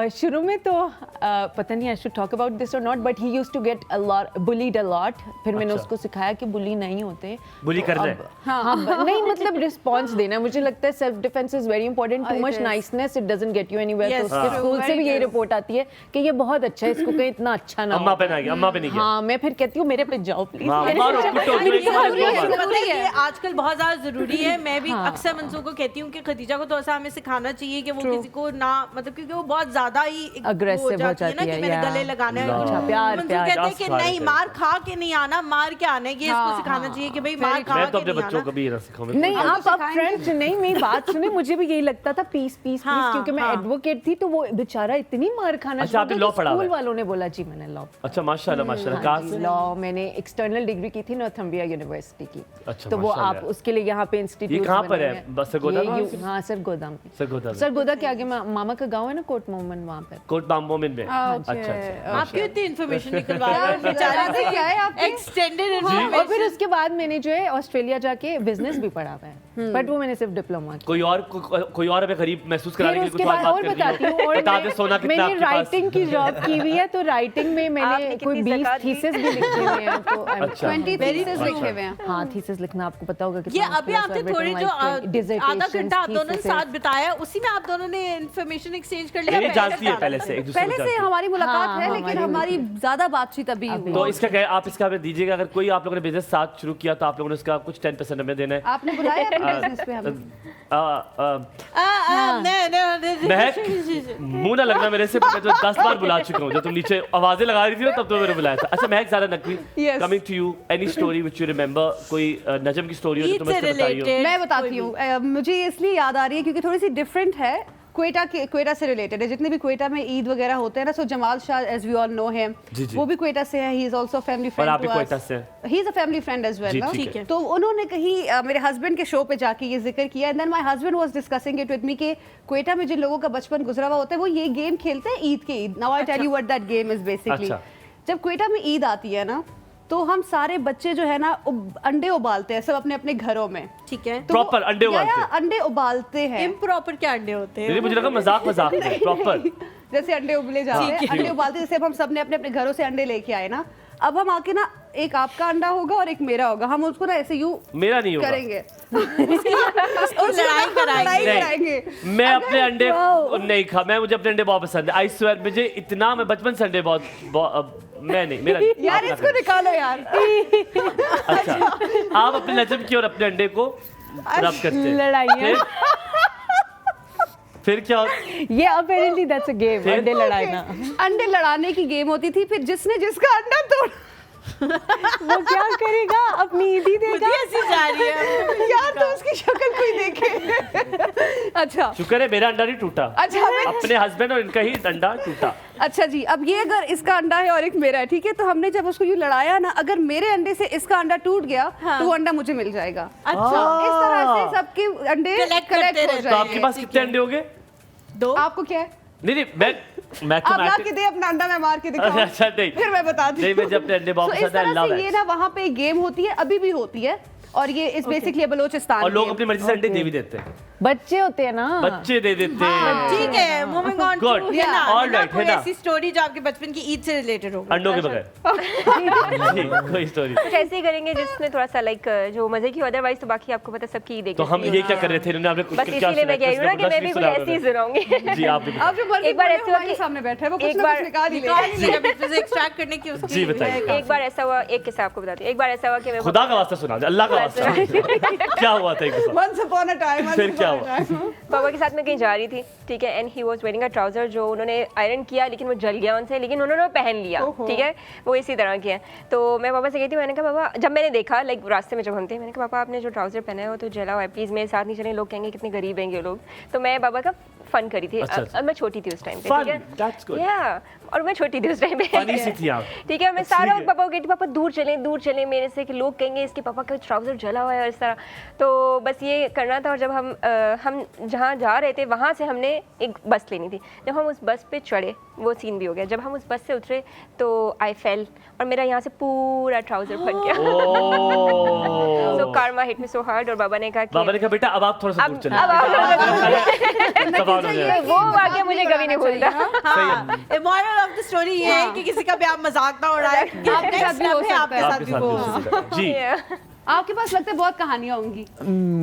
शुरू में तो पता नहीं I should talk about this और not, but he used to get a lot bullied a lot. फिर मैंने अच्छा। उसको सिखाया कि बुली नहीं होते, बुली तो करना अब- है। हाँ, नहीं मतलब रिस्पॉन्स देना है। मुझे लगता है self defence is very important. Too It much is. Niceness it doesn't get you anywhere. तो Yes, उसके true, स्कूल से very भी यही true. रिपोर्ट आती है कि ये बहुत अच्छा है, इसको कहीं इतना अच्छा ना अम्मा हो। पे ना गया, अम्मा पे नहीं गया। हाँ, मैं फिर कहती हूँ मेरे पे जाओ प्लीज। हाँ, मारो, कुटो, जो एक मारो, दो मारो। पता है ये आजकल बहुत ज्यादा जरूरी है। मैं भी हाँ। अक्सर मंसूर को कहती हूँ कि खदीजा को तो ऐसा हमें सिखाना चाहिए कि वो किसी को ना मतलब, क्योंकि वो बहुत ज्यादा ही एक वो Aggressive हो जाती है ना जाती कि है, मैंने या। गले लगाना है। अच्छा, प्यार, मंसूर प्यार। कहते हैं कि प्यार नहीं, सिखाना मार खा के नहीं आना, मार के आना है। ये इसको हाँ, सिखाना चाहिए कि भाई मार खा मैं तो के अपने नहीं बच्चों आना। को भी ये ना सिखाऊं। नहीं, हम आप सिखाएंगे। फ्रेंड्स नहीं, मेरी बात सुने, मुझे भी यही लगता था पीस पीस पीस, हाँ, क्योंकि मैं हाँ। एडवोकेट थी, तो वो बेचारा इतनी मार खाना अच्छा, आपने law पढ़ा हुआ स्कूल है? वालों ने बोला जी मैंने लॉ। अच्छा माशाल्लाह माशाल्लाह। कहाँ से? लॉ मैंने एक्सटर्नल डिग्री की थी नॉर्थम्बिया यूनिवर्सिटी की। अच्छा, तो वो आप माशाल्लाह। उसके लिए यहाँ पे इंस्टीट्यूट ये कहाँ पर है? बस सरगोदा में? हाँ, सरगोदा। सरगोदा में। सरगोदा के आगे मामा का गांव है ना, कोट मोमन, वहाँ पे। कोट बामोमिन में। अच्छा अच्छा। आप क्यों इतनी इन्फॉर्मेशन निकलवा रहे हो? बेचारा से क्या है आपके? एक्सटेंडेड और फिर उसके बाद मैंने जो है ऑस्ट्रेलिया जाके बिजनेस भी पढ़ा हुआ है, बट वो मैंने सिर्फ डिप्लोमा किया। कोई और हमें गरीब महसूस कराने फिर के लिए उसके कुछ और बाद बात और करनी बताती हो? हूँ। और बता दे सोना कितना मैंने आपके पास? राइटिंग की जॉब की हुई है, तो राइटिंग में मैंने आपने कोई कितनी 20 ज़कात दी? थीसिस भी लिखे हुए हैं। तो अच्छा। 20 Very thesis true. लिखे हुए हैं। हाँ, थीसिस लिखना आपको पता होगा ये कितना अभी आपने थोड़ी जो आधा घंटा आप दोनों ने साथ बिताया, उसी में आप दोनों ने इन्फॉर्मेशन एक्सचेंज कर लिया। ये जानती है पहले से, एक दूसरे को पहले से जानती है। हमारी मुलाकात हाँ, है, लेकिन हमारी हमारी ज्यादा बातचीत अभी हुई। तो इसका क्या है, आप इसका हमें दीजिएगा। अगर कोई आप लोगों ने बिजनेस साथ शुरू किया तो आप लोगों ने उसका कुछ 10% हमें देना है। आपने बुलाया अपने बिजनेस पे हमें? महक, मुंह ना लगना मेरे से, मैं तो 10 बार बुला चुका हूँ। जब तुम नीचे आवाजें लगा रही थी ना, तब तो मैंने बुलाया था। अच्छा Mahak Zara Naqvi, Yes. Coming to you, any story which you remember? कोई नजम की स्टोरी हो जो ईद तुम्हें से इससे बताई हो? related। मैं बताती हूँ। मुझे ये इसलिए याद आ रही है क्योंकि थोड़ी सी डिफरेंट है, क्वेटा से रिलेटेड है। जितने भी क्वेटा में ईद वगैरह होते हैं ना, so Jamal Shah as we all know him, जी, जी। वो भी क्वेटा से है। ही इज आल्सो फैमिली और आप फ्रेंड भी टू क्वेटा अस। से हैं? He is a family friend as well जी, ना। ठीक है। तो उन्होंने कहीं मेरे हस्बैंड के शो पे जाके ये जिक्र किया, and then my husband was discussing it with me कि क्वेटा में जिन लोगों का बचपन गुजरा हुआ होता है वो ये गेम खेलते हैं ईद के Eid. Now I tell you what that game is basically. अच्छा। जब क्वेटा में ईद आती है ना, तो हम सारे बच्चे जो है ना अंडे उबालते हैं सब अपने अपने घरों में। ठीक है। तो वो- Proper अंडे या- या उबालते हैं? अंडे उबालते हैं। इम्प्रॉपर क्या अंडे होते नहीं हैं? मुझे लगा मजाक मजाक में प्रॉपर। जैसे अंडे उबले जाते हैं, ठीक है। अंडे उबालते जैसे अब हम सबने अपने अपने घरों से अंडे लेके आए ना, अब हम आके ना एक आपका अंडा होगा और एक मेरा होगा, हम उसको ना ऐसे यूं मेरा नहीं होगा। करेंगे उसकी लड़ाई कराएंगे। नहीं। कराएंगे। मैं अपने अंडे नहीं खा, मैं मुझे अपने अंडे बहुत पसंद है। आई स्वेयर, मुझे इतना, मैं बचपन से अंडे बहुत मैं नहीं, मेरा नहीं। यार आप ना इसको निकालो यार। करें। अच्छा, आप अपने नजम की और अपने अंडे को रब करते हैं। लड़ाइयाँ। फिर क्या ये अपेरेंटली दैट्स अ गेम, फिर? अंडे लड़ाना। अंडे लड़ाने की गेम होती थी, फिर जिसने जिसका अंडा तोड़ वो क्या करेगा, अपनी ईद ही देगा। मुझे ऐसी जा रही है। यार तो उसकी शक्ल कोई देखे। अच्छा शुक्र है मेरा अंडा नहीं टूटा। अच्छा अपने हस्बैंड और इनका ही अंडा टूटा। अच्छा जी, अब ये अगर इसका अंडा है और एक मेरा है, ठीक है, तो हमने जब उसको यूं लड़ाया ना, अगर मेरे अंडे से इसका अंडा टूट गया तो वो अंडा मुझे मिल जाएगा। अच्छा, इस तरह से सबके अंडे Collect कलेक्ट करते हो रहते तो आपके जाएंगे। पास कितने अंडे हो गए? दो। आपको क्या है? नहीं नहीं, मैं आप ला के दे अपना अंडा, मैं मार के दिखाऊं। अच्छा नहीं, फिर मैं बताती नहीं, मैं जब अपने अंडे बहुत So, पसंद इस है, तरह love से ये it. ना वहाँ पे एक गेम होती है, अभी भी होती है। और ये इस बेसिकली बलोचिस्तान और लोग के। अपनी मर्जी से अंडे दे भी देते हैं, बच्चे होते हैं ना, बच्चे दे देते हैं। ठीक है, moving on to Good. Hina. All Hina, right, कोई हिना। ऐसी स्टोरी जो आपके बचपन की ईद से रिलेटेड हो? अंडों के बगैर जी, कोई स्टोरी। कुछ ऐसे ही करेंगे जिसमें थोड़ा सा लाइक जो मजे की, अदरवाइज तो बाकी आपको पता सबकी ईद एक तो हम जैसी ये होती क्या कर रहे थे, इन्होंने आपने है। कुछ बस इसीलिए मैं कह रही हूँ ना कि मैं भी कुछ ऐसे ही सुनाऊंगी। जी आप भी बताइए। आप जो बोल एक बार ऐसे हुआ हमारे कि सामने बैठा है वो कुछ एक ना बार कुछ निकाल ही निकाल ले। ही लेगा बीच में से एक्सट्रैक्ट करने की उसकी। जी, बताइए। एक बार ऐसा हुआ, एक किस्सा आपको बताती हूँ। एक बार ऐसा हुआ कि मैं खुदा का वास्ता सुना दे, अल्लाह का वास्ता। क्या हुआ था एक दफा? Once upon a time, once फिर क्या upon a हुआ? time. पापा के साथ मैं कहीं जा रही थी, ठीक है, and he was wearing a trouser जो उन्होंने आयरन किया लेकिन वो जल गया उनसे, लेकिन उन्होंने वो पहन लिया, ठीक है, वो इसी तरह की है। तो मैं पापा से गई थी, मैंने कहा पापा, जब मैंने देखा लाइक रास्ते में जब हम थे, मैंने कहा पापा आपने जो ट्राउजर पहना है वो तो जला हुआ है, प्लीज़ मेरे साथ नहीं चलें, लोग कहेंगे कितने गरीब हैं ये लोग। तो मैं पापा का फन करी थी। अच्छा, अच्छा। और मैं छोटी थी उस टाइम पे, Fun, ठीक है, that's good. या और मैं छोटी थी उस टाइम पे, फनी सी थी आप। ठीक है। मैं ठीक सारा है। पापा को कहती पापा दूर चलें मेरे से, कि लोग कहेंगे इसके पापा का ट्राउजर जला हुआ है और इस तरह। तो बस ये करना था। और जब हम जहाँ जा रहे थे वहाँ से हमने एक बस लेनी थी। जब हम उस बस पे चढ़े वो सीन भी हो गया। जब हम उस बस से उतरे तो आई फेल और मेरा यहाँ से पूरा ट्राउजर फट गया। So karma hit me so hard. और बाबा ने कहा कि बाबा ने कहा बेटा अब आप थोड़ा सा दूर चले। अब आप तबाह हो जाएगा। वो वाक़या मुझे कभी नहीं भूलता। मोरल ऑफ द स्टोरी ये है कि किसी का भी आप मजाक ना उड़ाएं। आपके साथ भी हो सकता आपके है। साथ आपके भी साथ हो। भी हो सकता है। जी आपके पास लगता है बहुत कहानियां होंगी।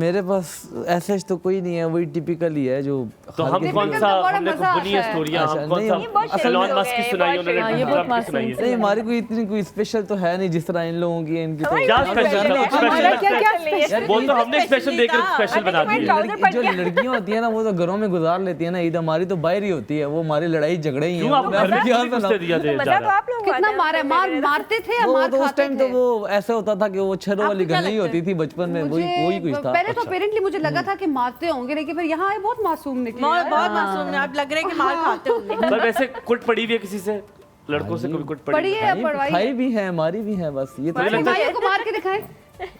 मेरे पास ऐसा तो कोई नहीं है, वही टिपिकल ही है जो तो हम Typical कौन तो सा बड़ा हमने मजा बुनी है आता है। स्टोरियां, हम अच्छा, कौन नहीं, सा ये बहुत एलन shady हो मस्क गए, की सुनाई बहुत उन्होंने, shady। ये बहुत ट्रम्प की मासूम सुनाई है। नहीं, हमारी कोई इतनी कोई स्पेशल तो है नहीं जिस तरह इन लोगों की है, इनकी तो क्या स्पेशल है? हमारा स्पेशल क्या लगता है। स्पेशल वो तो हमने स्पेशल स्पेशल नहीं देकर था। स्पेशल बना तुम्हारे दिया। ट्राउजर फट जो गया। लड़कियां होती है ना वो तो घरों में गुजार लेती है ना ईद, हमारी तो बाहर ही होती है, वो हमारी लड़ाई झगड़े ही क्यों आप है। घर में क्या क्यों घुसते दिया दे मजा तो आप लोग कितना मारा मारते थे या वो मार तो उस खाते टाइम तो थे? वो ऐसा होता था कि वो छरों वाली घर नहीं होती थी बचपन में, वही कुछ था। पहले तो अपेरेंटली मुझे लगा था कि मारते होंगे, लेकिन फिर यहाँ आए बहुत मासूम निकले। बहुत मासूम है। आप लग रहा है कि मार खाते होंगे। पर वैसे कुट पड़ी हुई है किसी से, लड़कों से कभी कुट पड़ी पढ़ी है? है या पढ़वाई खाई है? भी है, मारी भी है, बस ये तो मुझे लगता है भाइयों को मार के दिखाएं।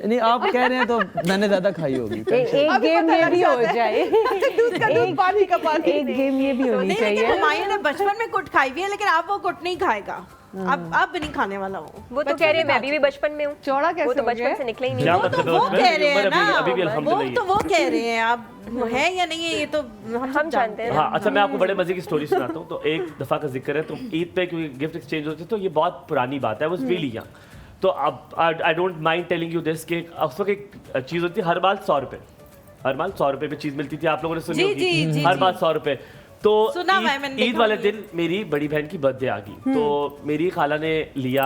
नहीं, आप कह रहे हैं तो मैंने ज्यादा खाई होगी। एक गेम ये भी हो जाए, दूध का दूध, पानी का पानी। एक गेम ये भी होनी नहीं, लेकिन चाहिए। हुमायूं ने बचपन में कुट खाई हुई है, लेकिन अब वो कुट नहीं खाएगा। अब नहीं खाने वाला वो तो कह रहे हैं मैं भी बचपन में हूँ। चौड़ा कैसे वो तो हो बचपन गया? से निकले ही नहीं। क्या वो तो मतलब है वो उसमें? कह रहे हैं उम्र ना, अभी भी वो अल्हम्दुलिल्लाह तो वो कह रहे हैं। अब है या नहीं है ये तो हम सब जानते हैं। हाँ, अच्छा मैं आपको बड़े मजे की स्टोरी सुनाता हूँ। तो एक दफ़ा का जिक्र है, तो ईद पे क्योंकि गिफ्ट एक्सचेंज होते तो ये बहुत पुरानी बात है, वो रियली यंग। तो अब I don't mind telling you this कि उस वक्त एक चीज़ होती है, हर बार 100 रुपये, हर बार 100 रुपये पे चीज़ मिलती थी, आप लोगों ने सुनी जी, होगी, जी, जी, हर जी। बार 100 रुपये। तो सुना हुआ है, मैंने ईद देखा वाले भी है। दिन मेरी बड़ी बहन की बर्थडे आ गई, तो मेरी खाला ने लिया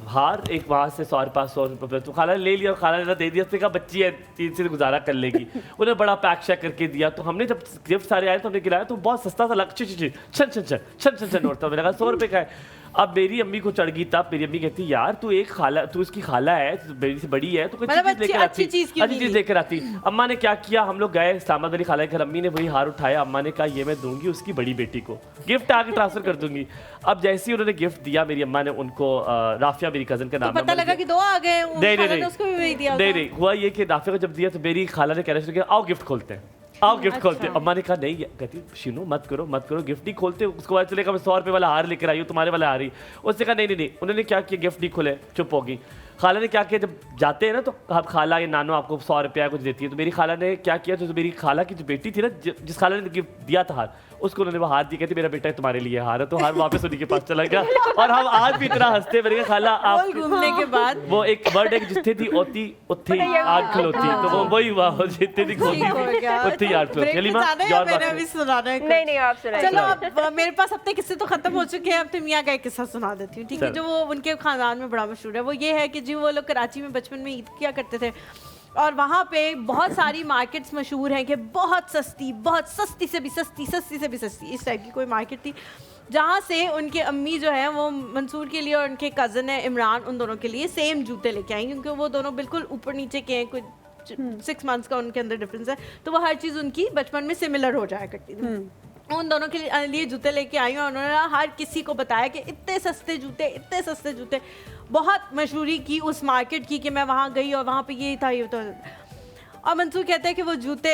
हार एक वहाँ से 100 रुपये, तो खाला ने ले लिया और खाला ने दे दिया। उसने कहा बच्ची है 3 से गुजारा कर लेगी। उन्हें बड़ा पैक शैक करके दिया। तो हमने जब गिफ्ट सारे आए तो हमने गिराया तो बहुत सस्ता सा लग छन नोट था। मैंने कहा 100 रुपये का है। अब मेरी अम्मी को चढ़ गई, तब मेरी अम्मी कहती यार तू इसकी खाला है, मेरी से बड़ी है, तो कोई मतलब चीज़ लेकर अच्छी आती, चीज़ क्यों अच्छी नहीं चीज़ ली? लेकर आती। अम्मा ने क्या किया, हम लोग गए इस्लामाबाद वाली खाला के घर, अम्मी ने वही हार उठाया। अम्मा ने कहा ये मैं दूंगी उसकी बड़ी बेटी को, गिफ्ट आगे ट्रांसफर कर दूंगी। अब जैसे ही उन्होंने गिफ्ट दिया, मेरी अम्मा ने उनको राफिया, मेरी कजन का तो नाम है, पता लगा कि 2 आ गए। नहीं उसको भी वही दिया होगा। नहीं हुआ ये कि राफिया को जब दिया तो मेरी खाला ने कहना शुरू किया आओ गिफ्ट खोलते हैं, आओ गिफ्ट खोलते हैं। अम्मा ने कहा नहीं, कहती शीनू मत करो गिफ्ट नहीं खोलते। उसको बाद चलेगा मैं 100 रुपये वाला हार लेकर आई हूँ, तुम्हारे वाला हार ही। उसने कहा नहीं, उन्होंने क्या किया, गिफ्ट नहीं खोले, चुप होगी। खाला ने क्या किया, जब जाते हैं ना तो खाला या नानो आपको 100 रुपया कुछ देती है, तो मेरी खाला ने क्या किया, तो मेरी खाला की जो बेटी थी ना, जिस खाला ने गिफ्ट दिया था हार, उसको उन्होंने वो हार दिया, कहती मेरा बेटा तुम्हारे लिए हार है, तो हार वापस उन्हीं के पास चला गया। और हम आज भी इतना हंसते, मैंने कहा खाला आप घूमने के बाद वो एक वर्ड है कि जितने थी ओती उत्थे आग खलोती, तो वो वही हुआ, वो जितने थी खोती ठीक हो थी गया। उत्थे ही आग खलोती। ब्रेक अलीमा, में जाना है your या मैंने बात अभी सुनाना है कुछ? नहीं आप सुनाइए। चलो अब मेरे पास अपने किस्से तो खत्म हो चुके हैं। अब तो मियाँ का एक किस्सा सुना देती हूँ, ठीक है, चलो। जो वो उनके खानदान में बड़ा मशहूर है। वो ये है कि जी वो लोग कराची में बचपन में ईद किया करते थे, और वहाँ पे बहुत सारी मार्केट्स मशहूर हैं कि बहुत सस्ती से भी सस्ती इस टाइप की कोई मार्केट थी, जहाँ से उनके अम्मी जो है वो मंसूर के लिए और उनके कज़न है इमरान, उन दोनों के लिए सेम जूते लेके आई, क्योंकि वो दोनों बिल्कुल ऊपर नीचे के हैं, कुछ 6 मंथ्स का उनके अंदर डिफरेंस है, तो वो हर चीज़ उनकी बचपन में सिमिलर हो जाया करती थी। उन दोनों के लिए जूते लेके आई और उन्होंने हर किसी को बताया कि इतने सस्ते जूते, बहुत मशहूरी की उस मार्केट की कि मैं वहाँ गई और वहाँ पे ये था, ये तो। और मंसूर कहते हैं कि वो जूते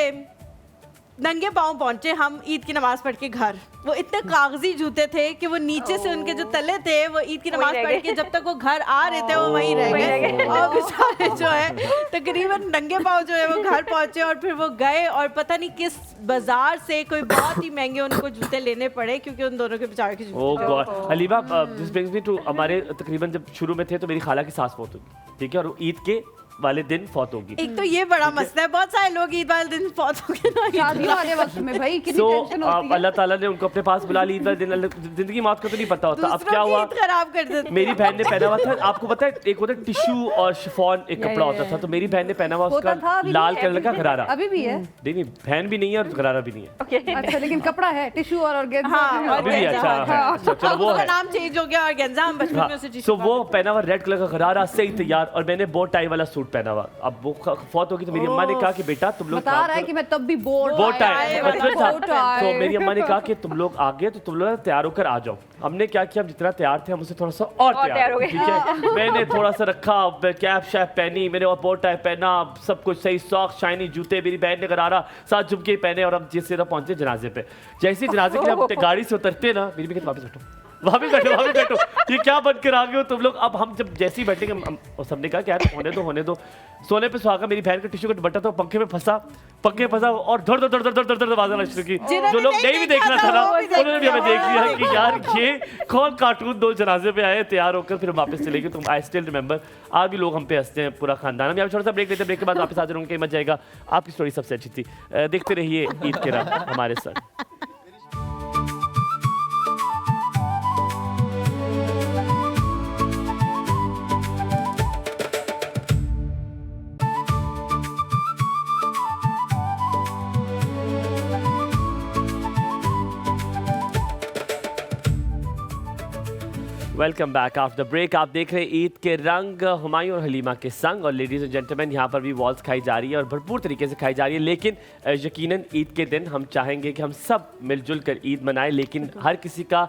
नंगे पाँव पहुंचे हम ईद की नमाज पढ़ के घर। वो इतने कागजी जूते थे कि वो नीचे से उनके जो तले थे वो ईद की नमाज पढ़ के जब तक वो घर आ रहे थे वो वहीं रह गए और बेचारे जो है तकरीबन नंगे पाँव जो है वो घर पहुंचे और फिर वो गए और पता नहीं किस बाजार से कोई बहुत ही महंगे उनको जूते लेने पड़े क्योंकि उन दोनों के बेचारे के ओह जूते God. Halima, this brings me to, हमारे तकरीबन जब शुरू में थे तो मेरी खाला की सास फौत होगी, ठीक है, और ईद के वाले दिन फौत होगी। एक तो ये बड़ा मसला है, बहुत सारे लोग ईद वाले दिन फौत हो गए ना। शादी वाले वक्त में भाई कितनी So, टेंशन होती है। अल्लाह ताला ने उनको अपने पास बुला ली ईद वाले दिन। जिंदगी मौत का तो नहीं पता होता। अब क्या हुआ, खराब कर देते। मेरी बहन ने पहना हुआ था, आपको पता है एक होता है टिश्यू और शिफॉन एक कपड़ा होता था, तो मेरी बहन ने पहना हुआ होता था, उसका अभी लाल भी कलर का गरारा। अभी भी है। नहीं, बहन भी नहीं है और गरारा भी नहीं है। अच्छा, लेकिन कपड़ा है टिश्यू और ऑर्गेन्जा। हाँ, अभी भी अच्छा है। अच्छा, चलो वो उसका है। नाम चेंज हो गया और गेंजा हम बचपन में उसे तो वो पहना हुआ रेड कलर का गरारा सही तैयार, और मैंने बोट टाई वाला सूट पहना हुआ। अब वो फौत होगी तो मेरी अम्मा ने कहा कि बेटा तुम लोग बता रहा है कि मैं तब भी बोर्ड बोट टाई बचपन था। Boat tie. तो मेरी अम्मा ने कहा कि तुम लोग आगे तो तुम लोग तैयार होकर आ जाओ। हमने क्या किया, हम जितना तैयार थे हम उससे थोड़ा सा और तैयार हो गए, ठीक है। मैंने थोड़ा सा रखा, कैप शैप पहनी, मैंने और बोट टाई पहना, सब कुछ सही, सॉक्स शाइनी, जूते, मेरी बहन ने गरारा, साथ झुमके पहने, और हम जिस तरह पहुंचे जनाजे पे। जैसे ही जनाजे के लिए हम गाड़ी से उतरते ना, मेरी बहन वापस बैठो, वहाँ भी बैठो, ये क्या बन कर आ गए हो तुम लोग। अब हम जब जैसे ही बैठेंगे और सबने कहा कि यार होने दो। सोने पे सुहागा, मेरी बहन का टिश्यू का बट्टा था पंखे में फंसा और धड़ आवाज़ शुरू की। जो लोग नहीं भी देखना था ना उन्होंने भी हमें देख लिया कि यार ये कौन कार्टून दो जनाजे पे आए तैयार होकर फिर वापस चले गए। तो आई स्टिल रिमेंबर, आज भी लोग हम पे हंसते हैं, पूरा खानदान। हम यहाँ छोटा सा ब्रेक लेते हैं, ब्रेक के बाद वापस हाजिर होंगे, कहीं मत जाएगा। आपकी स्टोरी सबसे अच्छी थी, देखते रहिए ईद के रात हमारे साथ। Welcome back after the break. आप देख रहे हैं ईद के रंग हुमायूं और हलीमा के संग। और लेडीज़ एंड जेंटलमैन, यहाँ पर भी वॉल्स खाई जा रही है और भरपूर तरीके से खाई जा रही है। लेकिन यकीनन ईद के दिन हम चाहेंगे कि हम सब मिलजुल कर ईद मनाएं, लेकिन हर किसी का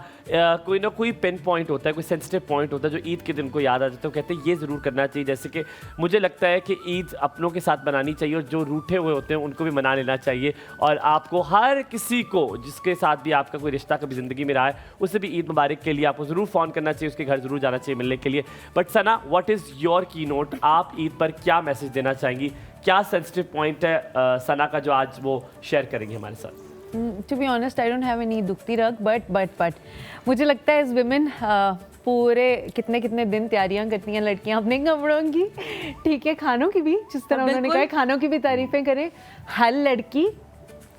कोई ना कोई पिन पॉइंट होता है, कोई सेंसिटिव पॉइंट होता है जो ईद के दिन को याद आ जाता है। तो कहते हैं ये ज़रूर करना चाहिए। जैसे कि मुझे लगता है कि ईद अपनों के साथ मनानी चाहिए और जो रूठे हुए होते हैं उनको भी मना लेना चाहिए। और आपको हर किसी को जिसके साथ भी आपका कोई रिश्ता कभी ज़िंदगी में रहा है उसे भी ईद मुबारक के लिए आपको ज़रूर फ़ोन करना चाहिए, उसके घर ज़रूर जाना चाहिए मिलने के लिए। But Sana, what is your की नोट? आप ईद पर क्या मैसेज देना चाहेंगी? क्या सेंसिटिव पॉइंट है सना का जो आज वो शेयर करेंगे हमारे साथ? To be honest, I don't have any दुखती रग, बट मुझे लगता है इस विमेन पूरे कितने दिन तैयारियां करती हैं लड़कियां अपने कपड़ों की, ठीक है, खानों की भी, जिस तरह उन्होंने कहा खानों की भी तारीफें करें। हर लड़की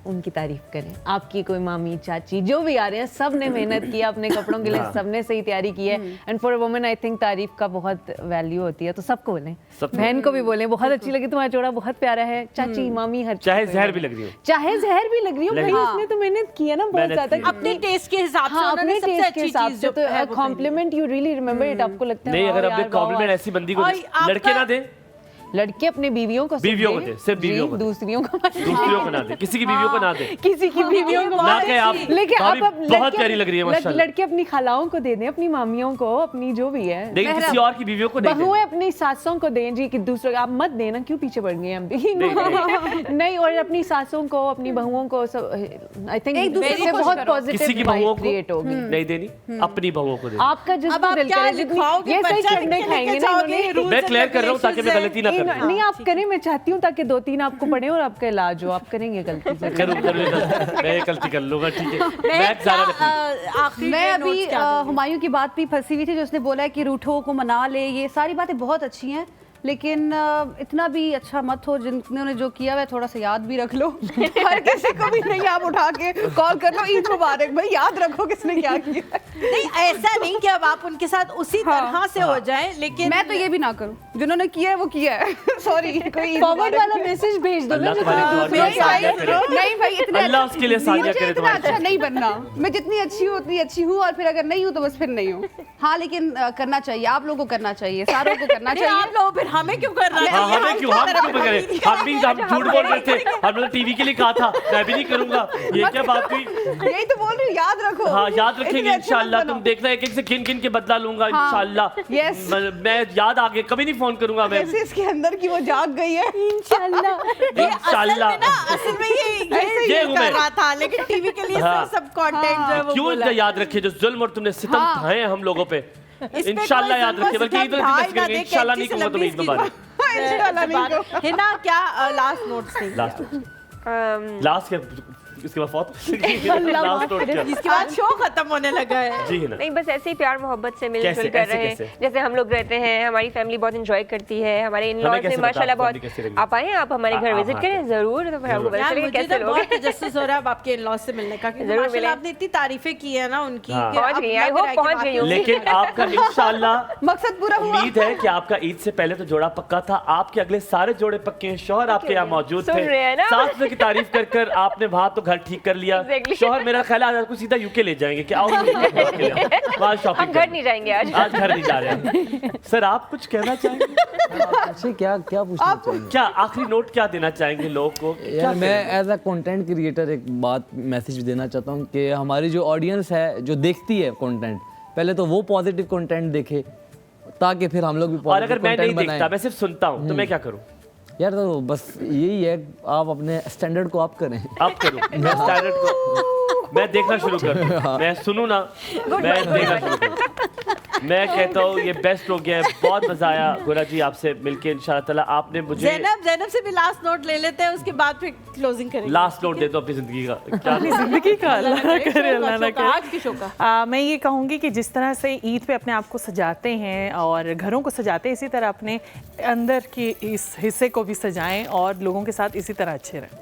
उनकी तारीफ करें। आपकी कोई मामी चाची जो भी आ रहे हैं, सब ने मेहनत की अपने कपड़ों के लिए, सबने सही तैयारी की है। And for a woman I think तारीफ का बहुत वैल्यू होती है। तो सबको बोलें, बहन को भी बोलें बहुत अच्छी लगी तुम्हारा जोड़ा, बहुत प्यारा है, चाची मामी हर चाहे जहर भी लग रही हो, चाहे जहर भी लग रही हो, भाई उसने तो मेहनत की है ना बहुत ज्यादा, अपने टेस्ट के हिसाब से, अपने टेस्ट के हिसाब से। तो compliment you really remember it. आपको लगता है नहीं, अगर अपने कॉम्प्लीमेंट ऐसी बंदी को लड़के ना दे, लड़के अपने बीवियों को दे, सिर्फ बीवियों को, दूसरियों को ना दे, किसी की बीवियों को ना दे, किसी की बीवियों को ना कहे आप, लेकिन आप बहुत प्यारी लग रही है माशाल्लाह। लड़के अपनी खालाओं को दे दें, अपनी मामियों को, अपनी जो भी है, लेकिन किसी और की बीवियों को नहीं दें। बहुएं अपनी सासों को दें जी, कि दूसरों आप मत देना, क्यों पीछे पड़ गए हम भी नहीं। और अपनी सासों को, अपनी बहुओं को, आई थिंक एक दूसरे से बहुत पॉजिटिव वाइब क्रिएट होगी। नहीं देनी, अपनी बहुओं को देनी। आपका जिसको दिल करे, ये सही चढ़ने खाएंगे ना, मैं क्लियर कर रहा हूँ ताकि मैं गलती ना करूँ। नहीं, आप करें, मैं चाहती हूँ ताकि 2-3 आपको पढ़े और आपका इलाज हो। आप करेंगे गलती से, मैं गलती कर लूंगा, ठीक है। मैं अभी हुमायूं की बात भी फंसी हुई थी, जो उसने बोला है कि रूठों को मना ले, ये सारी बातें बहुत अच्छी हैं, लेकिन इतना भी अच्छा मत हो। जिन्होंने जो किया है थोड़ा सा याद भी रख लो। हर किसी को भी नहीं आप उठा के कॉल कर लो ईद मुबारक, भाई याद रखो किसने क्या किया। नहीं, ऐसा नहीं कि अब आप उनके साथ उसी तरह से हो जाए, लेकिन मैं तो ये भी ना करूं, जिन्होंने किया है वो किया है। सॉरी, कोई फॉरवर्ड वाला मैसेज भेज दो ना। नहीं भाई, इतना अल्लाह उसके लिए साझा करे। इतना अच्छा नहीं बनना, मैं जितनी अच्छी हूँ उतनी अच्छी हूँ, और फिर अगर नहीं हूँ तो बस फिर नहीं हूँ। हाँ, लेकिन करना चाहिए, आप लोगों को करना चाहिए, सारों को करना चाहिए। आप लोगों हमें क्यों कर रहा है? हाँ, हमें क्यों करें? हम झूठ बोल रहे थे, हमने टीवी के लिए कहा था, मैं भी नहीं करूंगा। ये क्या बात हुई? यही तो बोल रही हूँ, याद रखो। हाँ, याद रखेंगे इतने अच्छे इंशाल्लाह। मत तुम बनो। देखना एक एक से गिन के बदला लूंगा इंशाल्लाह। Yes। मैं याद आगे कभी नहीं फोन करूंगा मैं। जैसे इसके अंदर की वो जाग गई है। इंशाल्लाह। असल में ये हूं कर मैं। रहा था, लेकिन टीवी के लिए हाँ। सब कंटेंट जो है वो क्यों बोला। इतना याद रखे जो जुल्म और तुमने सितम हाँ। ढाए हैं हम लोगों पे। इस पे इंशाल्लाह कोई याद रखे, बल्कि ईद उल ढाई फितर ना करेंगे, दे, इंशाल्लाह नहीं कैंची से कहूंगा तुम्हें ईद मुबारक। इंशाल्लाह नहीं कहूंगा। हिना क्या लास्ट नोट्स थे? लास्ट के इसके बाद फौत लास्ट नोट क्या? इसके बाद शो खत्म होने लगा है। जी है ना। नहीं, बस ऐसे ही प्यार मोहब्बत से मिलजुल कैसे- कर ऐसे रहे हैं। कैसे? जैसे हम लोग रहते हैं, हमारी फैमिली बहुत एंजॉय करती है, हमारे इन हमें लॉज कैसे में पता माशाल्लाह आपको बहुत। family कैसी लगी? आप आए, आप हमारे घर विजिट हाँ, करें जरूर, तो फिर आपको पता यार चलेगा मुझे कैसे तो लोग बहुत तजस्सुस हो रहा है अब आपके इन-लॉज से मिलने का, क्योंकि जरूर माशाल्लाह मिलें। आपने इतनी तारीफें की है ना उनकी हाँ। कि पहुंच अब गई, लग I hope रहा है कि पहुंच बाकी- गई हूँ। लेकिन आपका इंशाल्लाह मकसद पूरा हुआ। उम्मीद है कि आपका ईद से पहले तो जोड़ा पक्का था, आपके अगले सारे जोड़े पक्के हैं। शौहर आपके यहाँ मौजूद सुन रहे हैं थे, ना? सास की तारीफ कर कर आपने वहाँ तो घर ठीक कर लिया। Exactly। शौहर मेरा ख्याल है आज आपको सीधा यूके ले जाएंगे कि आओ वहाँ हम शॉपिंग घर नहीं जाएंगे आज। आज घर नहीं जा रहे हैं। सर आप कुछ कहना चाहेंगे? अच्छा क्या क्या पूछना चाहेंगे? क्या आखिरी नोट क्या देना चाहेंगे लोगों को? यार मैं एज अ कंटेंट क्रिएटर एक बात मैसेज देना चाहता हूँ कि हमारी जो ऑडियंस है जो देखती है कंटेंट, पहले तो वो पॉजिटिव कंटेंट देखे ताकि फिर हम लोग भी और अगर पॉजिटिव मैं नहीं कंटेंट देखता, बनाएं। मैं सिर्फ सुनता हूँ, तो मैं क्या करूँ? यार तो बस यही है, आप अपने स्टैंडर्ड को अप करें। अब करूँ मैं स्टैंडर्ड को, मैं देखना शुरू करूँ, मैं सुनूँ ना, मैं देखना शुरू करूँ। मैं कहता हूँ ये बेस्ट हो गया है, बहुत मजा आया गोरा जी आपसे मिलके। इंशाल्लाह ताला आपने मुझे ज़ैनब से भी लास्ट नोट ले लेते हैं, उसके बाद फिर क्लोजिंग करेंगे। लास्ट नोट दे दो अपनी जिंदगी का। क्या जिंदगी का अल्लाह ना करे, अल्लाह ना करे। आज के शो का मैं ये कहूँगी कि जिस तरह से ईद पे अपने आप को सजाते हैं और घरों को सजाते हैं, इसी तरह अपने अंदर के इस हिस्से को भी सजाएं और लोगों के साथ इसी तरह अच्छे रहें।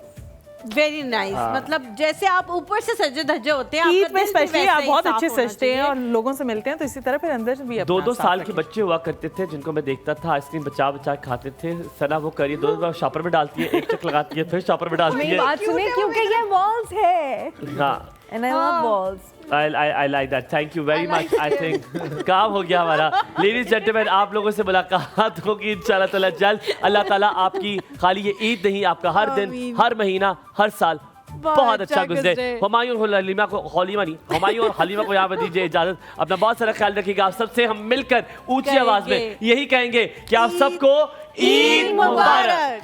Very nice. मतलब जैसे आप ऊपर से सजे धजे होते हैं, ईद आपका में दिल भी स्पेशली वैसा आप ही बहुत साफ अच्छे होना सजते हैं चाहिए। और लोगों से मिलते हैं, तो इसी तरह फिर अंदर भी अपना 2-2 साफ साल के रखें। बच्चे हुआ करते थे जिनको मैं देखता था आइसक्रीम बचा बचा के खाते थे। सना वो करिए 2 बार शॉपर में डालती है, एक चक लगाती है, फिर शॉपर में डालती है। बात सुने क्योंकि ये balls है हाँ, and I love balls. I like that. Thank you very much. I think काम हो गया हमारा। Ladies जेंटलमैन, आप लोगों से मुलाकात होगी इंशाल्लाह ताला जल्द। अल्लाह ताला आपकी खाली ये ईद नहीं, आपका हर दिन, हर महीना, हर साल बहुत अच्छा गुजरे। हुमायूं और हलीमा को यहाँ पर दीजिए इजाजत। अपना बहुत सारा ख्याल रखिएगा। आप सबसे हम मिलकर ऊंची आवाज में यही कहेंगे कि आप सबको ईद मुबारक।